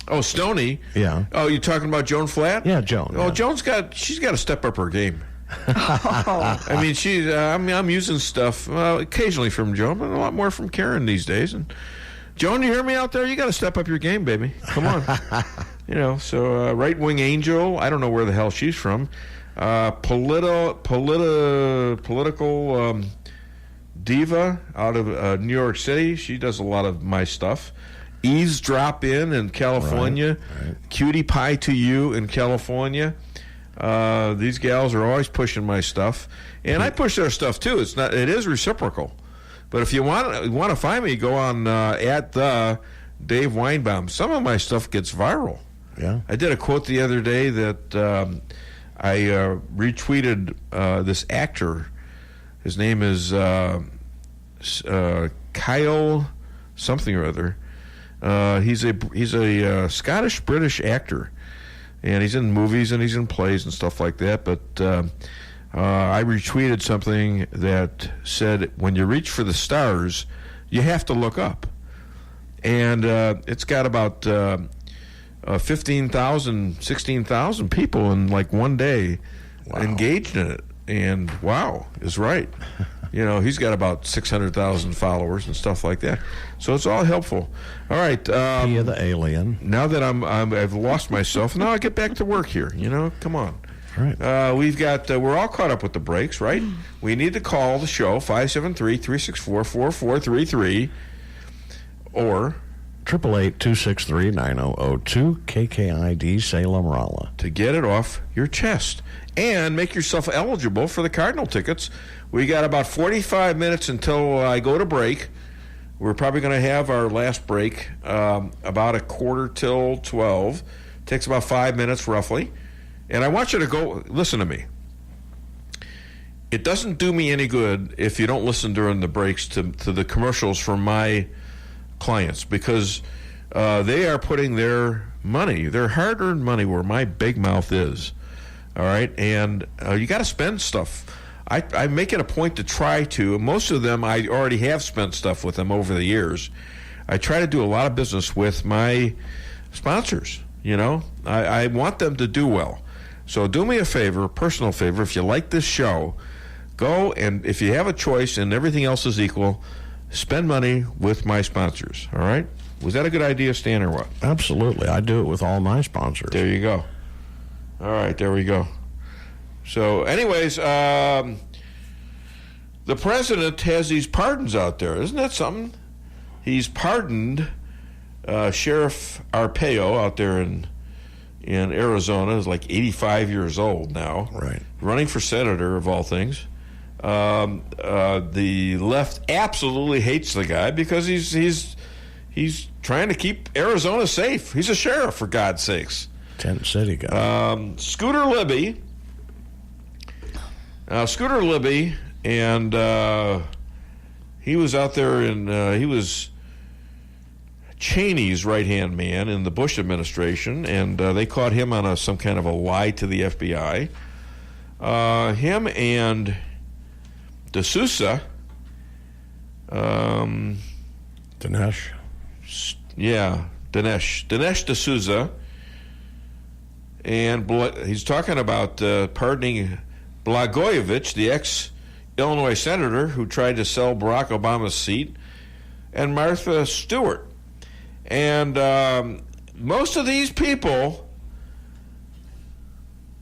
Oh, Stoney. Yeah. Oh, you talking about Joan Flatt? Yeah, Joan. Oh, yeah. she's got to step up her game. I mean, I'm using stuff occasionally from Joan, but a lot more from Karen these days. And Joan, you hear me out there? You got to step up your game, baby. Come on. So right-wing angel. I don't know where the hell she's from. Political diva out of New York City. She does a lot of my stuff. Eavesdrop in California. Right. Cutie Pie to You in California. These gals are always pushing my stuff, and I push their stuff too. It is reciprocal. But if you want to find me, go on at the Dave Weinbaum. Some of my stuff gets viral. Yeah, I did a quote the other day that I retweeted this actor. His name is Kyle something or other. He's a Scottish British actor. And he's in movies and he's in plays and stuff like that. But I retweeted something that said, when you reach for the stars, you have to look up. And it's got about 15,000, 16,000 people in like one day engaged in it. And wow is right. He's got about 600,000 followers and stuff like that. So it's all helpful. All right. Pia the alien. Now that I've lost myself, now I get back to work here. Come on. All right. We're all caught up with the breaks, right? We need to call the show 573-364-4433 or 888-263-9002 KKID Salem Rolla to get it off your chest and make yourself eligible for the Cardinal tickets. We got about 45 minutes until I go to break. We're probably going to have our last break about 11:45. Takes about 5 minutes roughly. And I want you to go listen to me. It doesn't do me any good if you don't listen during the breaks to the commercials from my clients, because they are putting their money, their hard-earned money, where my big mouth is. All right? And you got to spend stuff. I make it a point to try to. Most of them, I already have spent stuff with them over the years. I try to do a lot of business with my sponsors. I want them to do well. So do me a favor, a personal favor, if you like this show, go and if you have a choice and everything else is equal, spend money with my sponsors. All right? Was that a good idea, Stan, or what? Absolutely. I do it with all my sponsors. There you go. All right, there we go. So, anyways, the president has these pardons out there. Isn't that something? He's pardoned Sheriff Arpaio out there in Arizona. Is like 85 years old now. Right. Running for senator, of all things. The left absolutely hates the guy because he's trying to keep Arizona safe. He's a sheriff, for God's sakes. Tent City guy. Scooter Libby. Scooter Libby, and he was out there, and he was Cheney's right-hand man in the Bush administration, and they caught him on some kind of a lie to the FBI. Him and D'Souza. Dinesh. Yeah, Dinesh D'Souza. And he's talking about pardoning Blagojevich, the ex-Illinois senator who tried to sell Barack Obama's seat, and Martha Stewart. And most of these people,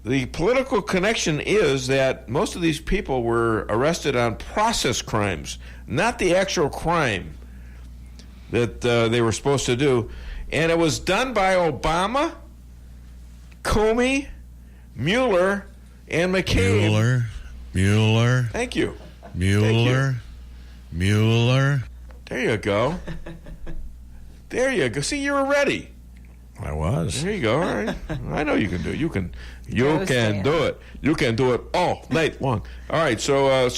the political connection is that most of these people were arrested on process crimes, not the actual crime that they were supposed to do. And it was done by Obama, Comey, Mueller, and McCabe. Mueller. Thank you. Mueller. There you go. There you go. See, you were ready. I was. There you go. All right. I know you can do it. You can do it. You can do it all night long. All right. So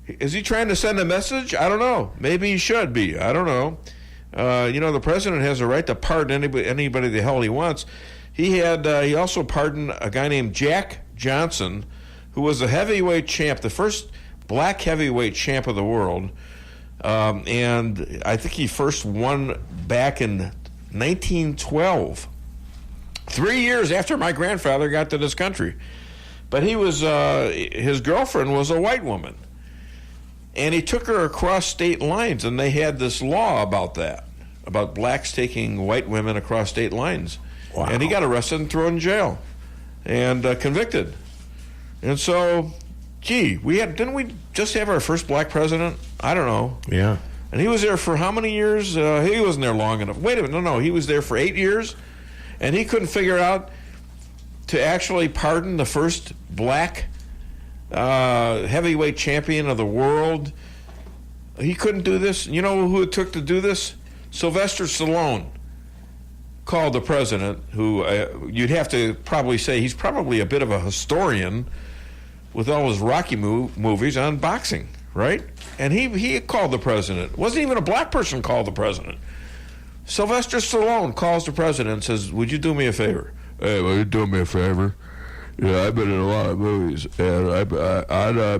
is he trying to send a message? I don't know. Maybe he should be. I don't know. The president has a right to pardon anybody the hell he wants. He also pardoned a guy named Jack Johnson, who was a heavyweight champ, the first black heavyweight champ of the world. And I think he first won back in 1912. 3 years after my grandfather got to this country. But he was, his girlfriend was a white woman. And he took her across state lines, and they had this law about that, about blacks taking white women across state lines. Wow. And he got arrested and thrown in jail and convicted. And so, didn't we just have our first black president? I don't know. Yeah. And he was there for how many years? He wasn't there long enough. Wait a minute. No. He was there for 8 years, and he couldn't figure out to actually pardon the first black heavyweight champion of the world. He couldn't do this. You know who it took to do this? Sylvester Stallone called the president, who you'd have to probably say he's probably a bit of a historian with all his Rocky movies on boxing, right? And he called the president. It wasn't even a black person called the president. Sylvester Stallone calls the president and says, "Would you do me a favor?" "Hey, will you do me a favor? Yeah, I've been in a lot of movies, and I've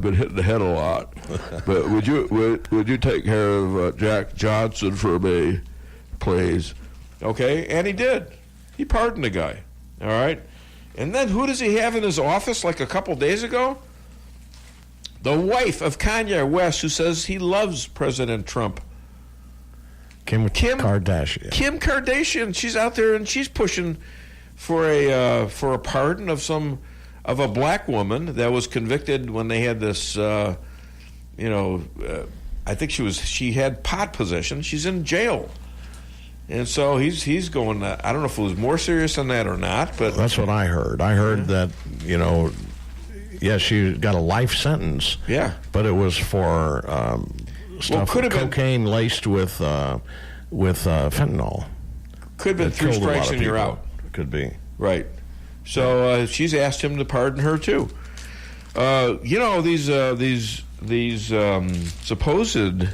been hit in the head a lot. But would you take care of Jack Johnson for me, please?" Okay, and he did. He pardoned the guy. All right, and then who does he have in his office like a couple days ago? The wife of Kanye West, who says he loves President Trump. Kim Kardashian. Kim Kardashian. She's out there and she's pushing for a pardon of a black woman that was convicted when they had this. I think she had pot possession. She's in jail, and so he's going. I don't know if it was more serious than that or not, but that's what I heard. I heard that she got a life sentence. Yeah, but it was for cocaine laced with fentanyl. Could have been 3 strikes and you're out. Could be. Right. So she's asked him to pardon her too. These supposed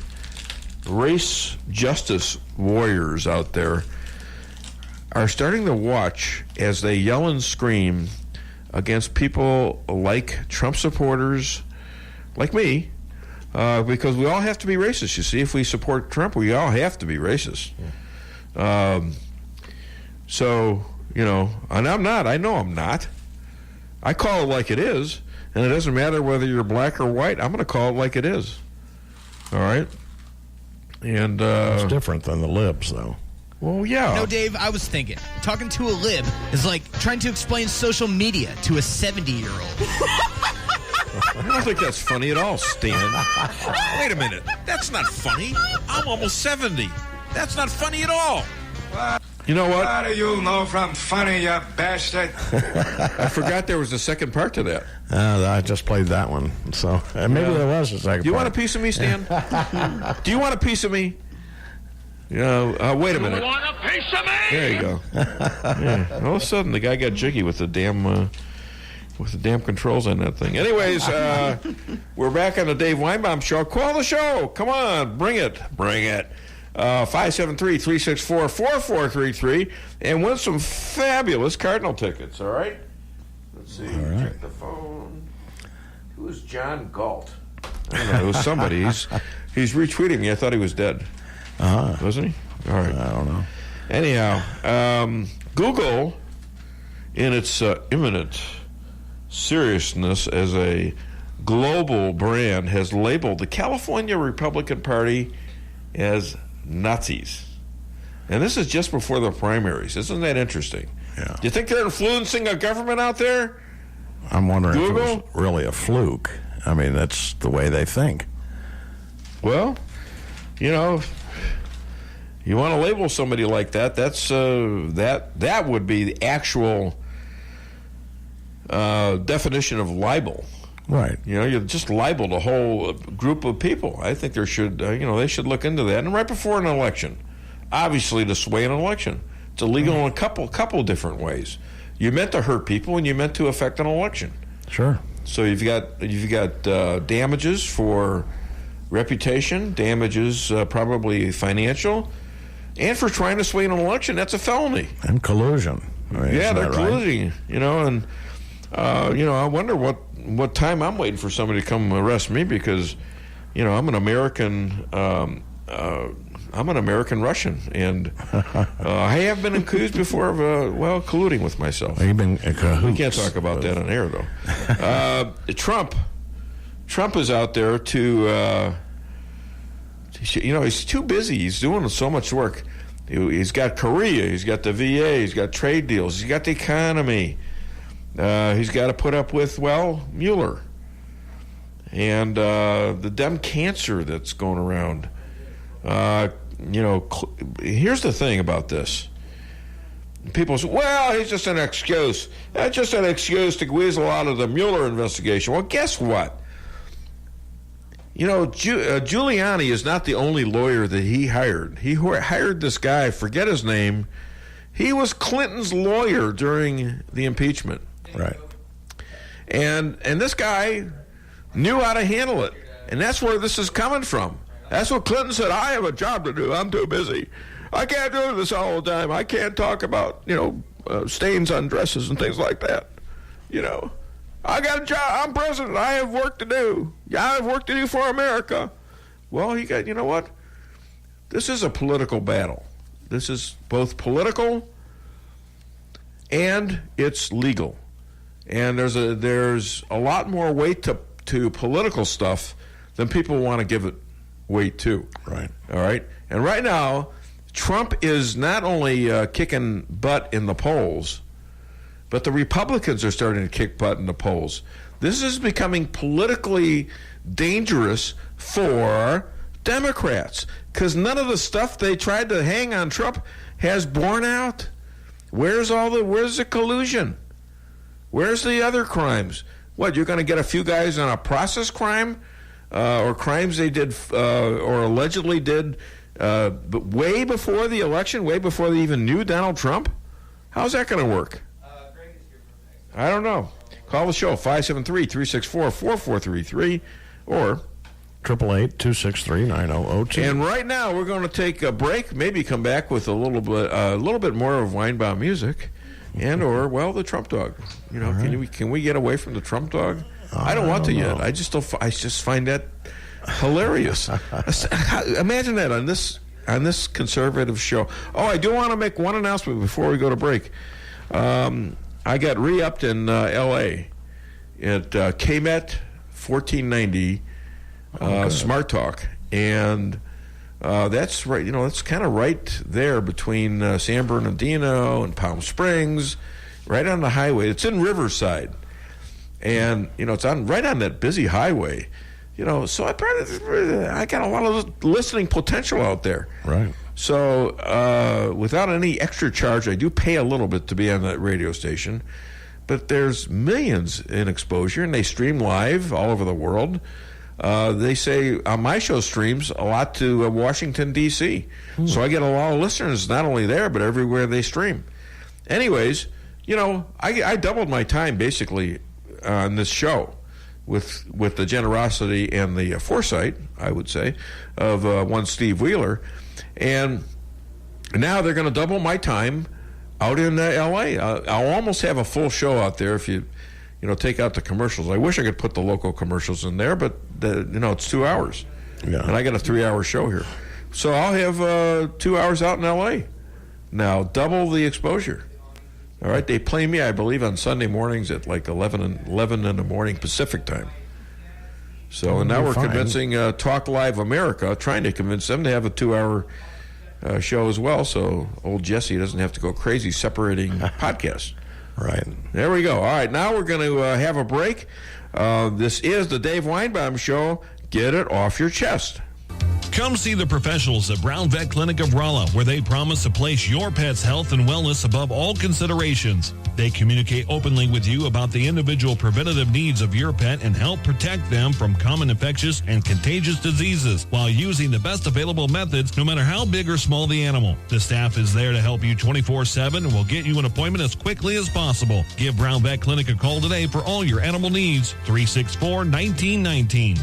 race justice warriors out there are starting to watch as they yell and scream against people like Trump supporters, like me, because we all have to be racist. You see, if we support Trump, we all have to be racist. And I'm not. I know I'm not. I call it like it is, and it doesn't matter whether you're black or white. I'm going to call it like it is. All right? And it's different than the libs, though. Well, yeah. No, Dave, I was thinking, talking to a lib is like trying to explain social media to a 70-year-old. I don't think that's funny at all, Stan. Wait a minute. That's not funny. I'm almost 70. That's not funny at all. You know what? How do you know from funny, you bastard? I forgot there was a second part to that. I just played that one. So maybe there was a second part. Do you want a piece of me, Stan? Do you want a piece of me? Wait a minute. You want a piece of me? There you go. Yeah. All of a sudden, the guy got jiggy with the damn controls on that thing. Anyways, we're back on the Dave Weinbaum Show. Call the show. Come on, bring it. 573-364-4433 and win some fabulous Cardinal tickets. All right. Let's see. Check the phone. Who's John Galt? I don't know. It was somebody. He's retweeting me. I thought he was dead. Wasn't he? All right. I don't know. Anyhow, Google, in its imminent seriousness as a global brand, has labeled the California Republican Party as Nazis. And this is just before the primaries. Isn't that interesting? Yeah. Do you think they're influencing a government out there? I'm wondering Google? if it was really a fluke. I mean, that's the way they think. Well, you want to label somebody like that, that's that would be the actual definition of libel. Right. You just libeled a whole group of people. I think they should look into that. And right before an election, obviously to sway an election, it's illegal in a couple different ways. You meant to hurt people, and you meant to affect an election. Sure. So you've got damages for reputation, damages probably financial, and for trying to sway an election. That's a felony. And collusion. They're colluding. Right? I wonder what time I'm waiting for somebody to come arrest me because, I'm an American I'm an American Russian, and I have been accused before of colluding with myself. You've been we can't talk about that on air, though. Trump is out there to, he's too busy. He's doing so much work. He's got Korea, he's got the VA, he's got trade deals, he's got the economy. He's got to put up with, Mueller. And the dumb cancer that's going around. Here's the thing about this. People say, he's just an excuse. That's just an excuse to weasel out of the Mueller investigation. Well, guess what? Giuliani is not the only lawyer that he hired. He hired this guy, forget his name. He was Clinton's lawyer during the impeachment. Right. And this guy knew how to handle it. And that's where this is coming from. That's what Clinton said. I have a job to do. I'm too busy. I can't do this all the time. I can't talk about, stains on dresses and things like that. I got a job. I'm president. I have work to do. I have work to do for America. Well, you know what? This is a political battle. This is both political and it's legal. And there's a lot more weight to political stuff than people want to give it weight to. Right. All right. And right now, Trump is not only kicking butt in the polls, but the Republicans are starting to kick butt in the polls. This is becoming politically dangerous for Democrats because none of the stuff they tried to hang on Trump has borne out. Where's the collusion? Where's the other crimes? What, you're going to get a few guys on a process crime or crimes they did or allegedly did but way before the election, way before they even knew Donald Trump? How's that going to work? I don't know. Call the show, 573-364-4433 or 888-263-9002. And right now we're going to take a break, maybe come back with a little bit more of Weinbaum music. And or the Trump dog. Can we get away from the Trump dog? I don't want to yet. I just find that hilarious. Imagine that on this conservative show. Oh, I do want to make one announcement before we go to break. I got re-upped in L.A. at KMET 1490 Smart Talk, and that's right. It's kind of right there between San Bernardino and Palm Springs, right on the highway. It's in Riverside, and it's right on that busy highway. So I got a lot of listening potential out there. Right. So without any extra charge, I do pay a little bit to be on that radio station, but there's millions in exposure, and they stream live all over the world. They say my show streams a lot to Washington, D.C. So I get a lot of listeners not only there, but everywhere they stream. Anyways, I doubled my time basically on this show with the generosity and the foresight, I would say, of one Steve Wheeler. And now they're going to double my time out in L.A. I'll almost have a full show out there if you take out the commercials. I wish I could put the local commercials in there, but it's 2 hours. Yeah. And I got a 3-hour show here. So I'll have 2 hours out in L.A. Now, double the exposure. All right, they play me, I believe, on Sunday mornings at like 11 in the morning Pacific time. So and now we're convincing Talk Live America, trying to convince them to have a 2-hour show as well, so old Jesse doesn't have to go crazy separating podcasts. Right. There we go. All right, now we're going to have a break. This is the Dave Weinbaum Show. Get it off your chest. Come see the professionals at Brown Vet Clinic of Rolla, where they promise to place your pet's health and wellness above all considerations. They communicate openly with you about the individual preventative needs of your pet and help protect them from common infectious and contagious diseases while using the best available methods, no matter how big or small the animal. The staff is there to help you 24/7 and will get you an appointment as quickly as possible. Give Brown Vet Clinic a call today for all your animal needs. 364-1919.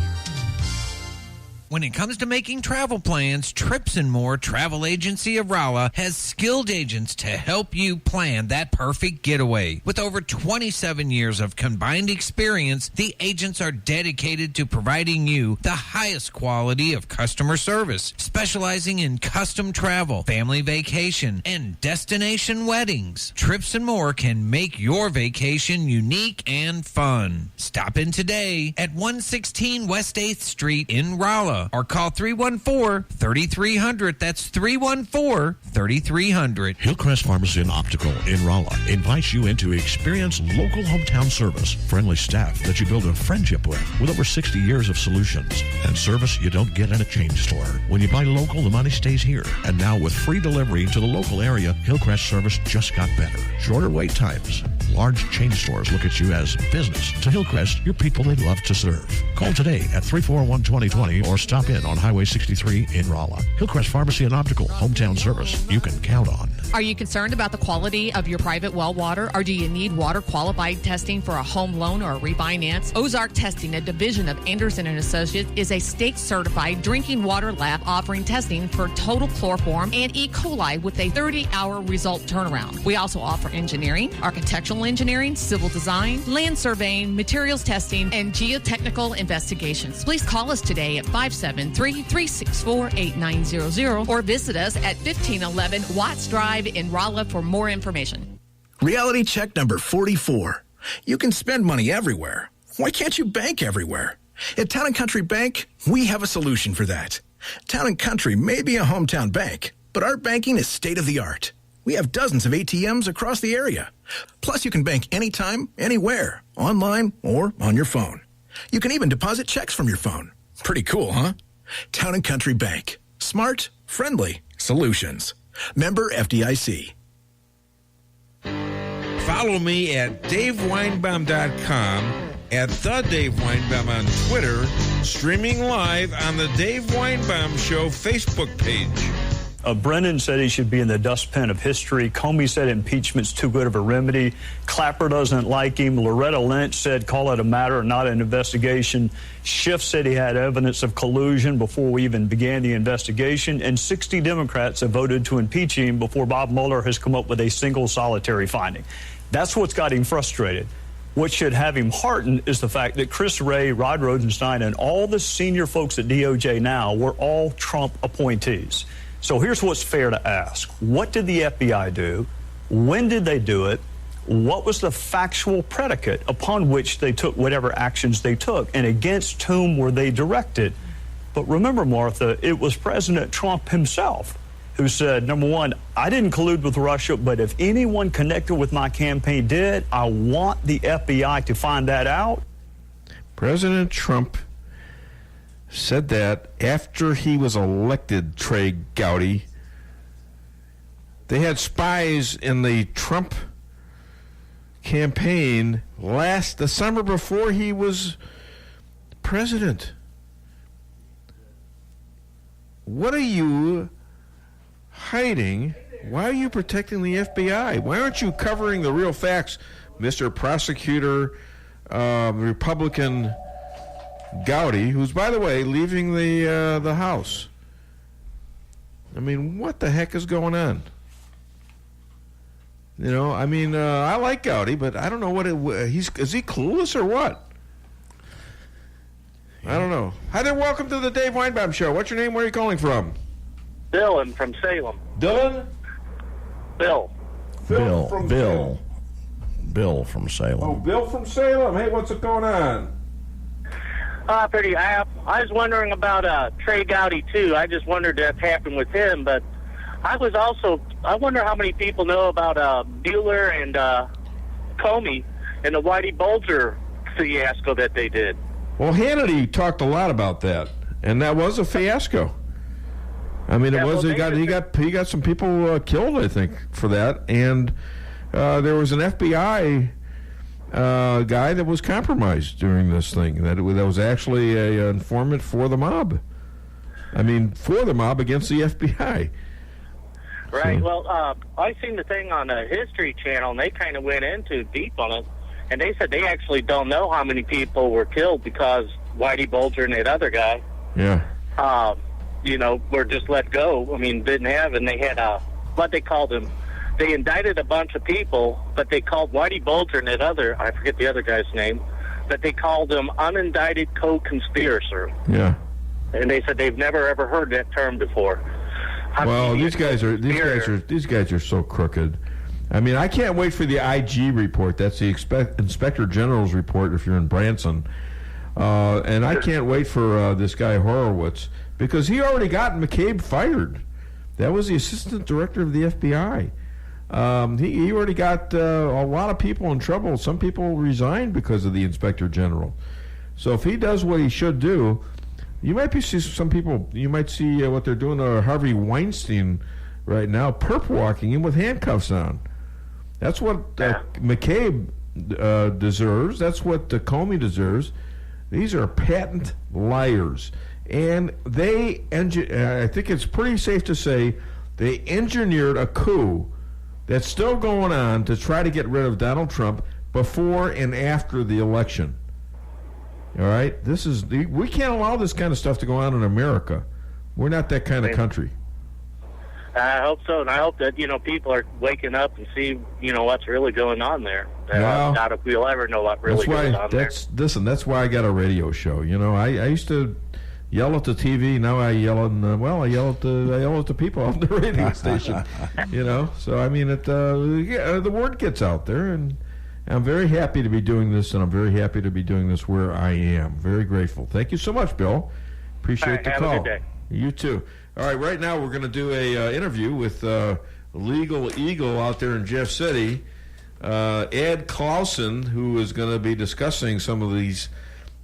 When it comes to making travel plans, Trips and More Travel Agency of Rolla has skilled agents to help you plan that perfect getaway. With over 27 years of combined experience, the agents are dedicated to providing you the highest quality of customer service, specializing in custom travel, family vacation, and destination weddings. Trips and More can make your vacation unique and fun. Stop in today at 116 West 8th Street in Rolla, or call 314-3300. That's 314-3300. Hillcrest Pharmacy and Optical in Rolla invites you in to experience local hometown service, friendly staff that you build a friendship with over 60 years of solutions, and service you don't get in a chain store. When you buy local, the money stays here. And now with free delivery to the local area, Hillcrest service just got better. Shorter wait times. Large chain stores look at you as business. To Hillcrest, you're people they love to serve. Call today at 341-2020 or stop in on Highway 63 in Rolla. Hillcrest Pharmacy and Optical, hometown service you can count on. Are you concerned about the quality of your private well water, or do you need water qualified testing for a home loan or a refinance? Ozark Testing, a division of Anderson & Associates, is a state-certified drinking water lab offering testing for total chloroform and E. coli with a 30-hour result turnaround. We also offer engineering, architectural engineering, civil design, land surveying, materials testing, and geotechnical investigations. Please call us today at 573-364-8900 or visit us at 1511 Watts Drive in Rolla for more information. Reality check number 44. You can spend money everywhere. Why can't you bank everywhere? At Town & Country Bank, we have a solution for that. Town & Country may be a hometown bank, but our banking is state-of-the-art. We have dozens of ATMs across the area. Plus, you can bank anytime, anywhere, online or on your phone. You can even deposit checks from your phone. Pretty cool, huh? Town & Country Bank. Smart, friendly solutions. Member FDIC. Follow me at DaveWeinbaum.com, at The Dave Weinbaum on Twitter, streaming live on the Dave Weinbaum Show Facebook page. Brennan said he should be in the dustbin of history. Comey said impeachment's too good of a remedy. Clapper doesn't like him. Loretta Lynch said call it a matter, not an investigation. Schiff said he had evidence of collusion before we even began the investigation. And 60 Democrats have voted to impeach him before Bob Mueller has come up with a single solitary finding. That's what's got him frustrated. What should have him heartened is the fact that Chris Wray, Rod Rosenstein, and all the senior folks at DOJ now were all Trump appointees. So here's what's fair to ask. What did the FBI do? When did they do it? What was the factual predicate upon which they took whatever actions they took, and against whom were they directed? But remember, Martha, it was President Trump himself who said, number one, I didn't collude with Russia, but if anyone connected with my campaign did, I want the FBI to find that out. President Trump said that after he was elected, Trey Gowdy. They had spies in the Trump campaign the summer before he was president. What are you hiding? Why are you protecting the FBI? Why aren't you covering the real facts, Mr. Prosecutor, Republican Gowdy, who's, by the way, leaving the House? I mean, what the heck is going on? You know, I mean, I like Gowdy, but I don't know is he clueless or what? I don't know. Hi there, welcome to the Dave Weinbaum Show. What's your name? Where are you calling from? Dylan from Salem. Dylan? Bill. Bill from Salem. Oh, Bill from Salem. Hey, what's going on? I was wondering about Trey Gowdy, too. I just wondered what happened with him, but I wonder how many people know about Mueller and Comey and the Whitey Bulger fiasco that they did. Well, Hannity talked a lot about that, and that was a fiasco. I mean, he got some people killed, I think, for that, and there was an FBI guy that was compromised during this thing. That was actually an informant for the mob. I mean, for the mob against the FBI. Right. So. Well, I seen the thing on the History Channel, and they kind of went into deep on it, and they said they actually don't know how many people were killed because Whitey Bulger and that other guy. Yeah. were just let go. I mean, didn't have, and they had what they called him. They indicted a bunch of people, but they called Whitey Bulger and I forget the other guy's name, but they called him unindicted co-conspirator. Yeah. And they said they've never ever heard that term before. Well, these guys are so crooked. I mean, I can't wait for the IG report. That's the Inspector General's report if you're in Branson. And I can't wait for this guy Horowitz, because he already got McCabe fired. That was the assistant director of the FBI. He already got a lot of people in trouble. Some people resigned because of the Inspector General. So if he does what he should do, you might see some people. You might see what they're doing to Harvey Weinstein right now, perp walking him with handcuffs on. That's what McCabe deserves. That's what Comey deserves. These are patent liars. And I think it's pretty safe to say they engineered a coup that's still going on to try to get rid of Donald Trump before and after the election. All right? We can't allow this kind of stuff to go on in America. We're not that kind of country. I hope so, and I hope that people are waking up and see what's really going on there. I doubt if we'll ever know what really goes on there. Listen, that's why I got a radio show. I used to yell at the TV. Now I yell at the people on the radio station. So I mean, the word gets out there, and I'm very happy to be doing this, and I'm very happy to be doing this where I am. Very grateful. Thank you so much, Bill. Appreciate the call. Have a good day. You too. All right, right now we're going to do a interview with Legal Eagle out there in Jeff City, Ed Clausen, who is going to be discussing some of these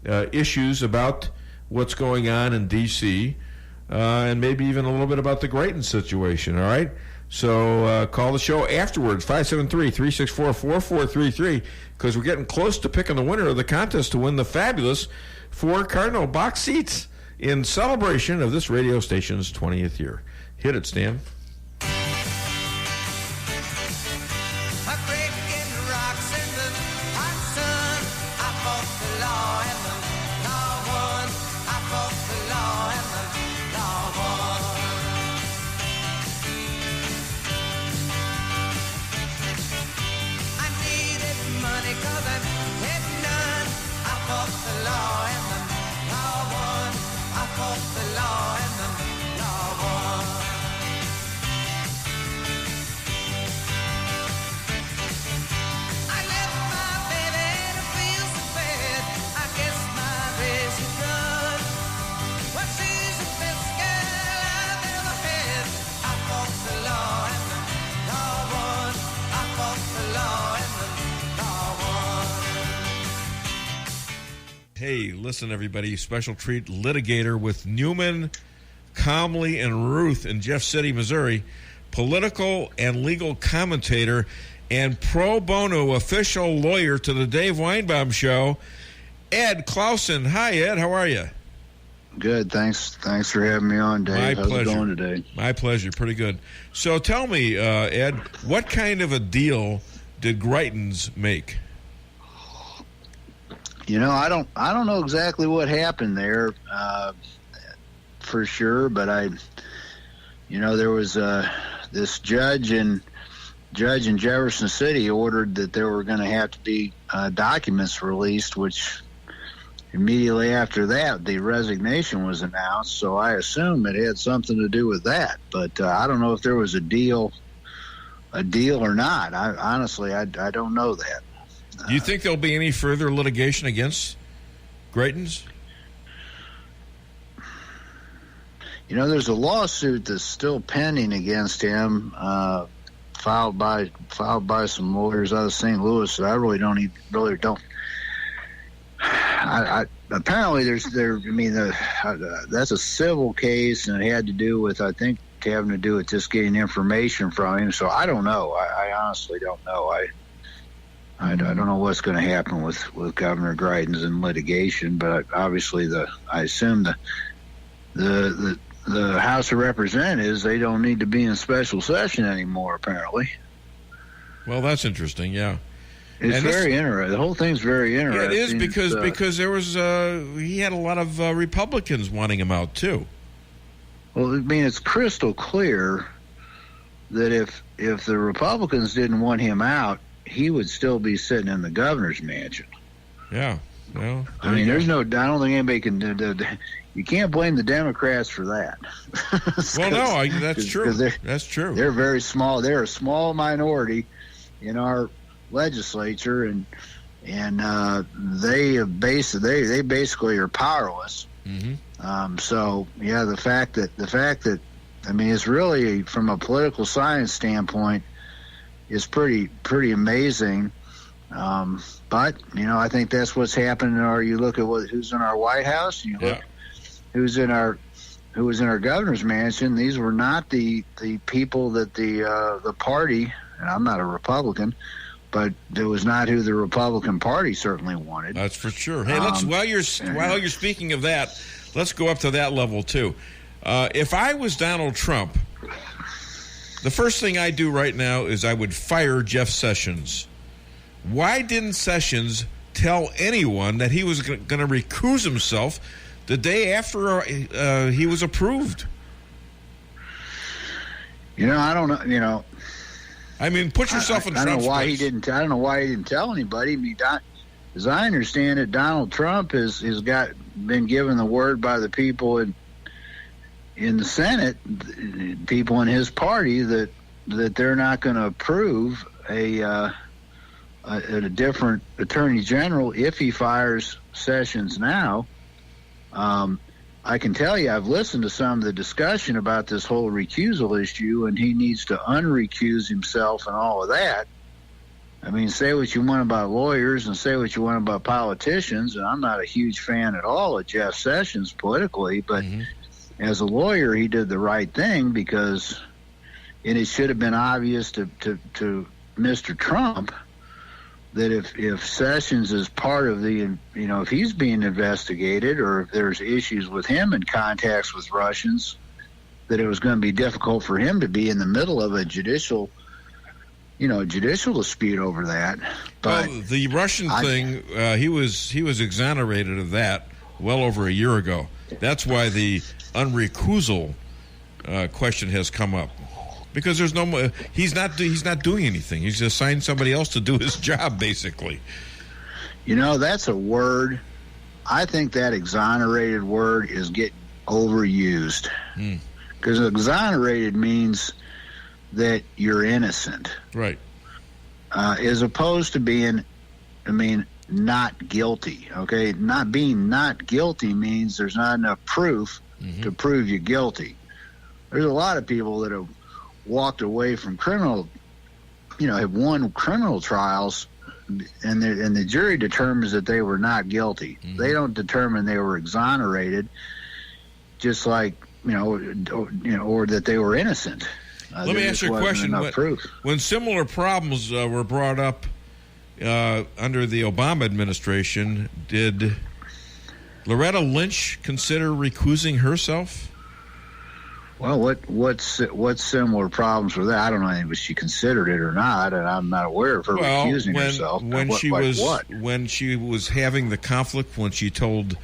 issues about what's going on in D.C., and maybe even a little bit about the Grayton situation, all right? So call the show afterwards, 573-364-4433, because we're getting close to picking the winner of the contest to win the fabulous 4 Cardinal box seats in celebration of this radio station's 20th year. Hit it, Stan. Hey, listen, everybody. Special treat litigator with Newman, Comley, and Ruth in Jeff City, Missouri. Political and legal commentator and pro bono official lawyer to the Dave Weinbaum Show, Ed Clausen. Hi, Ed. How are you? Good. Thanks for having me on, Dave. My How's pleasure. it going today? My pleasure. Pretty good. So tell me, Ed, what kind of a deal did Greitens make? I don't know exactly what happened there, for sure, but there was this judge in Jefferson City ordered that there were going to have to be documents released, which immediately after that the resignation was announced. So I assume it had something to do with that, but I don't know if there was a deal or not. Honestly, I don't know that. Do you think there'll be any further litigation against Greitens? There's a lawsuit that's still pending against him, filed by some lawyers out of St. Louis. So I really don't. Apparently, that's a civil case, and it had to do with, I think, having to do with just getting information from him. So I don't know. I honestly don't know. I don't know what's going to happen with Governor Greitens in litigation, but obviously I assume the House of Representatives, they don't need to be in special session anymore, apparently. Well, that's interesting, yeah. It's very interesting. The whole thing's very interesting. Yeah, it is because there was he had a lot of Republicans wanting him out too. Well, I mean, it's crystal clear that if the Republicans didn't want him out, he would still be sitting in the governor's mansion. Yeah. Well, I mean, I don't think anybody can. You can't blame the Democrats for that. Well, no, that's true. That's true. They're very small. They're a small minority in our legislature, and they basically are powerless. Mm-hmm. So yeah, the fact that I mean, it's really, from a political science standpoint, is pretty amazing. But I think that's what's happening. Or you look at who's in our White House, and you look who was in our governor's mansion. These were not the people that the party, and I'm not a Republican, but it was not who the Republican Party certainly wanted. That's for sure. Hey, while you're speaking of that, let's go up to that level too. If I was Donald Trump, the first thing I'd do right now is I would fire Jeff Sessions. Why didn't Sessions tell anyone that he was going to recuse himself the day after he was approved? I don't know. I mean, put yourself in Trump's place. I don't know why he didn't tell anybody. I mean, as I understand it, Donald Trump has been given the word by the people in the Senate, people in his party, that they're not going to approve a different attorney general if he fires Sessions now. I can tell you, I've listened to some of the discussion about this whole recusal issue, and he needs to unrecuse himself and all of that. I mean, say what you want about lawyers and say what you want about politicians, and I'm not a huge fan at all of Jeff Sessions politically, but as a lawyer, he did the right thing, because, and it should have been obvious to Mr. Trump that if Sessions is part of the, if he's being investigated, or if there's issues with him and contacts with Russians, that it was going to be difficult for him to be in the middle of a judicial dispute over that. But the Russian thing, he was exonerated of that well over a year ago. That's why the unrecusal question has come up. Because there's no, he's not doing anything. He's assigned somebody else to do his job, basically. That's a word. I think that exonerated word is getting overused. Because exonerated means that you're innocent, right? As opposed to being, not guilty. Okay, not guilty means there's not enough proof to prove you guilty. There's a lot of people that have walked away from have won criminal trials, and the jury determines that they were not guilty. They don't determine they were exonerated, just like or that they were innocent. Let me ask you a question. When similar problems were brought up under the Obama administration, did Loretta Lynch consider recusing herself? Well, what similar problems were that? I don't know if she considered it or not, and I'm not aware of her recusing herself. When she was having the conflict, when she told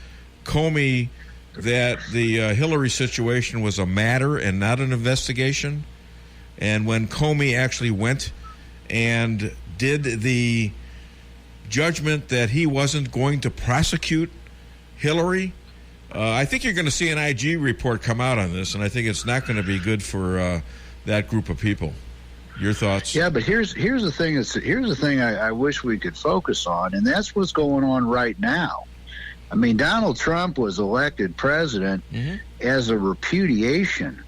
Comey that the Hillary situation was a matter and not an investigation, and when Comey actually went and did the judgment that he wasn't going to prosecute Hillary, I think you're going to see an IG report come out on this, and I think it's not going to be good for that group of people. Your thoughts? Yeah, but here's the thing. Here's the thing I wish we could focus on, and that's what's going on right now. I mean, Donald Trump was elected president as a repudiation,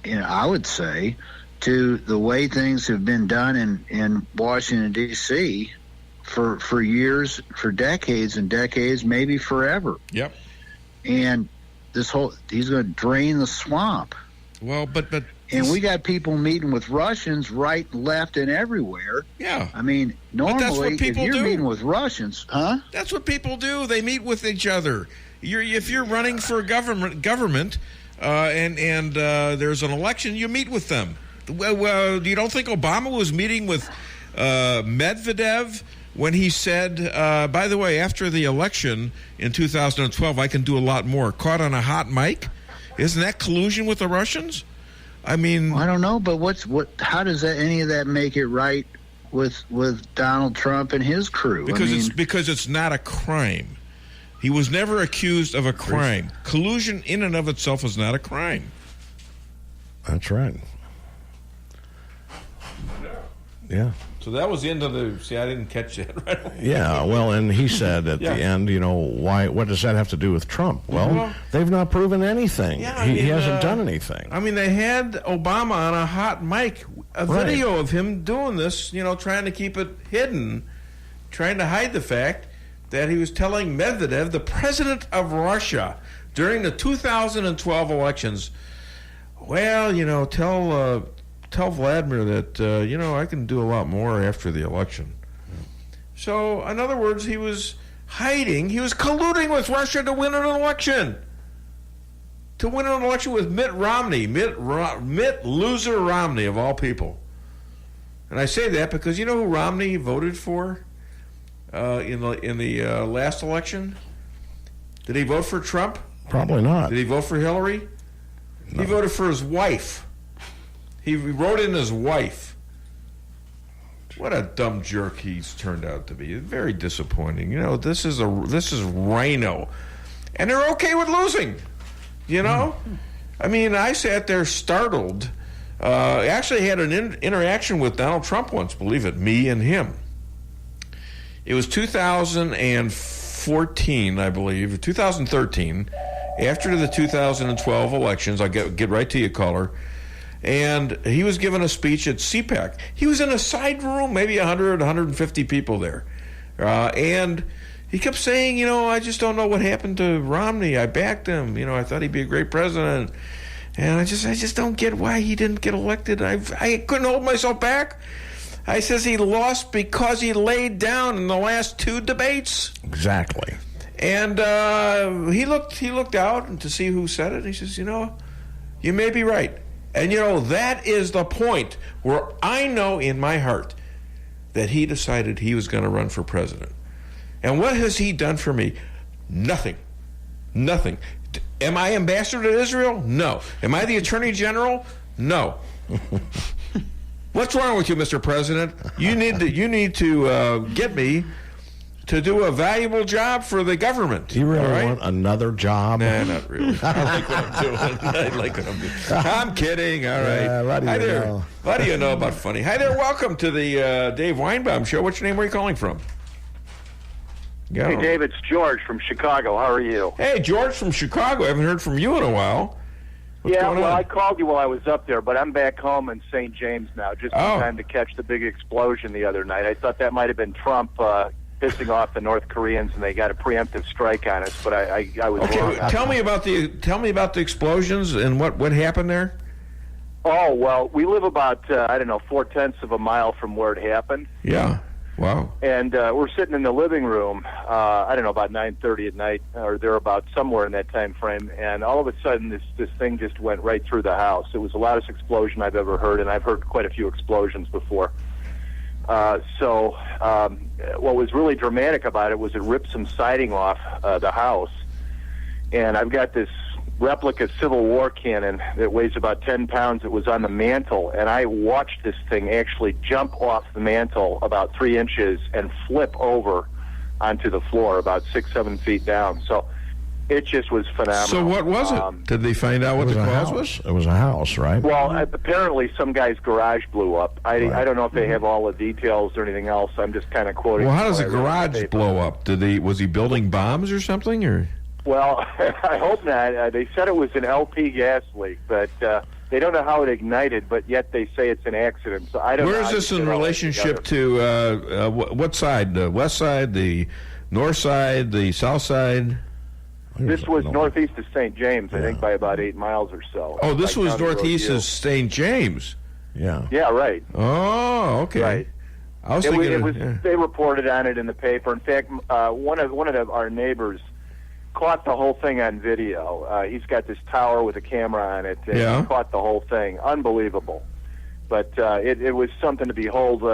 I would say, to the way things have been done in Washington, D.C. for years, for decades and decades, maybe forever. Yep. And he's going to drain the swamp. Well, but and we got people meeting with Russians right, left, and everywhere. Yeah. I mean, normally, if you're meeting with Russians, that's what people do. They meet with each other. If you're running for government, and there's an election, you meet with them. Well, you don't think Obama was meeting with Medvedev when he said, by the way, after the election in 2012, I can do a lot more? Caught on a hot mic. Isn't that collusion with the Russians? I mean, I don't know, but how does any of that make it right with Donald Trump and his crew? Because it's not a crime. He was never accused of a crime. Collusion in and of itself is not a crime. That's right. Yeah. So that was the end of the... See, I didn't catch that right away. Yeah, well, and he said at the end, what does that have to do with Trump? Well, they've not proven anything. Yeah, he hasn't done anything. I mean, they had Obama on a hot mic, a video of him doing this, trying to keep it hidden, trying to hide the fact that he was telling Medvedev, the president of Russia, during the 2012 elections, well, tell Vladimir that, I can do a lot more after the election. So, in other words, he was hiding. He was colluding with Russia to win an election. To win an election with Mitt Romney. Mitt Loser Romney, of all people. And I say that because you know who Romney voted for in the last election? Did he vote for Trump? Probably not. Did he vote for Hillary? No. He voted for his wife. He wrote in his wife. What a dumb jerk he's turned out to be. Very disappointing. This is Rhino. And they're okay with losing. I mean, I sat there startled. Actually had an interaction with Donald Trump once, believe it, me and him. It was 2014, I believe, 2013, after the 2012 elections. I'll get right to you, caller. And he was giving a speech at CPAC. He was in a side room, maybe 100, 150 people there. And he kept saying, I just don't know what happened to Romney. I backed him. I thought he'd be a great president. And I just don't get why he didn't get elected. I couldn't hold myself back. I says he lost because he laid down in the last two debates. Exactly. And he looked out to see who said it. And he says, you may be right. And, that is the point where I know in my heart that he decided he was going to run for president. And what has he done for me? Nothing. Nothing. Am I ambassador to Israel? No. Am I the attorney general? No. What's wrong with you, Mr. President? You need to get me to do a valuable job for the government. Do you really want another job? Nah, not really. I like what I'm doing. I like what I'm doing. I'm kidding. All right. Hi there. What do you know about funny? Hi there. Welcome to the Dave Weinbaum Show. What's your name? Where are you calling from? Hey, Dave, it's George from Chicago. How are you? Hey, George from Chicago. I haven't heard from you in a while. What's going on? I called you while I was up there, but I'm back home in St. James now, just in time to catch the big explosion the other night. I thought that might have been Trump pissing off the North Koreans, and they got a preemptive strike on us. But I was wrong. Tell me about the explosions and what happened there. Oh well, we live about 4/10 of a mile from where it happened. Yeah. Wow. And we're sitting in the living room, about 9:30 at night or thereabouts, somewhere in that time frame. And all of a sudden, this thing just went right through the house. It was the loudest explosion I've ever heard, and I've heard quite a few explosions before. What was really dramatic about it was it ripped some siding off the house. And I've got this replica Civil War cannon that weighs about 10 pounds. It was on the mantle, and I watched this thing actually jump off the mantle about 3 inches and flip over onto the floor about 6-7 feet down. So it just was phenomenal. So what was it? Did they find out what the cause was? It was a house, right? Well, apparently some guy's garage blew up. I don't know if they have all the details or anything else. I'm just kind of quoting. Well, how does a garage blow up? Was he building bombs or something, or? Well, I hope not. They said it was an LP gas leak, but they don't know how it ignited, but yet they say it's an accident. So I don't know. Where is this in relationship to what side? The west side, the north side, the south side? This was northeast of St. James, I think, by about 8 miles or so. Oh, this was northeast of St. James? Yeah. Yeah, right. Oh, okay. Right. I was thinking They reported on it in the paper. In fact, one of our neighbors caught the whole thing on video. He's got this tower with a camera on it, and he caught the whole thing. Unbelievable. But it was something to behold.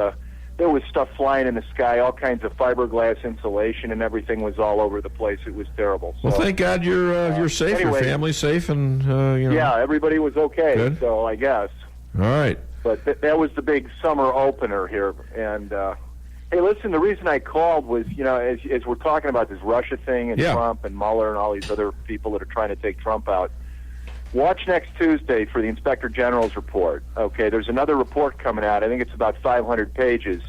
there was stuff flying in the sky, all kinds of fiberglass insulation, and everything was all over the place. It was terrible. So, well, thank God you're safe. Anyway, your family's safe, and Yeah, everybody was okay. Good. So I guess. All right. But that was the big summer opener here. And hey, listen, the reason I called was, as we're talking about this Russia thing and Trump and Mueller and all these other people that are trying to take Trump out. Watch next Tuesday for the Inspector General's report. Okay, there's another report coming out. I think it's about 500 pages.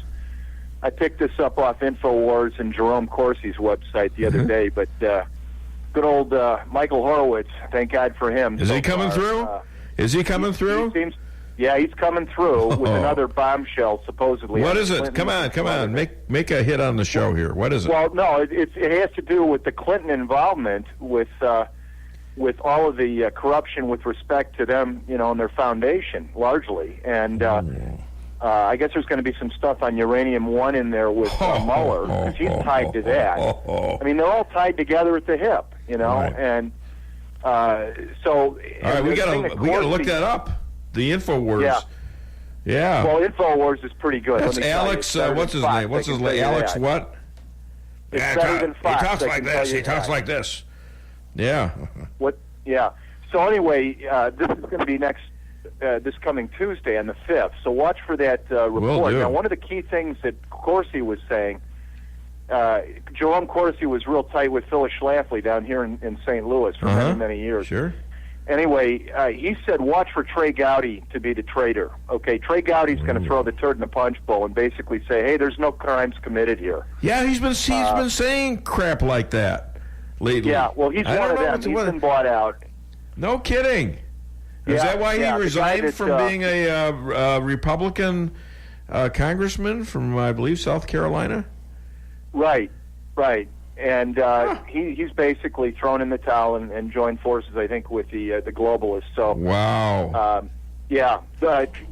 I picked this up off InfoWars and Jerome Corsi's website the other day, but good old Michael Horowitz, thank God for him. Is he coming through? Is he coming through? Yeah, he's coming through with another bombshell, supposedly. What is it? Come on. Make a hit on the show here. What is it? Well, no, it has to do with the Clinton involvement with all of the corruption with respect to them, and their foundation, largely. And I guess there's going to be some stuff on Uranium-1 in there with Mueller, because he's tied to that. I mean, they're all tied together at the hip, Right. And so... All right, we got to look that up. The InfoWars. Yeah. Well, InfoWars is pretty good. That's Alex, what's his name? What's his name? Alex what? It's better than Fox. He talks like this. He talks like this. Yeah. What? Yeah. So anyway, this is going to be this coming Tuesday on the 5th. So watch for that report. Now, one of the key things that Corsi was saying, Jerome Corsi was real tight with Phyllis Schlafly down here in St. Louis for many years. Sure. Anyway, he said, watch for Trey Gowdy to be the traitor. Okay, Trey Gowdy's going to throw the turd in the punch bowl and basically say, hey, there's no crimes committed here. Yeah, he's been saying crap like that lately. Yeah, well, he's one of them. He's been bought out. No kidding. Is that why he resigned from being a Republican congressman from, I believe, South Carolina? Right. And he's basically thrown in the towel and joined forces, I think, with the globalists. So wow.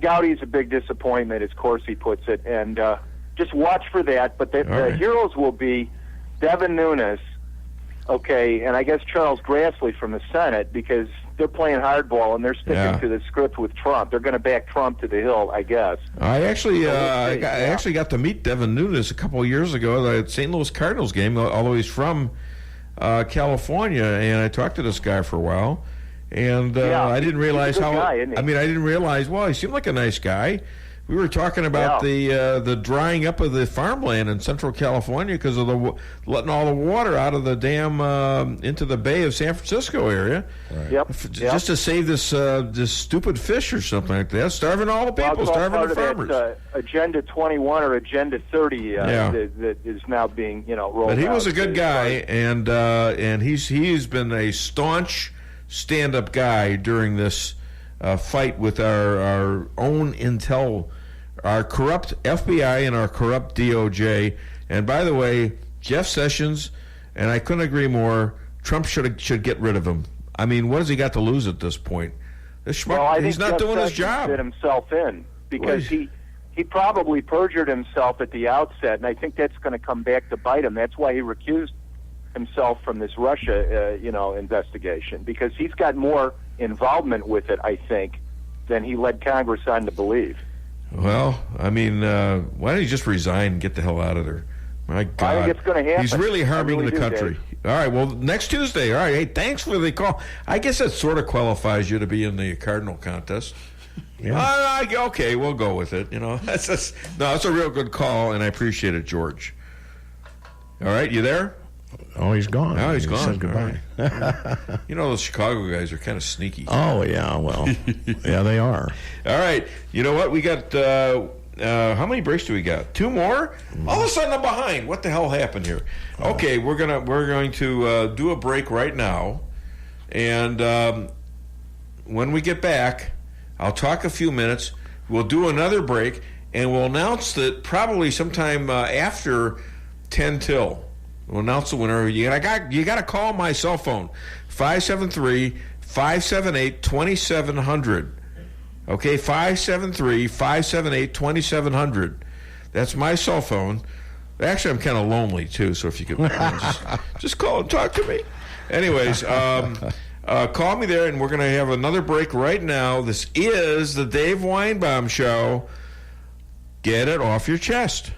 Gowdy's a big disappointment, as Corsi puts it, and just watch for that. But the heroes will be Devin Nunes, and I guess Charles Grassley from the Senate, because they're playing hardball and they're sticking to the script with Trump. They're going to back Trump to the hill, I guess. I actually got to meet Devin Nunes a couple of years ago at the St. Louis Cardinals game, although he's from California, and I talked to this guy for a while. And I didn't realize guy, isn't he? I didn't realize. Well, he seemed like a nice guy. We were talking about the drying up of the farmland in Central California because of letting all the water out of the dam into the Bay of San Francisco area. Right. Just to save this stupid fish or something like that, starving all the people, starving the farmers. That, Agenda 21 or Agenda 30 that is now being rolled out. But he was a good guy, and he's been a staunch stand-up guy during this fight with our own intel, our corrupt FBI and our corrupt DOJ. And by the way, Jeff Sessions, and I couldn't agree more, Trump should get rid of him. I mean, what has he got to lose at this point? He's not doing his job. Did himself in because he probably perjured himself at the outset, and I think that's going to come back to bite him. That's why he recused himself from this Russia, investigation, because he's got more involvement with it, I think, than he led Congress on to believe. Well, I mean, why don't you just resign and get the hell out of there? My God. I think it's going to happen. He's really harming the country. Dave. All right, well, next Tuesday. All right, hey, thanks for the call. I guess that sort of qualifies you to be in the Cardinal contest. Yeah. Okay, we'll go with it. That's a real good call, and I appreciate it, George. All right, you there? Oh, he's gone. Oh, he's gone. Said goodbye. Right. Those Chicago guys are kind of sneaky. Oh, yeah, well, yeah, they are. All right, you know what? We got, how many breaks do we got? 2 more? All of a sudden I'm behind. What the hell happened here? Okay, we're going to do a break right now, and when we get back, I'll talk a few minutes. We'll do another break, and we'll announce that probably sometime after 10 till. We'll announce the winner. You got to call my cell phone, 573-578-2700. Okay, 573-578-2700. That's my cell phone. Actually, I'm kind of lonely too, so if you could just call and talk to me. Anyways, call me there, and we're going to have another break right now. This is the Dave Weinbaum Show Get it off your chest.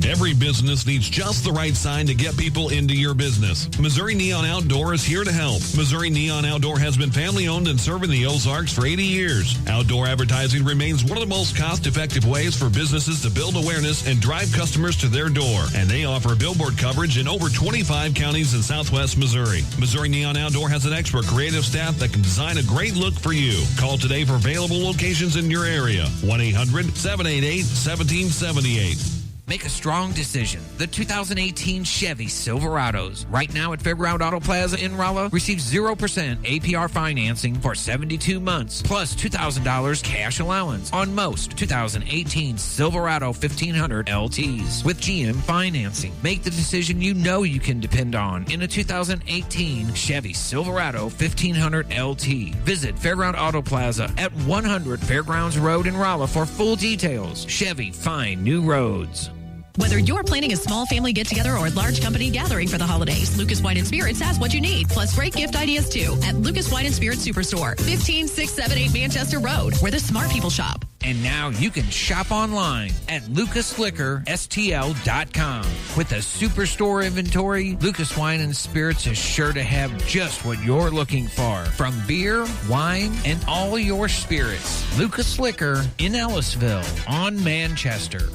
Every business needs just the right sign to get people into your business. Missouri Neon Outdoor is here to help. Missouri Neon Outdoor has been family-owned and serving the Ozarks for 80 years. Outdoor advertising remains one of the most cost-effective ways for businesses to build awareness and drive customers to their door. And they offer billboard coverage in over 25 counties in southwest Missouri. Missouri Neon Outdoor has an expert creative staff that can design a great look for you. Call today for available locations in your area. 1-800-788-1778. Make a strong decision. The 2018 Chevy Silverados. Right now at Fairground Auto Plaza in Rolla, receive 0% APR financing for 72 months, plus $2,000 cash allowance on most 2018 Silverado 1500 LTs with GM financing. Make the decision you know you can depend on in a 2018 Chevy Silverado 1500 LT. Visit Fairground Auto Plaza at 100 Fairgrounds Road in Rolla for full details. Chevy, find new roads. Whether you're planning a small family get-together or a large company gathering for the holidays, Lucas Wine & Spirits has what you need, plus great gift ideas, too, at Lucas Wine & Spirits Superstore, 15678 Manchester Road, where the smart people shop. And now you can shop online at lucasliquorstl.com. With a superstore inventory, Lucas Wine & Spirits is sure to have just what you're looking for. From beer, wine, and all your spirits. Lucas Liquor in Ellisville on Manchester.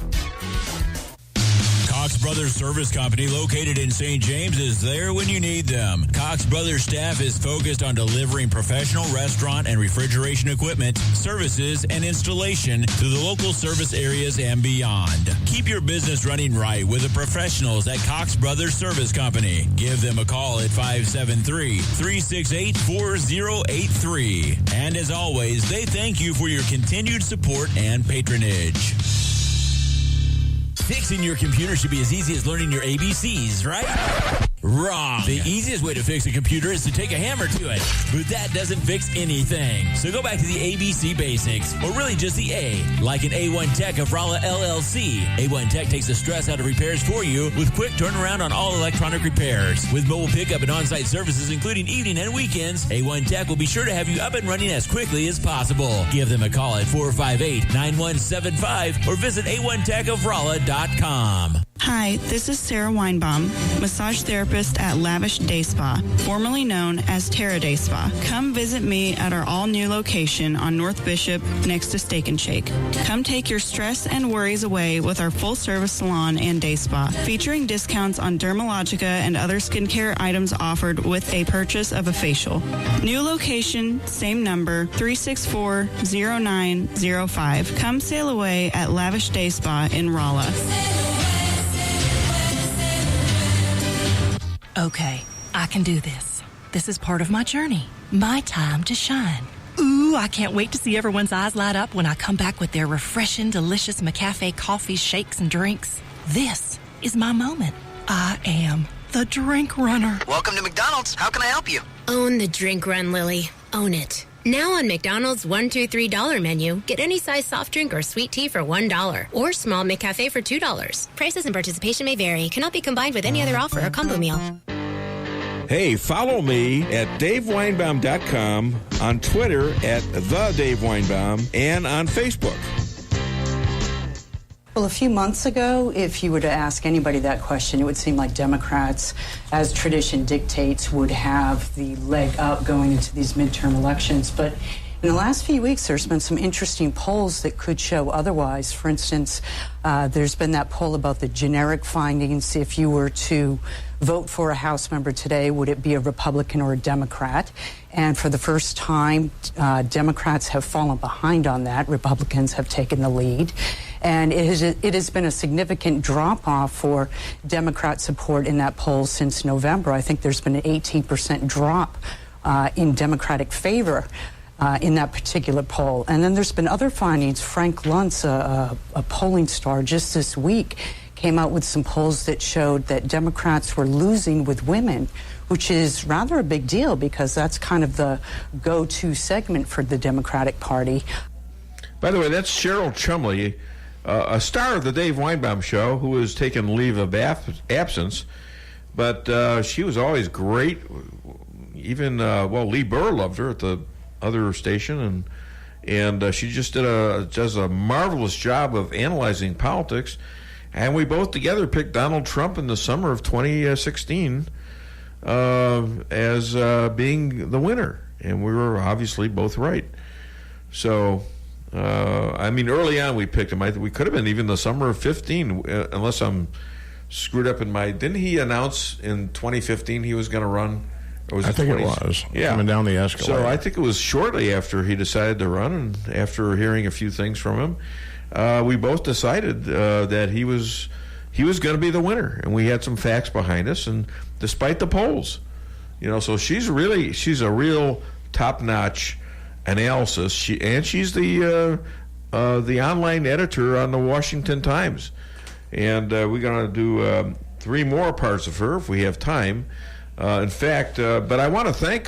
Cox Brothers Service Company, located in St. James, is there when you need them. Cox Brothers staff is focused on delivering professional restaurant and refrigeration equipment, services, and installation to the local service areas and beyond. Keep your business running right with the professionals at Cox Brothers Service Company. Give them a call at 573-368-4083. And as always, they thank you for your continued support and patronage. Fixing your computer should be as easy as learning your ABCs, right? Wrong. The easiest way to fix a computer is to take a hammer to it, but that doesn't fix anything. So go back to the ABC basics, or really just the A, like an A1 Tech of Rolla LLC. A1 Tech takes the stress out of repairs for you with quick turnaround on all electronic repairs. With mobile pickup and on-site services, including evening and weekends, A1 Tech will be sure to have you up and running as quickly as possible. Give them a call at 458-9175 or visit A1TechofRolla.com. Hi, this is Sarah Weinbaum, massage therapist at Lavish Day Spa, formerly known as Terra Day Spa. Come visit me at our all-new location on North Bishop next to Steak and Shake. Come take your stress and worries away with our full-service salon and day spa, featuring discounts on Dermalogica and other skincare items offered with a purchase of a facial. New location, same number, 364-0905. Come sail away at Lavish Day Spa in Rolla. Okay, I can do this. This is part of my journey. My time to shine. Ooh, I can't wait to see everyone's eyes light up when I come back with their refreshing, delicious McCafe coffees, shakes, and drinks. This is my moment. I am the drink runner. Welcome to McDonald's. How can I help you? Own the drink run, Lily. Own it. Now on McDonald's $1, $2, $3 menu, get any size soft drink or sweet tea for $1, or small McCafe for $2. Prices and participation may vary. Cannot be combined with any other offer or combo meal. Hey, follow me at DaveWeinbaum.com, on Twitter at TheDaveWeinbaum, and on Facebook. Well, a few months ago, if you were to ask anybody that question, it would seem like Democrats, as tradition dictates, would have the leg up going into these midterm elections. But in the last few weeks, there's been some interesting polls that could show otherwise. For instance, there's been that poll about the generic findings. If you were to vote for a House member today, would it be a Republican or a Democrat? And for the first time, Democrats have fallen behind on that. Republicans have taken the lead. And it has been a significant drop-off for Democrat support in that poll since November. I think there's been an 18% drop in Democratic favor in that particular poll. And then there's been other findings. Frank Luntz, a polling star just this week, came out with some polls that showed that Democrats were losing with women, which is rather a big deal because that's kind of the go-to segment for the Democratic Party. By the way, that's Cheryl Chumley, a star of the Dave Weinbaum Show, who has taken leave of absence, but she was always great. Even Lee Burr loved her at the other station, And she just does a marvelous job of analyzing politics. And we both together picked Donald Trump in the summer of 2016 as being the winner. And we were obviously both right. So, early on we picked him. We could have been even the summer of 15, unless I'm screwed up in my... Didn't he announce in 2015 he was going to run? Or was I think it was. Yeah. Coming down the escalator. So I think it was shortly after he decided to run, and after hearing a few things from him, we both decided that he was going to be the winner, and we had some facts behind us. And despite the polls, so she's a real top-notch analysis. She's the online editor on the Washington Times, and we're going to do 3 more parts of her if we have time. In fact, but I want to thank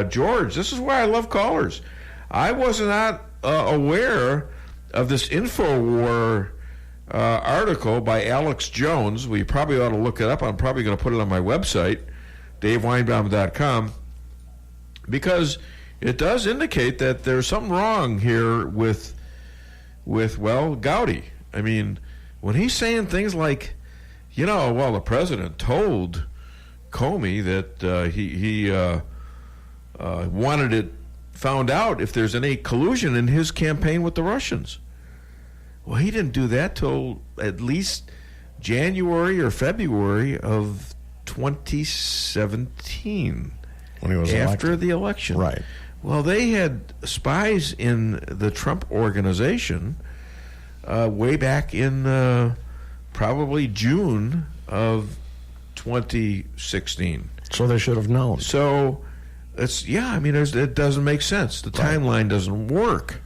George. This is why I love callers. I was not aware of this InfoWar article by Alex Jones. We probably ought to look it up. I'm probably going to put it on my website, DaveWeinbaum.com, because it does indicate that there's something wrong here with Gowdy. I mean, when he's saying things like, the president told Comey that he wanted it found out if there's any collusion in his campaign with the Russians. Well, he didn't do that till at least January or February of 2017, when he was after the election. Right. Well, they had spies in the Trump organization way back in probably June of 2016. So they should have known. So it doesn't make sense. The timeline doesn't work.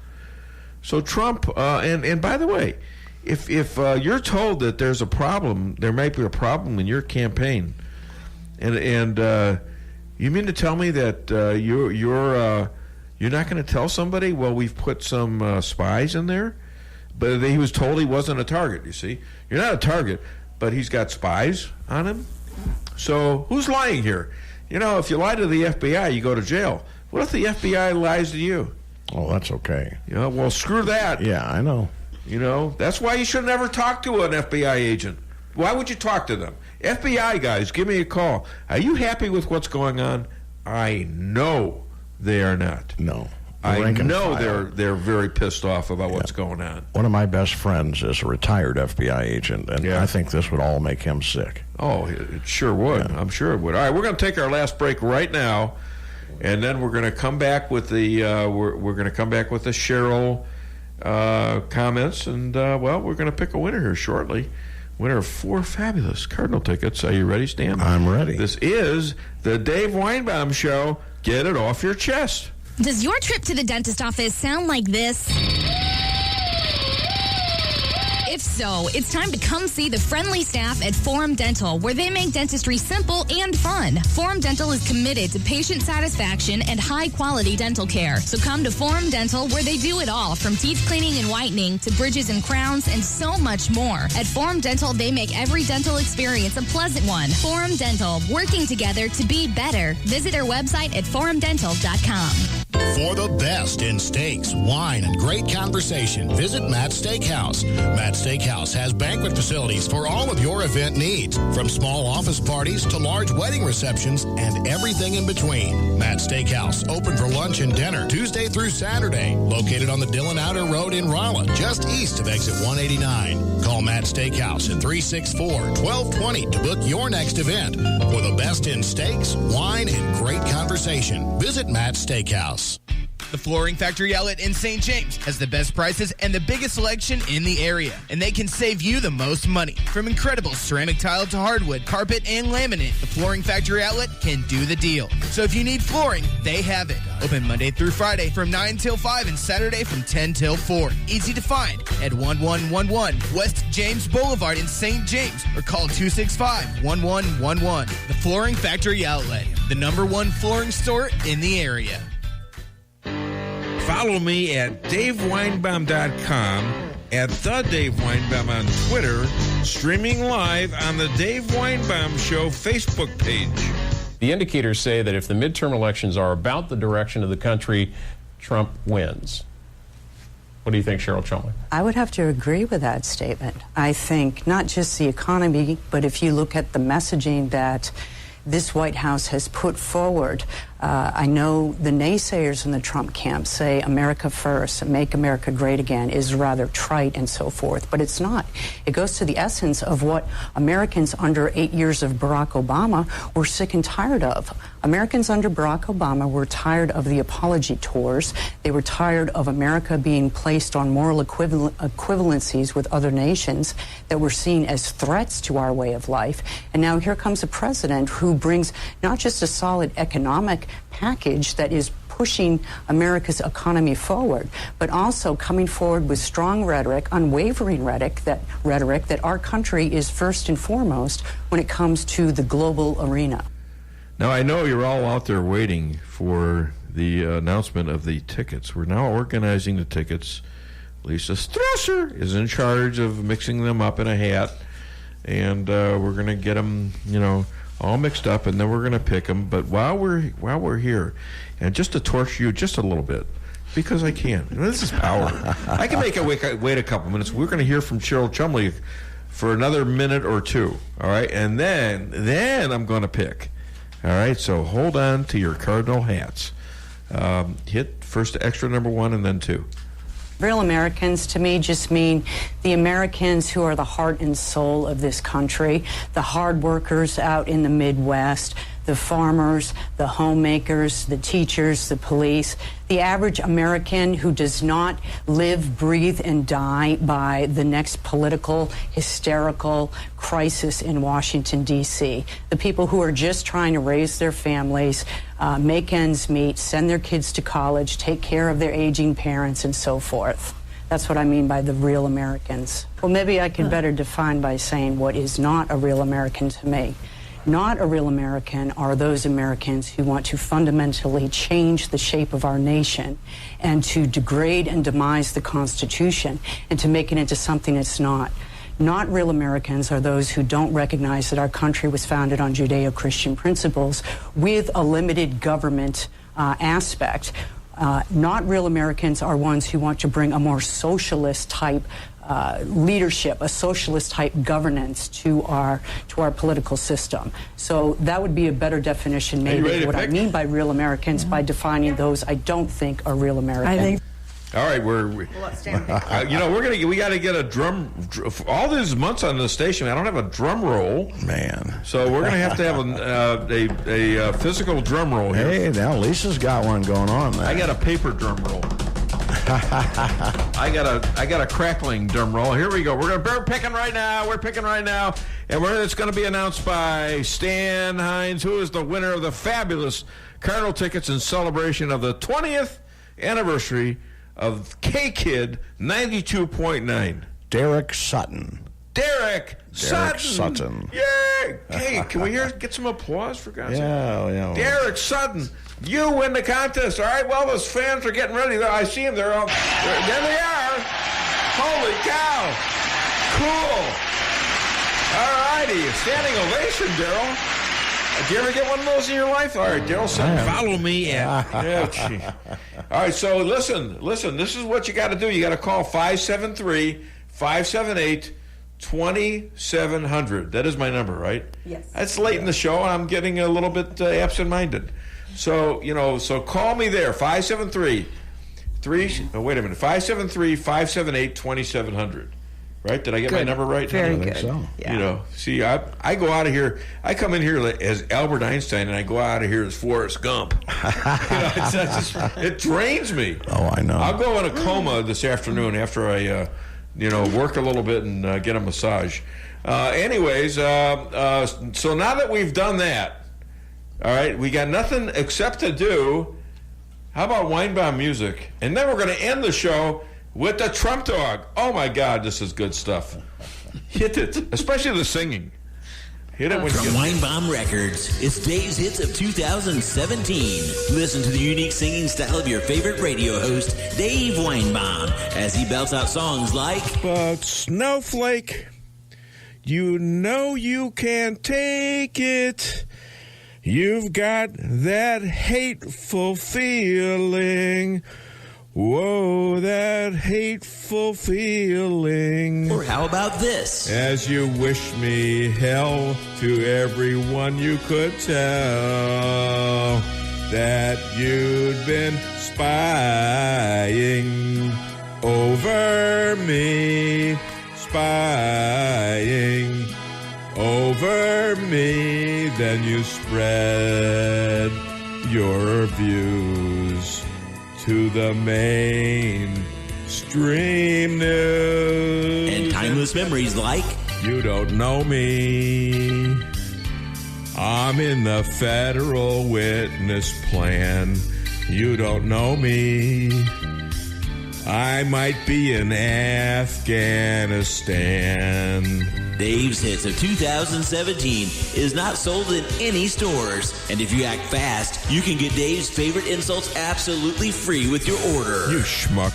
So Trump, and by the way, if you're told that there's a problem, there might be a problem in your campaign, and you mean to tell me that you're not going to tell somebody? Well, we've put some spies in there, but he was told he wasn't a target. You see, you're not a target, but he's got spies on him. So who's lying here? If you lie to the FBI, you go to jail. What if the FBI lies to you? Oh, that's okay. Well, screw that. Yeah, I know. That's why you should never talk to an FBI agent. Why would you talk to them? FBI guys, give me a call. Are you happy with what's going on? I know they are not. No. I know they're very pissed off about what's going on. One of my best friends is a retired FBI agent, and I think this would all make him sick. Oh, it sure would. Yeah. I'm sure it would. All right, we're going to take our last break right now, and then we're going to come back with the we're going to come back with the Cheryl comments, and we're going to pick a winner here shortly. Winner of 4 fabulous Cardinal tickets. Are you ready, Stan? I'm ready. This is the Dave Weinbaum Show. Get it off your chest. Does your trip to the dentist office sound like this? If so, it's time to come see the friendly staff at Forum Dental, where they make dentistry simple and fun. Forum Dental is committed to patient satisfaction and high-quality dental care. So come to Forum Dental, where they do it all, from teeth cleaning and whitening to bridges and crowns and so much more. At Forum Dental, they make every dental experience a pleasant one. Forum Dental, working together to be better. Visit their website at forumdental.com. For the best in steaks, wine, and great conversation, visit Matt's Steakhouse. Matt's Steakhouse has banquet facilities for all of your event needs, from small office parties to large wedding receptions and everything in between. Matt's Steakhouse, open for lunch and dinner Tuesday through Saturday, located on the Dillon Outer Road in Rolla, just east of exit 189. Call Matt's Steakhouse at 364-1220 to book your next event. For the best in steaks, wine, and great conversation, visit Matt's Steakhouse. The Flooring Factory Outlet in St. James has the best prices and the biggest selection in the area, and they can save you the most money. From incredible ceramic tile to hardwood, carpet, and laminate, the Flooring Factory Outlet can do the deal. So if you need flooring, they have it. Open Monday through Friday from 9 till 5 and Saturday from 10 till 4. Easy to find at 1111 West James Boulevard in St. James, or call 265-1111. The Flooring Factory Outlet, the #1 flooring store in the area. Follow me at DaveWeinbaum.com, at The Dave Weinbaum on Twitter, streaming live on the Dave Weinbaum Show Facebook page. The indicators say that if the midterm elections are about the direction of the country, Trump wins. What do you think, Cheryl Chumley? I would have to agree with that statement. I think not just the economy, but if you look at the messaging that this White House has put forward, I know the naysayers in the Trump camp say America first, make America great again is rather trite and so forth, but it's not. It goes to the essence of what Americans under 8 years of Barack Obama were sick and tired of. Americans under Barack Obama were tired of the apology tours. They were tired of America being placed on moral equivalencies with other nations that were seen as threats to our way of life. And now here comes a president who brings not just a solid economic package that is pushing America's economy forward, but also coming forward with strong rhetoric, unwavering rhetoric that our country is first and foremost when it comes to the global arena. Now, I know you're all out there waiting for the announcement of the tickets. We're now organizing the tickets. Lisa Strasser is in charge of mixing them up in a hat, and we're going to get them, all mixed up, and then we're going to pick them. But while we're here, and just to torture you just a little bit, because I can. This is power. I can make it wait a couple minutes. We're going to hear from Cheryl Chumley for another minute or two, all right? And then I'm going to pick. All right, so hold on to your Cardinal hats. Hit first extra number 1 and then 2. Real Americans to me just mean the Americans who are the heart and soul of this country, the hard workers out in the Midwest, the farmers, the homemakers, the teachers, the police, the average American who does not live, breathe, and die by the next political, hysterical crisis in Washington, D.C. The people who are just trying to raise their families, make ends meet, send their kids to college, take care of their aging parents, and so forth. That's what I mean by the real Americans. Well, maybe I could better define by saying what is not a real American to me. Not a real American are those Americans who want to fundamentally change the shape of our nation and to degrade and demise the Constitution and to make it into something it's not. Not real Americans are those who don't recognize that our country was founded on Judeo-Christian principles with a limited government aspect. Not real Americans are ones who want to bring a more socialist type leadership, a socialist type governance to our political system. So that would be a better definition maybe of what I mean by real Americans by defining those I don't think are real Americans. All right, we got to get a drum. All these months on the station, I don't have a drum roll, man. So we're going to have a physical drum roll here. Hey, now Lisa's got one going on there. I got a paper drum roll. I got a crackling drum roll. Here we go. We're picking right now. And it's going to be announced by Stan Hines, who is the winner of the fabulous Cardinal tickets in celebration of the 20th anniversary of K-Kid 92.9. Derek Sutton. Derek Sutton. Yay! Hey, can we get some applause for God's sake? Yeah. Derek Sutton, you win the contest. All right. Well, those fans are getting ready. I see them. There they are. Holy cow! Cool. All righty. Standing ovation, Daryl. Did you ever get one of those in your life? All right, Daryl Sutton, follow me. Yeah. All right. So listen. This is what you got to do. You got to call 573-578-2700. That is my number, right? Yes. It's late in the show, and I'm getting a little bit absent-minded. So, so call me there, 573-578-2700. Right? Did I get my number right? Very good. So. Yeah. See, I go out of here, I come in here as Albert Einstein, and I go out of here as Forrest Gump. It drains me. Oh, I know. I'll go in a coma this afternoon after I, work a little bit and get a massage. So now that we've done that, all right, we got nothing except to do. How about Weinbaum music? And then we're going to end the show with the Trump dog. Oh, my God, this is good stuff. Hit it, especially the singing. Hit it when From Weinbaum Records, it's Dave's Hits of 2017. Listen to the unique singing style of your favorite radio host, Dave Weinbaum, as he belts out songs like... But Snowflake, you know you can't take it. You've got that hateful feeling. Whoa, that hateful feeling. Or how about this? As you wish me hell to everyone you could tell that you'd been spying over me, spying over me. Then you spread your views to the mainstream news. And timeless memories like, you don't know me. I'm in the federal witness plan. You don't know me. I might be in Afghanistan. Dave's Hits of 2017 is not sold in any stores. And if you act fast, you can get Dave's favorite insults absolutely free with your order. You schmuck.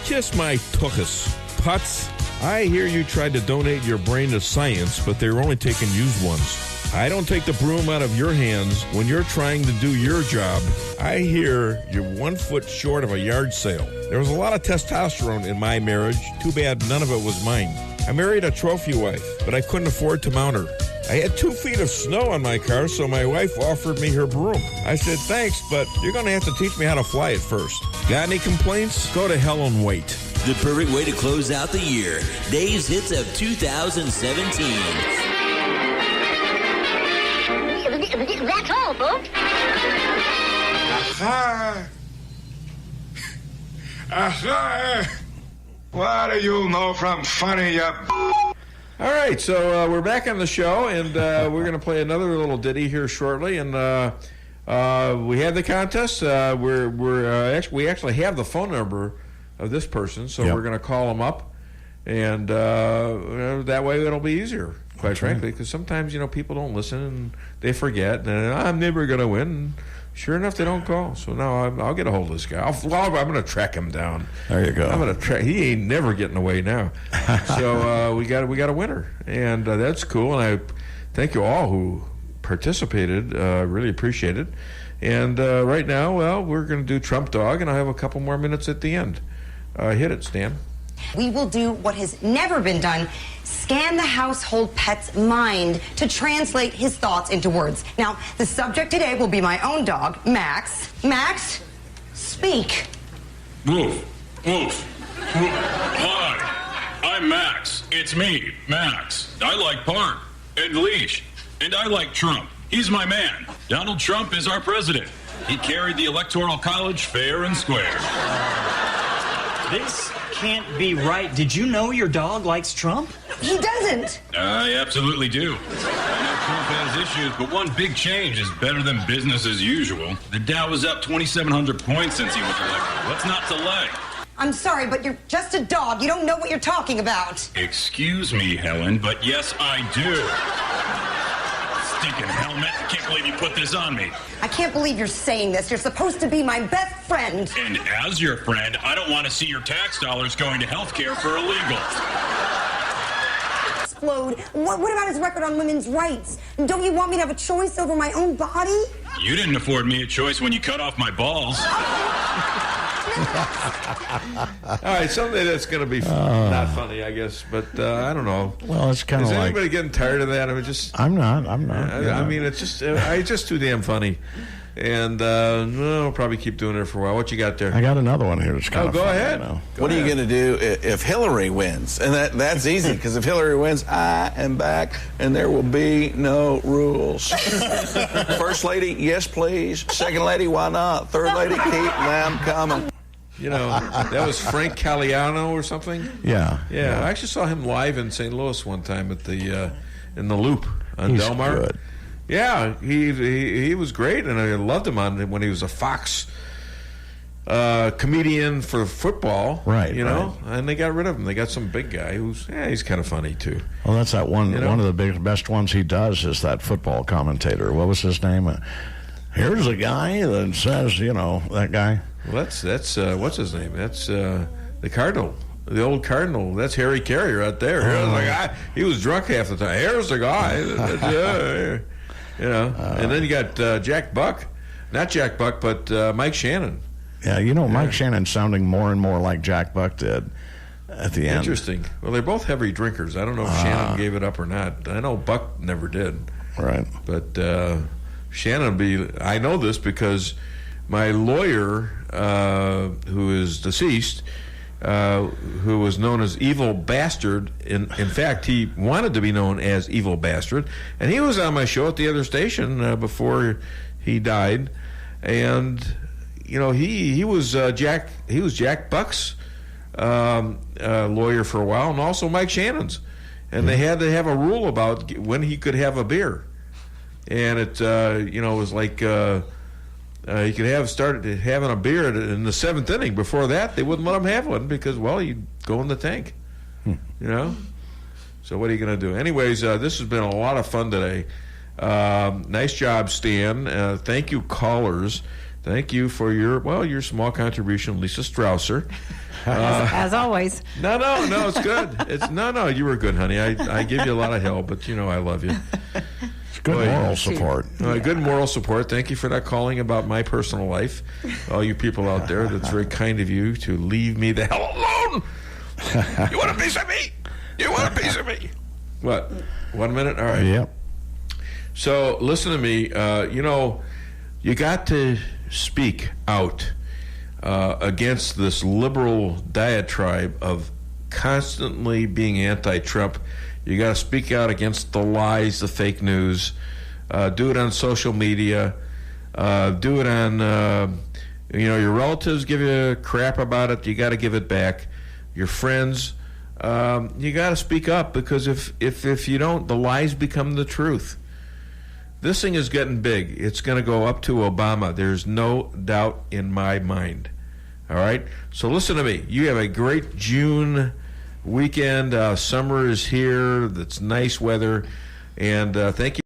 Kiss my tuchus. Putz. I hear you tried to donate your brain to science, but they were only taking used ones. I don't take the broom out of your hands when you're trying to do your job. I hear you're 1 foot short of a yard sale. There was a lot of testosterone in my marriage. Too bad none of it was mine. I married a trophy wife, but I couldn't afford to mount her. I had 2 feet of snow on my car, so my wife offered me her broom. I said, thanks, but you're going to have to teach me how to fly it first. Got any complaints? Go to hell and wait. The perfect way to close out the year. Dave's Hits of 2017. That's all, folks. Aha. Aha. What do you know from funny, you... All right, so we're back on the show, and we're going to play another little ditty here shortly. And we had the contest. We actually have the phone number of this person, so we're going to call them up, and that way it'll be easier, quite frankly, because sometimes people don't listen and they forget, and I'm never going to win. Sure enough, they don't call. So now I'll get a hold of this guy. I'm going to track him down. There you go. I'm going to track. He ain't never getting away now. So we got a winner, and that's cool. And I thank you all who participated. Really appreciate it. And right now, well, we're going to do Trump Dog, and I have a couple more minutes at the end. Hit it, Stan. We will do what has never been done. Scan the household pet's mind to translate his thoughts into words. Now, the subject today will be my own dog, Max. Max, speak. Woof, woof, woof. Hi, I'm Max. It's me, Max. I like Park and Leash, and I like Trump. He's my man. Donald Trump is our president. He carried the Electoral College fair and square. This can't be right. Did you know your dog likes Trump? He doesn't. I absolutely do. I know Trump has issues, but one big change is better than business as usual. The Dow was up 2,700 points since he was elected. What's not to like? I'm sorry, but you're just a dog. You don't know what you're talking about. Excuse me, Helen, but yes, I do. Stinking helmet. I can't believe you put this on me. I can't believe you're saying this. You're supposed to be my best friend. And as your friend, I don't want to see your tax dollars going to health care for illegals. Explode. What about his record on women's rights? Don't you want me to have a choice over my own body? You didn't afford me a choice when you cut off my balls. All right, something that's going to be not funny, I guess, but I don't know. Well, it's kind of like... Is anybody getting tired of that? I mean, just... I'm not. I mean, it's just... it's just too damn funny. And we'll probably keep doing it for a while. What you got there? I got another one here that's kind of go funny, ahead. What are you going to do if Hillary wins? And that's easy, because if Hillary wins, I am back, and there will be no rules. First lady, yes, please. Second lady, why not? Third lady, keep them coming. You know, that was Frank Caliano or something? Yeah. I actually saw him live in St. Louis one time at the in the Loop on Del Mar. Good. Yeah, he was great, and I loved him when he was a Fox comedian for football. Right, you know, and they got rid of him. They got some big guy who's he's kind of funny too. Well, that's that one. One of the best ones he does is that football commentator. What was his name? Here's a guy that says, that guy. Well, that's what's his name? That's the Cardinal. The old Cardinal. That's Harry Carey right there. He was drunk half the time. Here's the guy. And then you got Jack Buck. Not Jack Buck, but Mike Shannon. Yeah, Mike Shannon's sounding more and more like Jack Buck did at the end. Interesting. Well, they're both heavy drinkers. I don't know if Shannon gave it up or not. I know Buck never did. Right. But Shannon I know this because my lawyer, who is deceased, who was known as Evil Bastard. In fact, he wanted to be known as Evil Bastard, and he was on my show at the other station before he died. And he was Jack Buck's lawyer for a while, and also Mike Shannon's. And they had to have a rule about when he could have a beer, and it was like. He could started having a beer in the 7th inning. Before that, they wouldn't let him have one because, he'd go in the tank. So what are you going to do? Anyways, this has been a lot of fun today. Nice job, Stan. Thank you, callers. Thank you for your small contribution, Lisa Strausser. As always. No, it's good. You were good, honey. I give you a lot of help, but I love you. Good moral support. Good moral support. Thank you for not calling about my personal life. All you people out there, that's very kind of you to leave me the hell alone. You want a piece of me? You want a piece of me? What? 1 minute? All right. Yep. So listen to me. You got to speak out against this liberal diatribe of constantly being anti-Trump. You got to speak out against the lies, the fake news. Do it on social media. Do it on, your relatives give you crap about it. You got to give it back. Your friends, you got to speak up because if you don't, the lies become the truth. This thing is getting big. It's going to go up to Obama. There's no doubt in my mind. All right? So listen to me. You have a great June weekend. Summer is here. It's nice weather. And thank you.